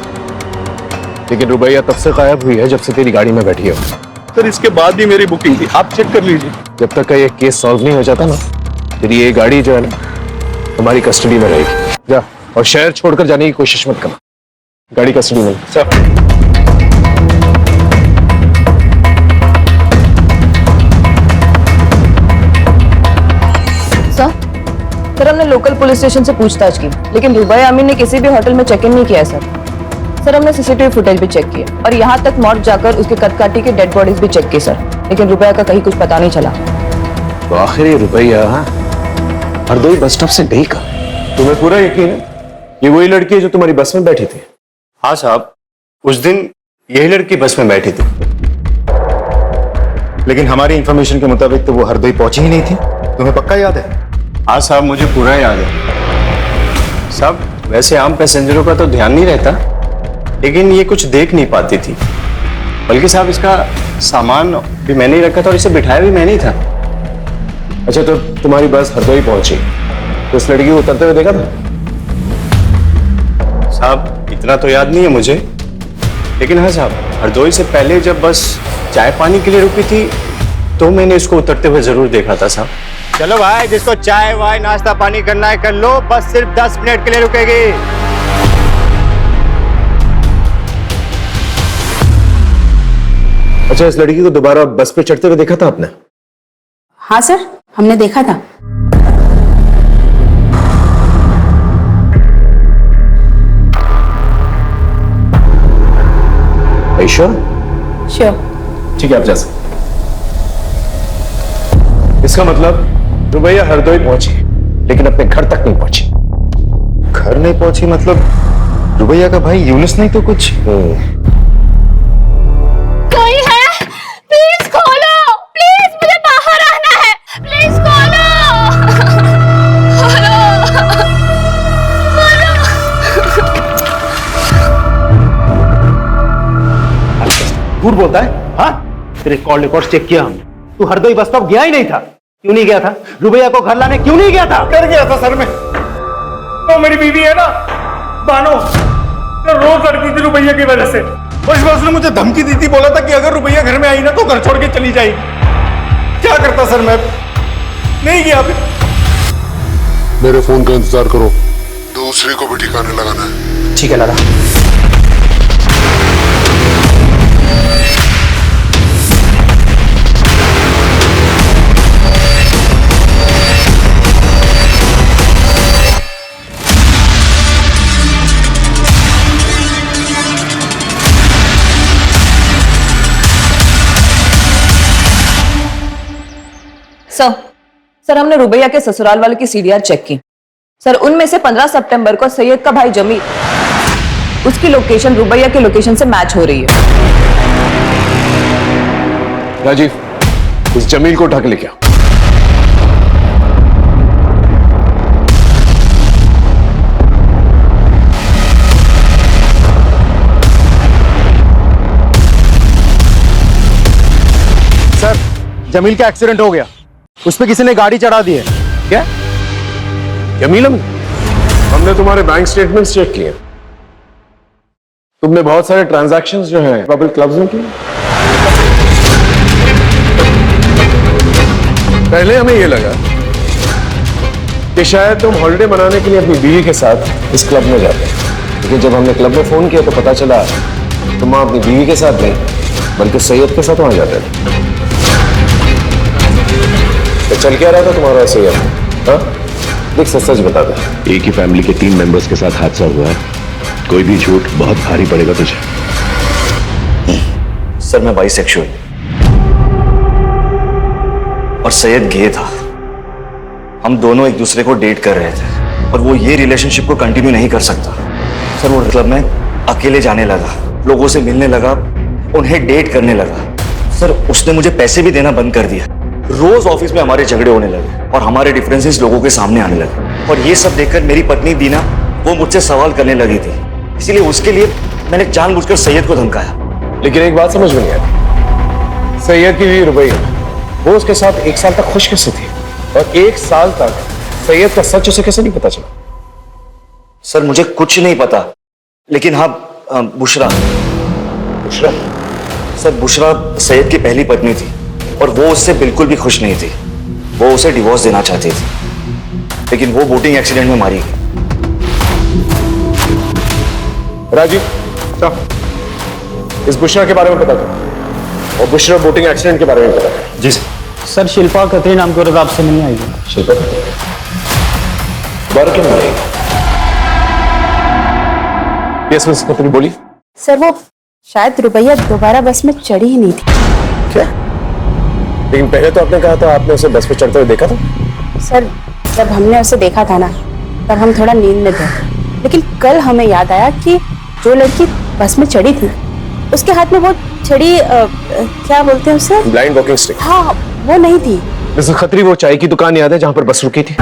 लेकिन रुबैया तब से गायब हुई है जब से तेरी गाड़ी में बैठी है। सर इसके बाद भी मेरी बुकिंग थी, आप चेक कर लीजिए। जब तक का ये केस सॉल्व नहीं हो जाता ना, तेरी ये गाड़ी जो है ना हमारी कस्टडी में रहेगी। जा, और शहर छोड़कर जाने की कोशिश मत करना, गाड़ी कस्टडी में। सर सर हमने लोकल पुलिस स्टेशन से पूछताछ की, लेकिन रुबैया अमीन ने किसी भी होटल में चेक इन नहीं किया सर हमने सीसीटीवी फुटेज भी चेक किया, और यहाँ तक मॉर्ग जाकर उसके कदकाठी की डेड बॉडीज भी चेक की सर, लेकिन रुबैया का कहीं कुछ पता नहीं चला। तो आखिर ये रुबैया हरदोई बस स्टॉप से गई कहाँ? तुम्हें पूरा यकीन है ये वही लड़की है जो तुम्हारी बस में बैठी थी? हाँ साहब, उस दिन यही लड़की बस में बैठी थी, लेकिन हमारी इंफॉर्मेशन के मुताबिक तो वो हरदोई पहुंची ही नहीं थी। तुम्हें पक्का याद है? हाँ साहब, मुझे पूरा याद है साहब। वैसे आम पैसेंजरों का तो ध्यान नहीं रहता, लेकिन ये कुछ देख नहीं पाती थी। बल्कि साहब इसका सामान भी मैंने ही रखा था और इसे बिठाया भी मैंने ही था। अच्छा, तो तुम्हारी बस हरदोई पहुंची तो इस लड़की को उतरते हुए देखा था? साहब इतना तो याद नहीं है मुझे, लेकिन हाँ साहब, हरदोई से पहले जब बस चाय पानी के लिए रुकी थी तो मैंने इसको उतरते हुए जरूर देखा था साहब। चलो भाई, जिसको चाय वाय नाश्ता पानी करना है कर लो, बस सिर्फ 10 मिनट के लिए रुकेगी। अच्छा, इस लड़की को दोबारा बस पे चढ़ते हुए देखा था आपने? हाँ सर, हमने देखा था। श्योर? श्योर। ठीक है, आप जा सकते। इसका मतलब रुबैया हरदोई पहुंची, लेकिन अपने घर तक नहीं पहुंची। घर नहीं पहुंची मतलब रुबैया का भाई यूनुस नहीं तो कुछ? कोई है? प्लीज खोलो, प्लीज मुझे बाहर आना है, प्लीज खोलो, खोलो, झूठ बोलता है? हाँ, तेरे कॉल रिकॉर्ड चेक किया हमने, तू हरदोई बस स्टॉप गया ही नहीं था। क्यों नहीं गया था? रुबैया को घर लाने क्यों नहीं गया था? कर गया था सर मैं। तो मेरी बीवी है ना बानो, तो रोज लड़ती थी रुबैया की वजह से। और इस बार उसने मुझे धमकी दी थी, बोला था कि अगर रुबैया घर में आई ना तो घर छोड़ के चली जाएगी। क्या करता सर मैं? नहीं गया फिर। मेरे फोन का इंतजार करो, दूसरे को भी ठिकाने लगाना है। ठीक है लाला। सर हमने रुबैया के ससुराल वालों की सीडीआर चेक की सर। उनमें से 15 सितंबर को सैयद का भाई जमील, उसकी लोकेशन रुबैया के लोकेशन से मैच हो रही है। राजीव, इस जमील को उठा के लेके आओ। सर, जमील का एक्सीडेंट हो गया, उस पे किसी ने गाड़ी चढ़ा दी है। क्या जमील? हमने तुम्हारे बैंक स्टेटमेंट्स चेक किए, तुमने बहुत सारे ट्रांजैक्शंस जो हैं पब्लिक क्लब्स में किए। पहले हमें यह लगा कि शायद तुम हॉलिडे मनाने के लिए अपनी बीवी के साथ इस क्लब में जाते, लेकिन जब हमने क्लब में फोन किया तो पता चला तुम वहां अपनी बीवी के साथ नहीं बल्कि सैयद के साथ वहां जाते थे। तो चल क्या रहा था तुम्हारा सैयद? हाँ, देख सच बता दे। एक ही फैमिली के 3 मेंबर्स के साथ हादसा हुआ है, कोई भी झूठ बहुत भारी पड़ेगा तुझे। सर मैं बाइसेक्सुअल और सैयद गे था। हम दोनों एक दूसरे को डेट कर रहे थे और वो ये रिलेशनशिप को कंटिन्यू नहीं कर सकता। सर वो क्लब में अकेले जाने लगा, लोगों से मिलने लगा, उन्हें डेट करने लगा। सर उसने मुझे पैसे भी देना बंद कर दिया। रोज ऑफिस में हमारे झगड़े होने लगे और हमारे डिफरेंसेस लोगों के सामने आने लगे। और ये सब देखकर मेरी पत्नी दीना वो मुझसे सवाल करने लगी थी, इसीलिए उसके लिए मैंने जानबूझकर सैयद को धमकाया। लेकिन एक बात समझ में नहीं आई, सैयद की बीवी रुबैया, वो उसके साथ 1 साल तक खुश कैसे थी और 1 साल तक सैयद का सच उसे कैसे नहीं पता चला? सर मुझे कुछ नहीं पता, लेकिन हाँ बुशरा सर, बुशरा सैयद की पहली पत्नी थी और वो उससे बिल्कुल भी खुश नहीं थी। वो उसे डिवोर्स देना चाहती थी, लेकिन वो बोटिंग एक्सीडेंट में मारी गई। राजीव, इस बुशरा के बारे में पता करो और बुशरा बोटिंग एक्सीडेंट के बारे में पता करो। जी सर। सर शिल्पा खत्री नाम की औरत आपसे मिलने आई है। शिल्पा बार क्यों मिलेगी? यस मिस खत्री, बोली। सर वो शायद रुबैया दोबारा बस में चढ़ी ही नहीं थी। क्या? लेकिन पहले तो आपने कहा था आपने उसे बस पे चढ़ते हुए देखा था। सर जब हमने उसे देखा था ना, तब हम थोड़ा नींद में थे, लेकिन कल हमें याद आया कि जो लड़की बस में चढ़ी थी उसके हाथ में वो छड़ी क्या बोलते हैं उसे? Blind walking stick. हाँ, वो नहीं थी। मिस खत्री, वो चाय की दुकान याद है जहां पर बस रुकी थी?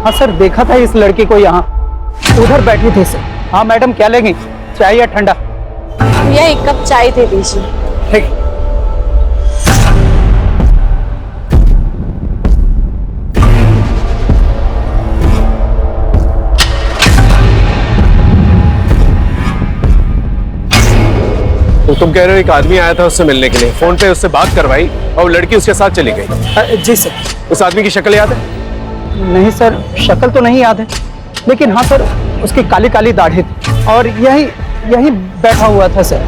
हाँ सर, देखा था इस लड़की को यहाँ, उधर बैठी थी सर। हाँ मैडम, क्या लेंगी, चाय या ठंडा? भैया 1 कप चाय दे दीजिए। ठीक। तो तुम कह रहे हो एक आदमी आया था उससे मिलने के लिए, फोन पे उससे बात करवाई और लड़की उसके साथ चली गई? जी सर। उस आदमी की शक्ल याद है? नहीं सर, शक्ल तो नहीं याद है, लेकिन हाँ सर उसकी काली काली दाढ़ी थी और यही बैठा हुआ था सर।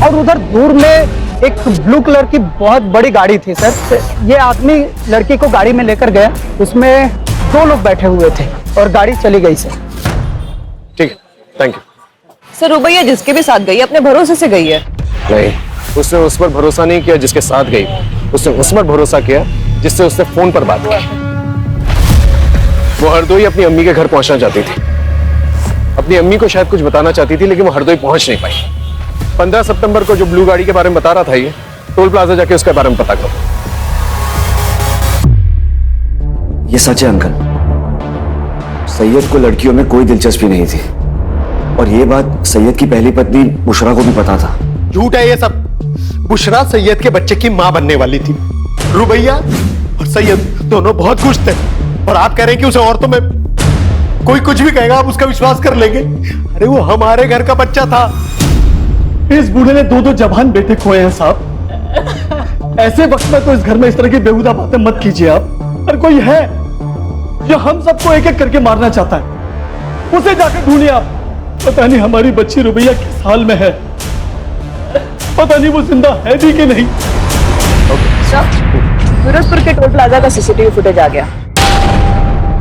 और उधर दूर में एक ब्लू कलर की बहुत बड़ी गाड़ी थी सर। ये आदमी लड़की को गाड़ी में लेकर गया, उसमें 2 लोग बैठे हुए थे और गाड़ी चली गई सर। ठीक है, थैंक यू। सर रुबैया जिसके भी साथ गई अपने भरोसे से गई है। नहीं, उसने उस पर भरोसा नहीं किया जिसके साथ गई, उसने उस पर भरोसा किया जिससे उसने फोन पर बात की। वो हरदोई अपनी अम्मी के घर पहुंचना चाहती थी, अपनी अम्मी को शायद कुछ बताना चाहती थी, लेकिन वो हरदोई पहुंच नहीं पाई। 15 सितंबर को जो ब्लू गाड़ी के बारे में बता रहा था, ये टोल प्लाजा जाके उसके बारे में पता करो। ये सच है अंकल, सैयद को लड़कियों में कोई दिलचस्पी नहीं थी और ये बात सैयद की पहली पत्नी बुशरा को भी पता था। झूठ है ये सब। बुशरा सैयद के बच्चे की मां बनने वाली थी। रुबैया और सैयद दोनों बहुत खुश थे और आप कह रहे हैं कि उसे औरतों में कोई कुछ भी कहेगा आप उसका विश्वास कर लेंगे? अरे वो हमारे घर का बच्चा था। इस बूढ़े ने 2 जवान बेटे खोए हैं साहब। ऐसे वक्त में तो इस घर में इस तरह की बेहुदा बातें मत कीजिए आप। और कोई है जो हम सबको एक एक करके मारना चाहता है, उसे जाकर ढूंढिए आप। पता नहीं हमारी बच्ची रुबैया किस हाल में है, पता नहीं वो जिंदा है भी कि नहीं। फिरोजपुर के टोल प्लाजा का सीसीटीवी फुटेज आ गया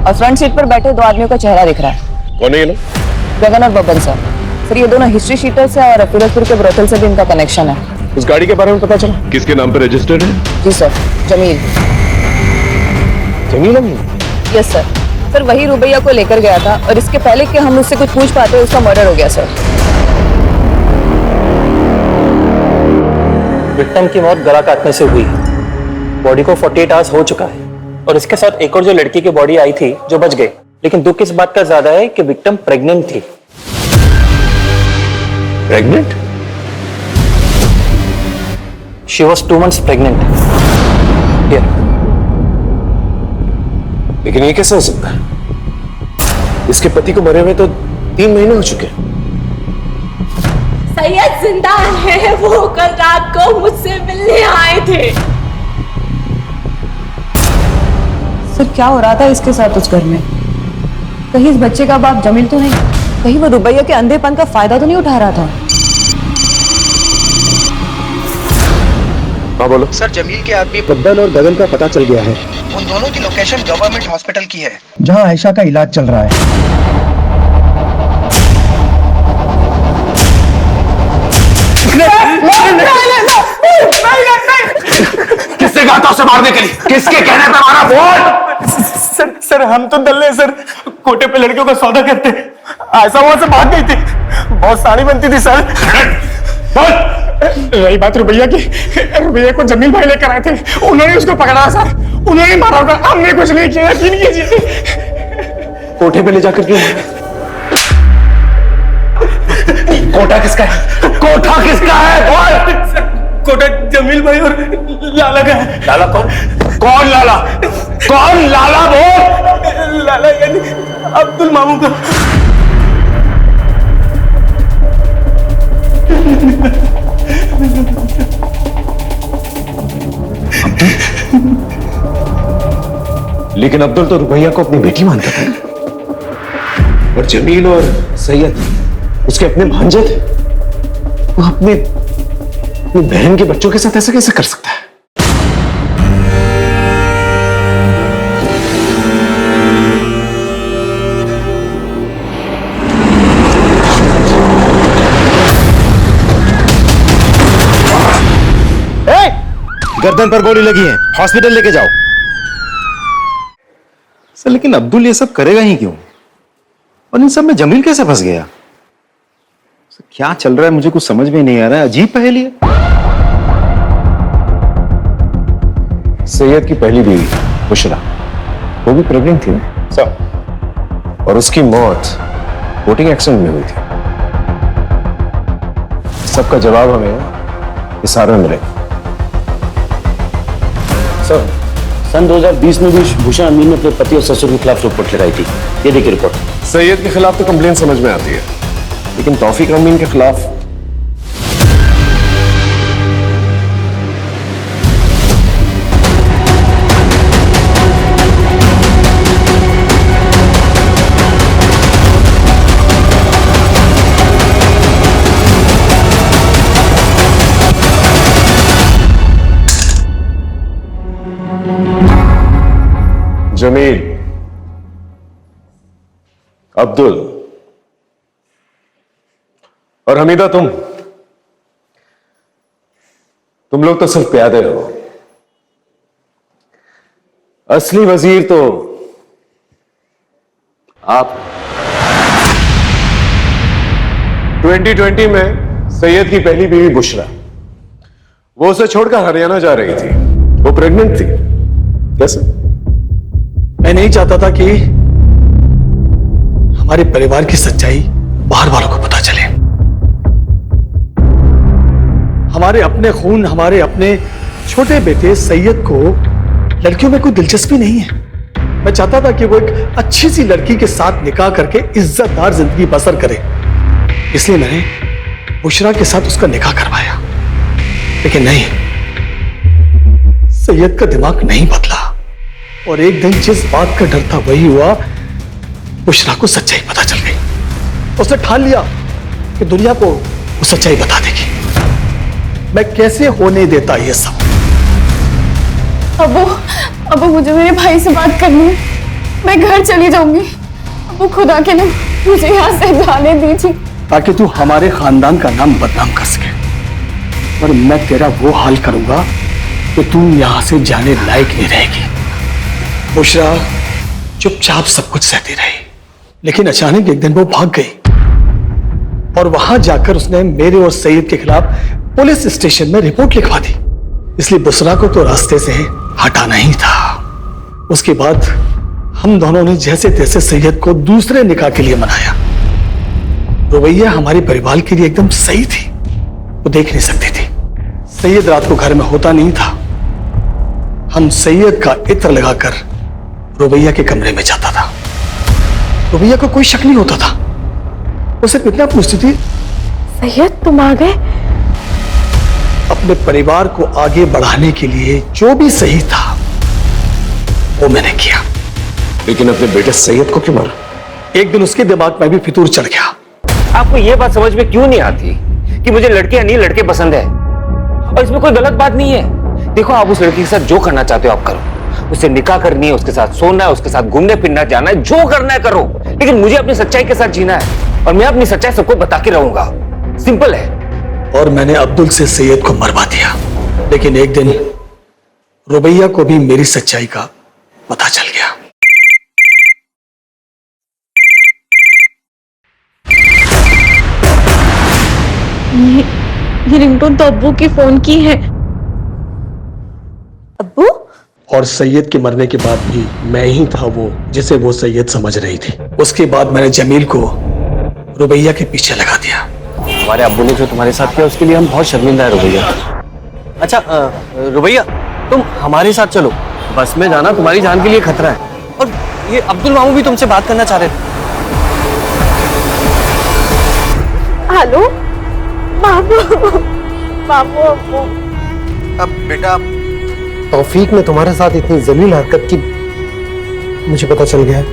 और फ्रंट सीट पर बैठे 2 आदमियों का चेहरा दिख रहा है। कौन है ये लोग? गगन और बबन सर। सर ये दोनों हिस्ट्री शीटर्स हैं और फिरोजपुर के ब्रोथल से भी इनका कनेक्शन है। उस गाड़ी के बारे में पता चला? किसके नाम पे रजिस्टर्ड है? जी sir, Jamil. Jamil Amin? Yes sir. Sir वही रुबैया को लेकर गया था और इसके पहले कि हम उससे कुछ पूछ पाते उसका मर्डर हो गया सर। विक्टिम की मौत गला काटने से हुई। बॉडी को 48 आवर्स हो चुका है और इसके साथ एक और जो लड़की की बॉडी आई थी जो बच गई, लेकिन दुख इस बात का ज्यादा है कि विक्टिम प्रेग्नेंट थी। Pregnant? She was 2 months pregnant. Here. लेकिन ये कैसे हो सकता है? इसके पति को मरे हुए तो 3 महीने हो चुके हैं। सैयद जिंदा है, वो कल रात को मुझसे मिलने आए थे। सर क्या हो रहा था इसके साथ उस घर में? कहीं इस बच्चे का बाप जमील तो नहीं? कहीं वो रुबैया के अंधेपन का फायदा तो नहीं उठा रहा था? हाँ बोलो। सर जमील के आदमी बद्दल और गगन का पता चल गया है। उन दोनों की लोकेशन गवर्नमेंट हॉस्पिटल की है, जहां आयशा का इलाज चल रहा है। किससे कहा था उसे मारने के लिए? किसके कहने पे मारा? बोल। सर हम तो दल्ले सर, कोटे पे लड़कियों का सौदा करते। ऐसा वहां से भाग गई थी, बहुत साड़ी बनती थी सर। बोल। रही बात रुबैया की, रुबैया को जमील भाई लेकर आए थे, उन्होंने उसको पकड़ा सर, उन्होंने मारा होगा, हमने कुछ नहीं किया, यकीन कीजिए। कोठे पे ले जाकर क्यों? कोठा किसका है? कोठा किसका है? बोल। कोटा जमील भाई और लाला का है। लाला कौन? कौन लाला? कौन लाला? बोल। लाला यानी अब्दुल मामू का। लेकिन अब्दुल तो रुबैया को अपनी बेटी मानता था, और जमील और सैयद उसके अपने भांजे थे। वो अपनी बहन के बच्चों के साथ ऐसा कैसे कर सकता है? गर्दन पर गोली लगी है, हॉस्पिटल लेके जाओ। सर लेकिन अब्दुल ये सब करेगा ही क्यों? और इन सब में जमील कैसे फंस गया? सर क्या चल रहा है मुझे कुछ समझ में नहीं आ रहा है, अजीब पहेली है। सैयद की पहली बीवी बुशरा, वो भी प्रेग्नेंट थी ना सर, और उसकी मौत बोटिंग एक्सीडेंट में हुई थी। सबका जवाब हमें इस हार में मिलेगा। सर सन 2020 में भी भूषण अमीन ने अपने पति और ससुर के खिलाफ रिपोर्ट लगाई थी। ये देखिए रिपोर्ट। सैयद के खिलाफ तो कंप्लेन समझ में आती है, लेकिन तौफीक अमीन के खिलाफ जमील, अब्दुल और हमीदा, तुम लोग तो सिर्फ प्यादे हो। असली वजीर तो आप। 2020 में सैयद की पहली बीवी बुशरा, वो उसे छोड़कर हरियाणा जा रही थी। वो प्रेग्नेंट थी। कैसे? मैं नहीं चाहता था कि हमारे परिवार की सच्चाई बाहर वालों को पता चले। हमारे अपने खून, हमारे अपने छोटे बेटे सैयद को लड़कियों में कोई दिलचस्पी नहीं है। मैं चाहता था कि वो एक अच्छी सी लड़की के साथ निकाह करके इज्जतदार जिंदगी बसर करे, इसलिए मैंने बुशरा के साथ उसका निकाह करवाया। लेकिन नहीं, सैयद का दिमाग नहीं बदला, और एक दिन जिस बात का डर था वही हुआ। बुशरा को सच्चाई पता चल गई। उसने ठान लिया कि दुनिया को वो सच्चाई बता देगी। मैं कैसे होने देता ये सब? अबू मुझे मेरे भाई से बात करनी है, मैं घर चली जाऊंगी। अबू खुदा के नाम मुझे यहाँ से जाने दीजिए, ताकि तू हमारे खानदान का नाम बदनाम कर सके। पर मैं तेरा वो हाल करूंगा कि तू यहां से जाने लायक नहीं रहेगी। बुशरा चुपचाप सब कुछ सहती रही, लेकिन अचानक एक दिन वो भाग गई और वहां जाकर उसने मेरे और सईद के खिलाफ पुलिस स्टेशन में रिपोर्ट लिखवा दी। इसलिए बुशरा को तो रास्ते से हटाना ही था। उसके बाद हम दोनों ने जैसे तैसे सैयद को दूसरे निकाह के लिए मनाया। रुबैया हमारे परिवार के लिए एकदम सही थी, वो देख नहीं सकती थी। सैयद रात को घर में होता नहीं था। हम सैयद का इत्र लगाकर रुबैया के कमरे में जाता था। रुबैया को कोई शक नहीं होता था, वो सिर्फ इतना पूछती थी, सैयद तुम आ गए? अपने परिवार को आगे बढ़ाने के लिए जो भी सही था वो मैंने किया। लेकिन अपने बेटे सैयद को क्यों मारा? एक दिन उसके दिमाग में भी फितूर चढ़ गया। आपको यह बात समझ में क्यों नहीं आती कि मुझे लड़कियां नहीं लड़के पसंद है, और इसमें कोई गलत बात नहीं है। देखो, आप उस लड़की के साथ जो करना चाहते हो आप करो, उससे निकाह करनी है, उसके साथ सोना है, उसके साथ घूमने फिरना जाना है, जो करना है करो, लेकिन मुझे अपनी सच्चाई के साथ जीना है और मैं अपनी सच्चाई सबको बता के रहूंगा। सिंपल है। और मैंने अब्दुल से सैयद को मरवा दिया, लेकिन एक दिन रुबैया को भी मेरी सच्चाई का पता चल गया। ये रिंगटोन तो अब्बू की फोन की है। अब्बू? और सैयद के मरने के बाद भी मैं ही था वो जिसे वो सैयद समझ रही थी। उसके बाद मैंने जमील को रुबैया के पीछे लगा दिया। हमारे अब्बू ने जो तुम्हारे साथ किया उसके लिए हम बहुत शर्मिंदा है रुबैया। अच्छा रुबैया, तुम हमारे साथ चलो, बस में जाना तुम्हारी जान के लिए खतरा है। और ये अब्दुल मामू भी तुमसे बात करना चाह रहे थे। हेलो मामू, मामू अब्बू। अब बेटा, तौफीक ने तुम्हारे साथ इतनी जलील हरकत की मुझे पता चल गया है।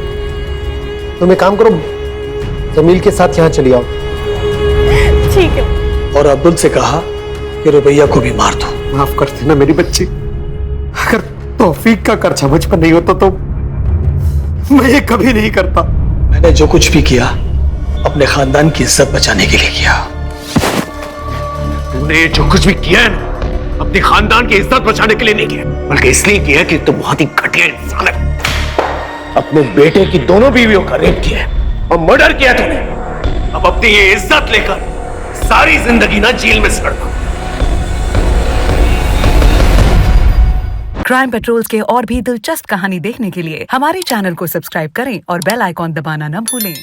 तुम एक काम करो, जमील के साथ यहाँ चली आओ। ठीक है। और अब्दुल से कहा कि रुबैया को भी मार दो। माफ कर देना मेरी बच्ची, अगर तौफीक का कर्जा मुझ पर नहीं होता तो मैं ये कभी नहीं करता। मैंने जो कुछ भी किया अपने खानदान की इज्जत बचाने के लिए किया। तुमने जो कुछ भी किया है ना, अपने खानदान की इज्जत बचाने के लिए नहीं किया, बल्कि इसलिए किया कि तुम बहुत ही घटिया इंसान है। अपने बेटे की दोनों बीवियों का रेप किया और मर्डर किया तुमने। अब अपनी ये इज्जत लेकर सारी जिंदगी ना जेल में सड़ना। क्राइम पेट्रोल्स के और भी दिलचस्प कहानी देखने के लिए हमारे चैनल को सब्सक्राइब करें और बेल आइकॉन दबाना न भूलें।